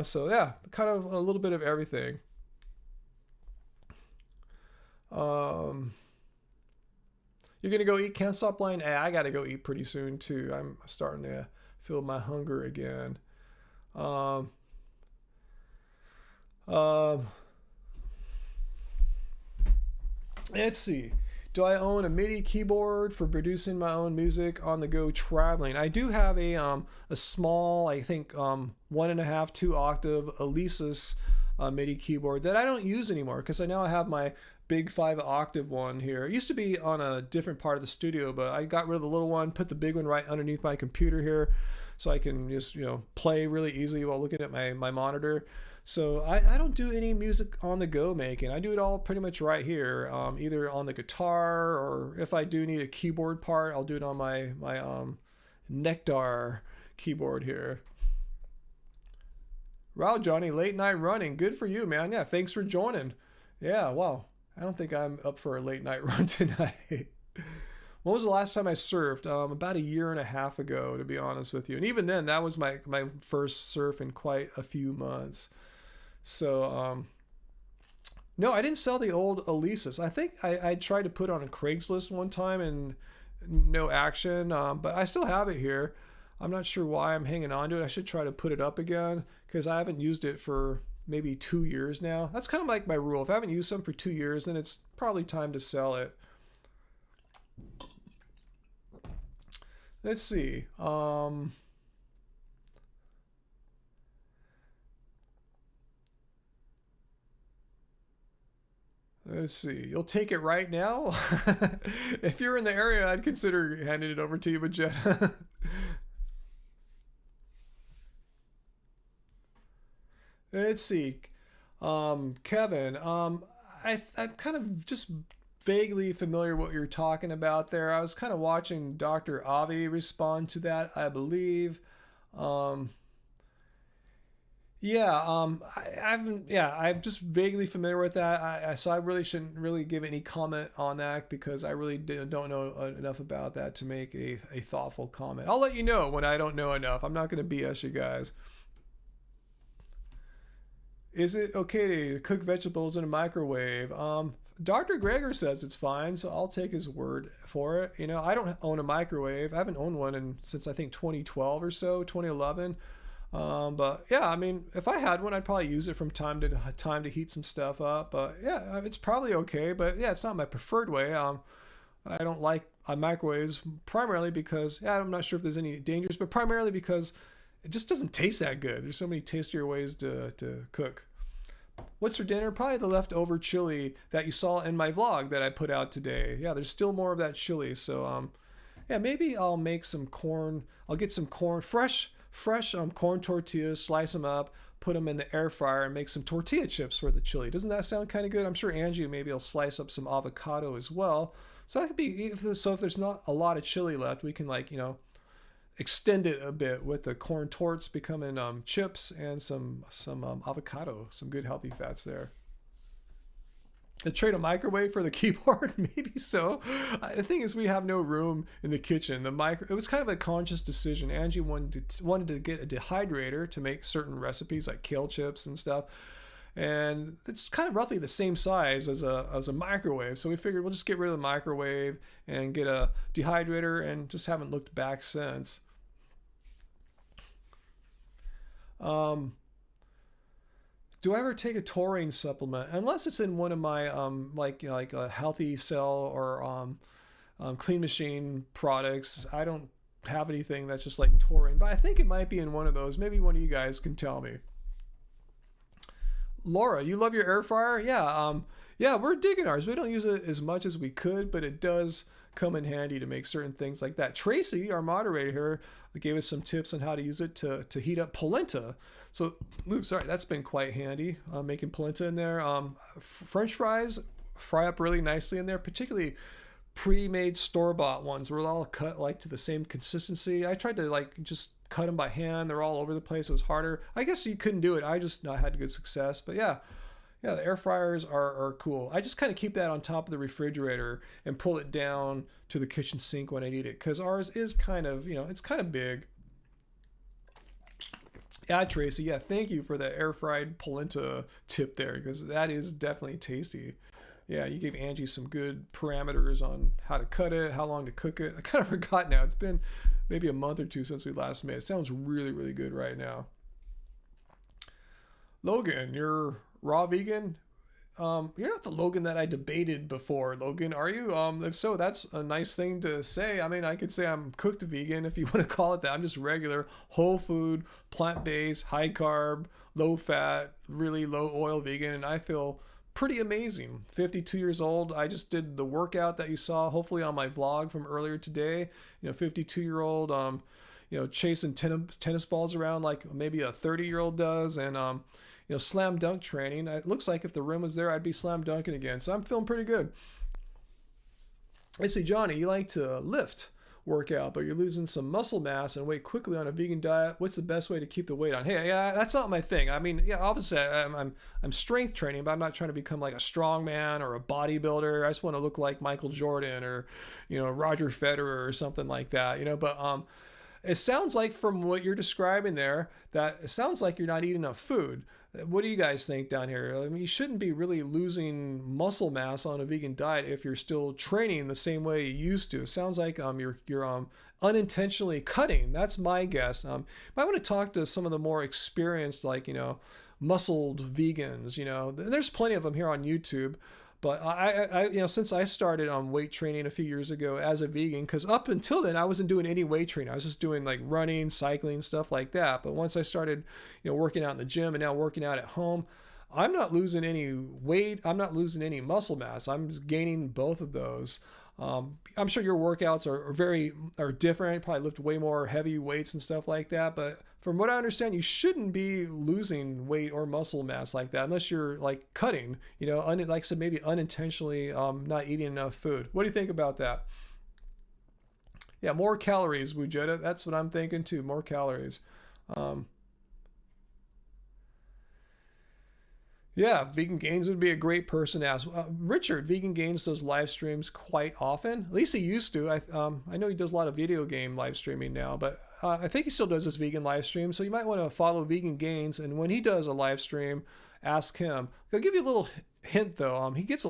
so yeah, kind of a little bit of everything. You're gonna go eat? Can't stop lying. Hey, I gotta go eat pretty soon too. I'm starting to feel my hunger again. Um, um, let's see. Do I own a MIDI keyboard for producing my own music on the go traveling? I do have a small, I think 1.5, 2 octave Alesis MIDI keyboard that I don't use anymore because I now have my big 5 octave one here. It used to be on a different part of the studio, but I got rid of the little one, put the big one right underneath my computer here so I can just play really easily while looking at my monitor. So I don't do any music on the go making. I do it all pretty much right here, either on the guitar, or if I do need a keyboard part, I'll do it on my Nectar keyboard here. Wow, Johnny, late night running. Good for you, man. Yeah, thanks for joining. Yeah, wow. I don't think I'm up for a late night run tonight. When was the last time I surfed? About a year and a half ago, to be honest with you. And even then, that was my first surf in quite a few months. So, no, I didn't sell the old Alesis. I think I tried to put on a Craigslist one time and no action, but I still have it here. I'm not sure why I'm hanging on to it. I should try to put it up again because I haven't used it for maybe 2 years now. That's kind of like my rule. If I haven't used something for 2 years, then it's probably time to sell it. Let's see. Let's see. You'll take it right now? If you're in the area, I'd consider handing it over to you, but Jen. Let's see. Kevin, I'm kind of just vaguely familiar with what you're talking about there. I was kind of watching Dr. Avi respond to that, I believe. Um, yeah, I haven't, yeah, I'm just vaguely familiar with that. So I really shouldn't really give any comment on that because I really don't know enough about that to make a thoughtful comment. I'll let you know when I don't know enough. I'm not going to BS you guys. Is it okay to cook vegetables in a microwave? Dr. Greger says it's fine, so I'll take his word for it. I don't own a microwave. I haven't owned one since I think 2012 or so, 2011. But yeah, I mean, if I had one, I'd probably use it from time to heat some stuff up. But yeah, it's probably okay. But yeah, it's not my preferred way. I don't like microwaves primarily because, yeah, I'm not sure if there's any dangers, but primarily because it just doesn't taste that good. There's so many tastier ways to cook. What's for dinner? Probably the leftover chili that you saw in my vlog that I put out today. Yeah, there's still more of that chili. So yeah, maybe I'll make some corn. I'll get some corn, fresh corn tortillas, slice them up, put them in the air fryer, and make some tortilla chips for the chili. Doesn't that sound kind of good? I'm sure Angie maybe will slice up some avocado as well. So that could be, if there's not a lot of chili left, we can, like, extend it a bit with the corn torts becoming chips and some avocado, some good healthy fats there. To trade a microwave for the keyboard, maybe so. The thing is, we have no room in the kitchen. It was kind of a conscious decision. Angie wanted to get a dehydrator to make certain recipes like kale chips and stuff, and it's kind of roughly the same size as a microwave. So we figured we'll just get rid of the microwave and get a dehydrator, and just haven't looked back since. Do I ever take a taurine supplement? Unless it's in one of my like a Healthy Cell or Clean Machine products. I don't have anything that's just like taurine, but I think it might be in one of those. Maybe one of you guys can tell me. Laura, you love your air fryer? Yeah, yeah, we're digging ours. We don't use it as much as we could, but it does come in handy to make certain things like that. Tracy, our moderator here, gave us some tips on how to use it to heat up polenta. So, sorry, that's been quite handy, making polenta in there. French fries fry up really nicely in there, particularly pre-made store-bought ones. We're all cut like to the same consistency. I tried to like just cut them by hand. They're all over the place. It was harder. I guess you couldn't do it. I just not had good success. But yeah, the air fryers are cool. I just kind of keep that on top of the refrigerator and pull it down to the kitchen sink when I need it, because ours is kind of, it's kind of big. Yeah, Tracy, yeah, thank you for the air fried polenta tip there, because that is definitely tasty. Yeah, you gave Angie some good parameters on how to cut it, how long to cook it. I kind of forgot now. It's been maybe a month or two since we last made it. It sounds really, really good right now. Logan, you're raw vegan? You're not the Logan that I debated before, Logan, are you? If so, that's a nice thing to say. I mean, I could say I'm cooked vegan if you want to call it that. I'm just regular, whole food, plant-based, high carb, low fat, really low oil vegan, and I feel pretty amazing. 52 years old. I just did the workout that you saw, hopefully on my vlog from earlier today. 52-year-old, chasing tennis balls around like maybe a 30-year-old does, and slam dunk training. It looks like if the rim was there, I'd be slam dunking again. So I'm feeling pretty good. Let's see, Johnny, you like to lift, workout, but you're losing some muscle mass and weight quickly on a vegan diet. What's the best way to keep the weight on? Hey, yeah, that's not my thing. I mean, yeah, obviously I'm strength training, but I'm not trying to become like a strongman or a bodybuilder. I just want to look like Michael Jordan or, Roger Federer or something like that, but it sounds like from what you're describing there, that it sounds like you're not eating enough food. What do you guys think down here? I mean, you shouldn't be really losing muscle mass on a vegan diet if you're still training the same way you used to. It sounds like you're unintentionally cutting. That's my guess. Might want to talk to some of the more experienced, like, muscled vegans. There's plenty of them here on YouTube. But I since I started on weight training a few years ago as a vegan, because up until then I wasn't doing any weight training. I was just doing like running, cycling, stuff like that. But once I started, working out in the gym and now working out at home, I'm not losing any weight. I'm not losing any muscle mass. I'm just gaining both of those. I'm sure your workouts are different. You probably lift way more heavy weights and stuff like that. But from what I understand, you shouldn't be losing weight or muscle mass like that unless you're like cutting, like I said, maybe unintentionally not eating enough food. What do you think about that? Yeah, more calories, Wujeta. That's what I'm thinking too. More calories. Yeah, Vegan Gains would be a great person to ask. Richard, Vegan Gains does live streams quite often. At least he used to. I know he does a lot of video game live streaming now, but I think he still does this vegan live stream. So you might want to follow Vegan Gains, and when he does a live stream, ask him. I'll give you a little hint though. He gets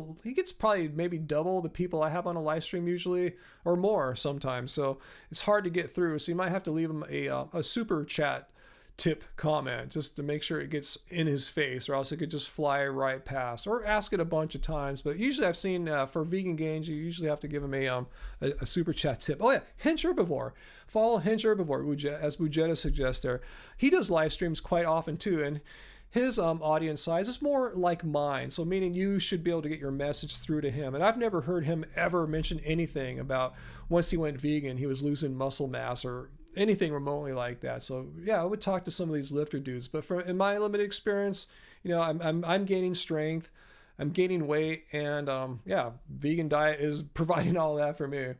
probably maybe double the people I have on a live stream usually, or more sometimes. So it's hard to get through. So you might have to leave him a super chat tip comment just to make sure it gets in his face, or else it could just fly right past, or ask it a bunch of times. But usually I've seen for Vegan Gains, you usually have to give him a super chat tip. Oh yeah, Hinch Herbivore. Follow Hinch Herbivore, as Bujetta suggests there. He does live streams quite often too, and his audience size is more like mine, so meaning you should be able to get your message through to him. And I've never heard him ever mention anything about once he went vegan, he was losing muscle mass or anything remotely like that. So yeah, I would talk to some of these lifter dudes, but in my limited experience, you know, I'm gaining strength, I'm gaining weight, and yeah, vegan diet is providing all that for me.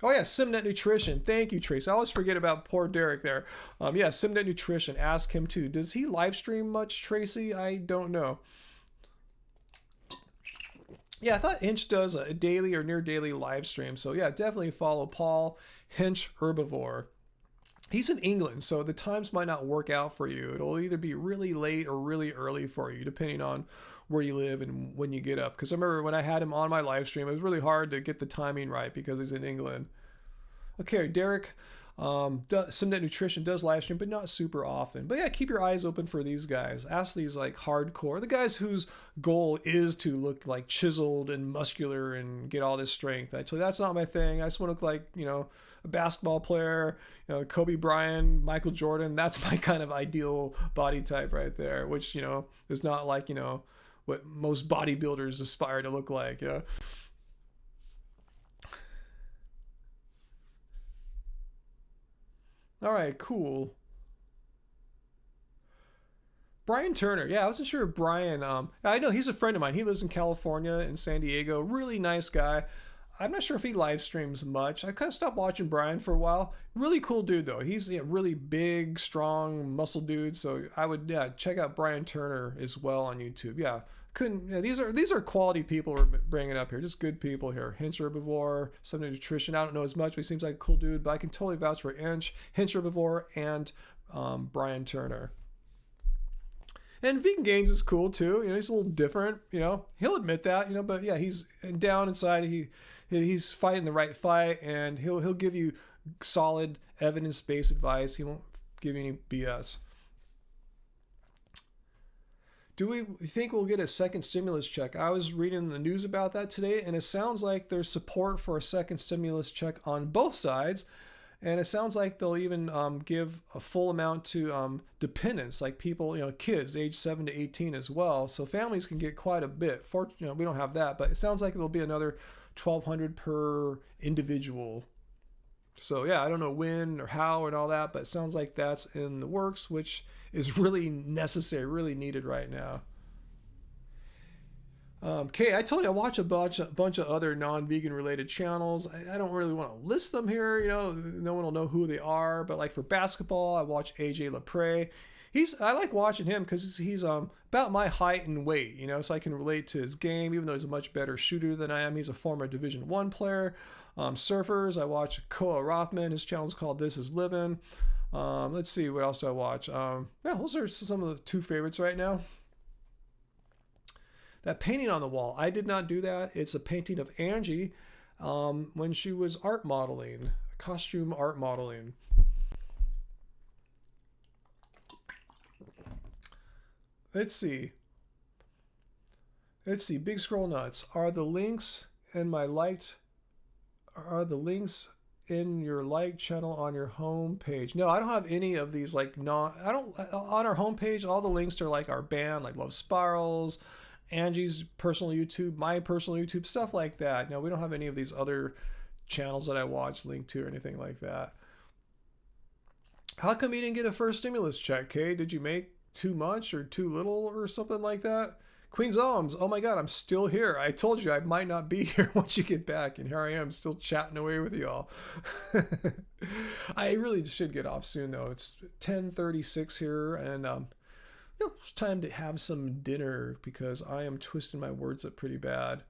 Oh yeah, Simnet Nutrition. Thank you, Trace. I always forget about poor Derek there. Yeah, Simnet Nutrition. Ask him too. Does he live stream much, Tracy? I don't know. Yeah, I thought Hinch does a daily or near daily live stream. So yeah, definitely follow Paul Hinch Herbivore. He's in England, so the times might not work out for you. It'll either be really late or really early for you, depending on where you live and when you get up. Because I remember when I had him on my live stream, it was really hard to get the timing right because he's in England. Okay, Derek, Simnet Nutrition does live stream, but not super often. But yeah, keep your eyes open for these guys. Ask these like hardcore, the guys whose goal is to look like chiseled and muscular and get all this strength. I tell you, that's not my thing. I just want to look like, you know, a basketball player, you know, Kobe Bryant, Michael Jordan. That's my kind of ideal body type right there, which, you know, is not like, you know, what most bodybuilders aspire to look like, you know. All right, cool. Brian Turner. Yeah, I wasn't sure if Brian. I know he's a friend of mine. He lives in California, in San Diego. Really nice guy. I'm not sure if he live streams much. I kind of stopped watching Brian for a while. Really cool dude though. He's a really big, strong, muscle dude. So I would check out Brian Turner as well on YouTube. Yeah, couldn't. Yeah, these are quality people we're bringing up here. Just good people here. Hinch Herbivore, Simnet Nutrition. I don't know as much, but he seems like a cool dude. But I can totally vouch for Hinch Herbivore, and Brian Turner. And Vegan Gains is cool too. You know, he's a little different. You know, he'll admit that. You know, but yeah, he's down inside. He's fighting the right fight, and he'll give you solid evidence-based advice. He won't give you any BS. Do we think we'll get a second stimulus check? I was reading the news about that today, and it sounds like there's support for a second stimulus check on both sides. And it sounds like they'll even give a full amount to dependents, like people, you know, kids age 7 to 18 as well. So families can get quite a bit. You know, we don't have that, but it sounds like there'll be another $1,200 per individual. So yeah, I don't know when or how and all that, but it sounds like that's in the works, which is really necessary, really needed right now. Okay, I told you I watch a bunch of other non-vegan related channels. I don't really want to list them here, you know, no one will know who they are. But like for basketball, I watch AJ Lepre. I like watching him because he's about my height and weight, you know, so I can relate to his game, even though he's a much better shooter than I am. He's a former Division I player. Surfers, I watch Koa Rothman. His channel's called This Is Living. Let's see, what else do I watch? Yeah, those are some of the two favorites right now. That painting on the wall, I did not do that. It's a painting of Angie when she was art modeling, costume art modeling. Let's see. Big Scroll Nuts. Are the links in your like channel on your home page? No, I don't have any of these on our homepage. All the links are like our band, like Love Spirals, Angie's personal YouTube, my personal YouTube, stuff like that. No, we don't have any of these other channels that I watch linked to or anything like that. How come you didn't get a first stimulus check, Kay? Did you make too much or too little or something like that? Queen's Alms, oh my God, I'm still here. I told you I might not be here once you get back, and here I am still chatting away with you all. I really should get off soon though. It's 10:36 here, and it's time to have some dinner because I am twisting my words up pretty bad.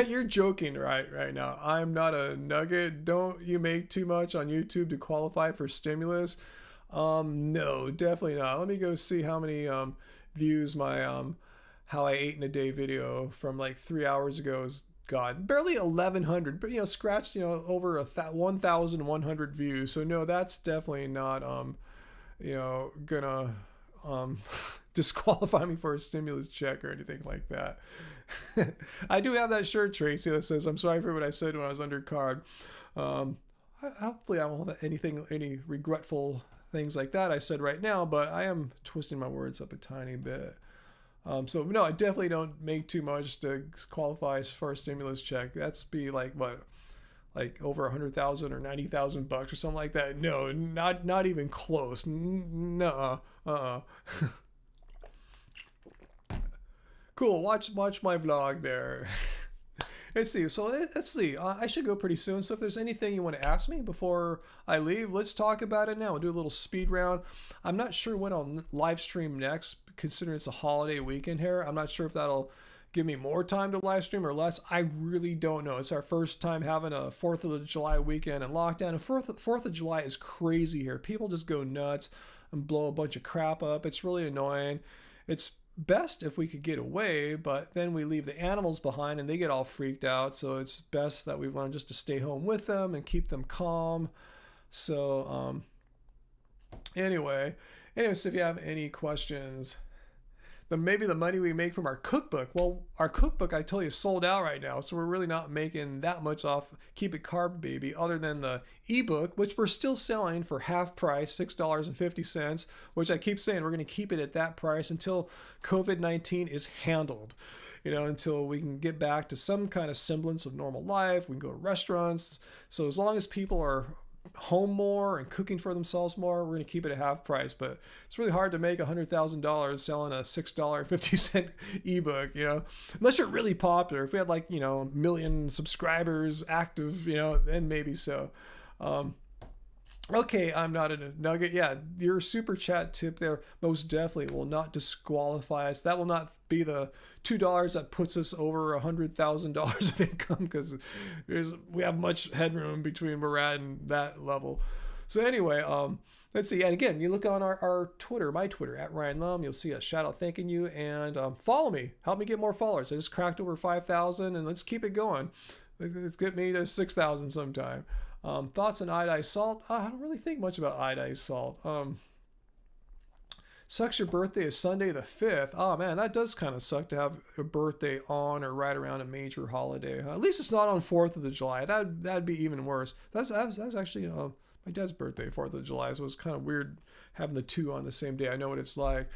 You're joking right now. I'm not a nugget. Don't you make too much on YouTube to qualify for stimulus? No, definitely not. Let me go see how many views my how I ate in a day video from like 3 hours ago is God, barely 1,100, but scratched over 1,100 views. So no, that's definitely not gonna um disqualify me for a stimulus check or anything like that. I do have that shirt, Tracy, that says "I'm sorry for what I said when I was undercard." Hopefully, I won't have any regretful things like that I said right now, but I am twisting my words up a tiny bit. So no, I definitely don't make too much to qualify for a stimulus check. That's be like what, like over 100,000 or 90,000 bucks or something like that. No, not even close. No. Cool. Watch my vlog there. Let's see. I should go pretty soon. So if there's anything you want to ask me before I leave, let's talk about it now. We'll do a little speed round. I'm not sure when I'll live stream next, considering it's a holiday weekend here. I'm not sure if that'll give me more time to live stream or less. I really don't know. It's our first time having a 4th of July weekend and lockdown. And 4th of July is crazy here. People just go nuts and blow a bunch of crap up. It's really annoying. It's best if we could get away, but then we leave the animals behind and they get all freaked out. So it's best that we want just to stay home with them and keep them calm. So anyway, so if you have any questions, then maybe the money we make from our cookbook. Well, our cookbook, I told you, is sold out right now. So we're really not making that much off Keep It Carb Baby other than the ebook, which we're still selling for half price, $6.50, which I keep saying we're going to keep it at that price until COVID-19 is handled. Until we can get back to some kind of semblance of normal life. We can go to restaurants. So as long as people are home more and cooking for themselves more, we're going to keep it at half price. But it's really hard to make $100,000 selling a $6.50 ebook, unless you're really popular. If we had like, a million subscribers active, then maybe so. Okay, I'm not in a nugget. Yeah, your super chat tip there most definitely will not disqualify us. That will not be the $2 that puts us over $100,000 of income, because we have much headroom between where we're at and that level. So anyway, let's see. And again, you look on our Twitter, my Twitter, at Ryan Lum, you'll see a shout out thanking you, and follow me. Help me get more followers. I just cracked over 5,000, and let's keep it going. Let's get me to 6,000 sometime. Thoughts on iodized salt? I don't really think much about iodized salt. Sucks your birthday is Sunday the 5th. Oh man, that does kind of suck to have a birthday on or right around a major holiday. At least it's not on 4th of July. That'd be even worse. That's actually my dad's birthday, 4th of July, so it's kind of weird having the two on the same day. I know what it's like.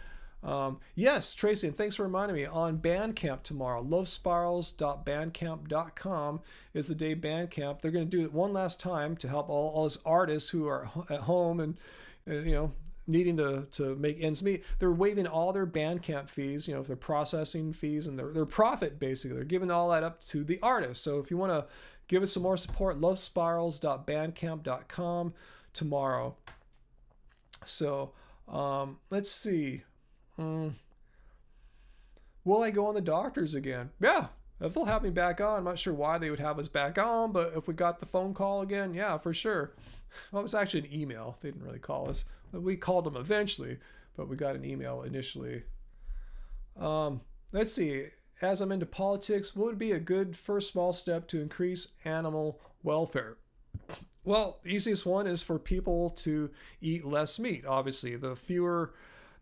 Yes, Tracy, and thanks for reminding me. On Bandcamp tomorrow, lovespirals.bandcamp.com is the day Bandcamp. They're going to do it one last time to help all us artists who are at home and needing to make ends meet. They're waiving all their Bandcamp fees, their processing fees and their profit, basically. They're giving all that up to the artists. So if you want to give us some more support, lovespirals.bandcamp.com tomorrow. So let's see. Will I go on the doctors again? Yeah, if they'll have me back on. I'm not sure why they would have us back on, but if we got the phone call again, yeah, for sure. Well, it was actually an email. They didn't really call us. We called them eventually, but we got an email initially. Let's see. As I'm into politics, what would be a good first small step to increase animal welfare? Well, the easiest one is for people to eat less meat. Obviously, the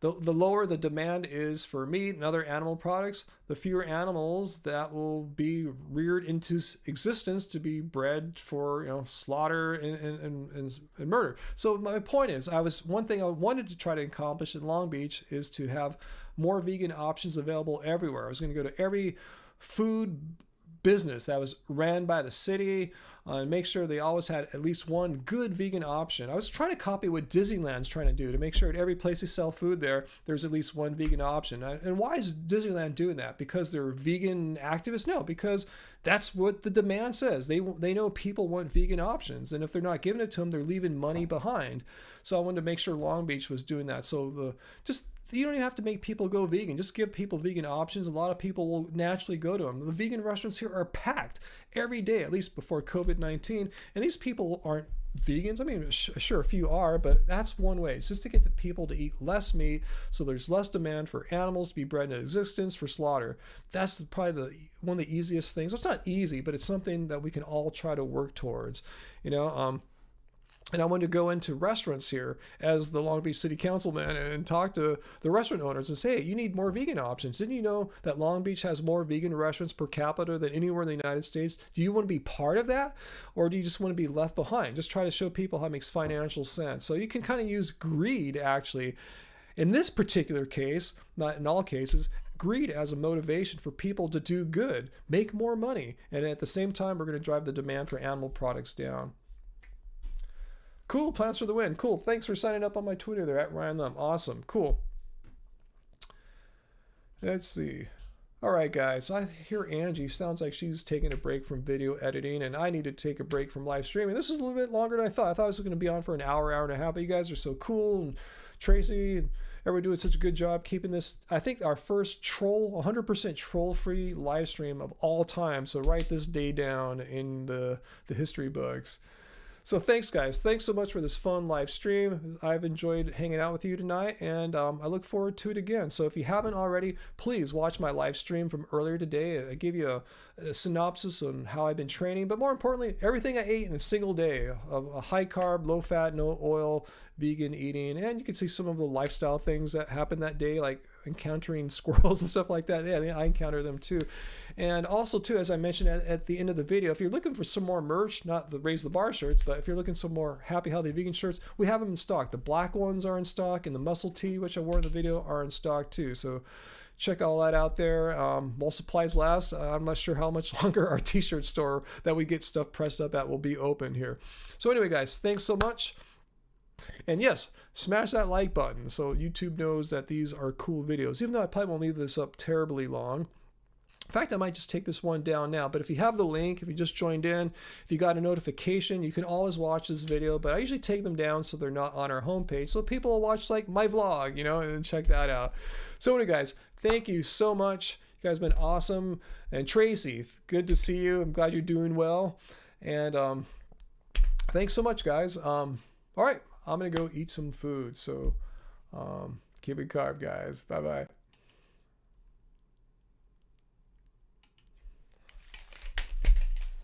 lower the demand is for meat and other animal products, the fewer animals that will be reared into existence to be bred for slaughter and murder. So my point is, one thing I wanted to try to accomplish in Long Beach is to have more vegan options available everywhere. I was going to go to every food business that was ran by the city and make sure they always had at least one good vegan option. I was trying to copy what Disneyland's trying to do to make sure at every place they sell food there's at least one vegan option. And why is Disneyland doing that? Because they're vegan activists? No, because that's what the demand says. They know people want vegan options, and if they're not giving it to them, they're leaving money behind. So I wanted to make sure Long Beach was doing that. So you don't even have to make people go vegan. Just give people vegan options. A lot of people will naturally go to them. The vegan restaurants here are packed every day, at least before COVID-19. And these people aren't vegans. I mean, sure, a few are, but that's one way. It's just to get the people to eat less meat, so there's less demand for animals to be bred into existence for slaughter. That's probably one of the easiest things. Well, it's not easy, but it's something that we can all try to work towards. You know, and I wanted to go into restaurants here as the Long Beach City Councilman and talk to the restaurant owners and say, hey, you need more vegan options. Didn't you know that Long Beach has more vegan restaurants per capita than anywhere in the United States? Do you want to be part of that? Or do you just want to be left behind? Just try to show people how it makes financial sense. So you can kind of use greed, actually, in this particular case, not in all cases, greed as a motivation for people to do good, make more money. And at the same time, we're going to drive the demand for animal products down. Cool, plans for the win. Cool. Thanks for signing up on my Twitter there at Ryan Lum. Awesome. Cool. Let's see. All right, guys. I hear Angie sounds like she's taking a break from video editing, and I need to take a break from live streaming. This is a little bit longer than I thought. I thought I was going to be on for an hour, hour and a half. But you guys are so cool, and Tracy and everyone doing such a good job keeping this. I think our first 100% troll-free live stream of all time. So write this day down in the history books. So thanks, guys. Thanks so much for this fun live stream. I've enjoyed hanging out with you tonight, and I look forward to it again. So if you haven't already, please watch my live stream from earlier today. I gave you a synopsis on how I've been training, but more importantly, everything I ate in a single day of a high carb, low fat, no oil, vegan eating. And you can see some of the lifestyle things that happened that day, like encountering squirrels and stuff like that. Yeah, I encounter them too. And also too, as I mentioned at the end of the video, if you're looking for some more merch, not the Raise the Bar shirts, but if you're looking for some more Happy Healthy Vegan shirts, we have them in stock. The black ones are in stock, and the muscle tee, which I wore in the video, are in stock too. So check all that out there. While supplies last, I'm not sure how much longer our t-shirt store that we get stuff pressed up at will be open here. So anyway, guys, thanks so much. And yes, smash that like button so YouTube knows that these are cool videos, even though I probably won't leave this up terribly long. In fact, I might just take this one down now, but if you have the link, if you just joined in, if you got a notification, you can always watch this video, but I usually take them down so they're not on our homepage, so people will watch like my vlog, you know, and check that out. So anyway, guys, thank you so much. You guys have been awesome. And Tracy, good to see you. I'm glad you're doing well. And thanks so much, guys. All right, I'm going to go eat some food. So keep it carb, guys. Bye-bye.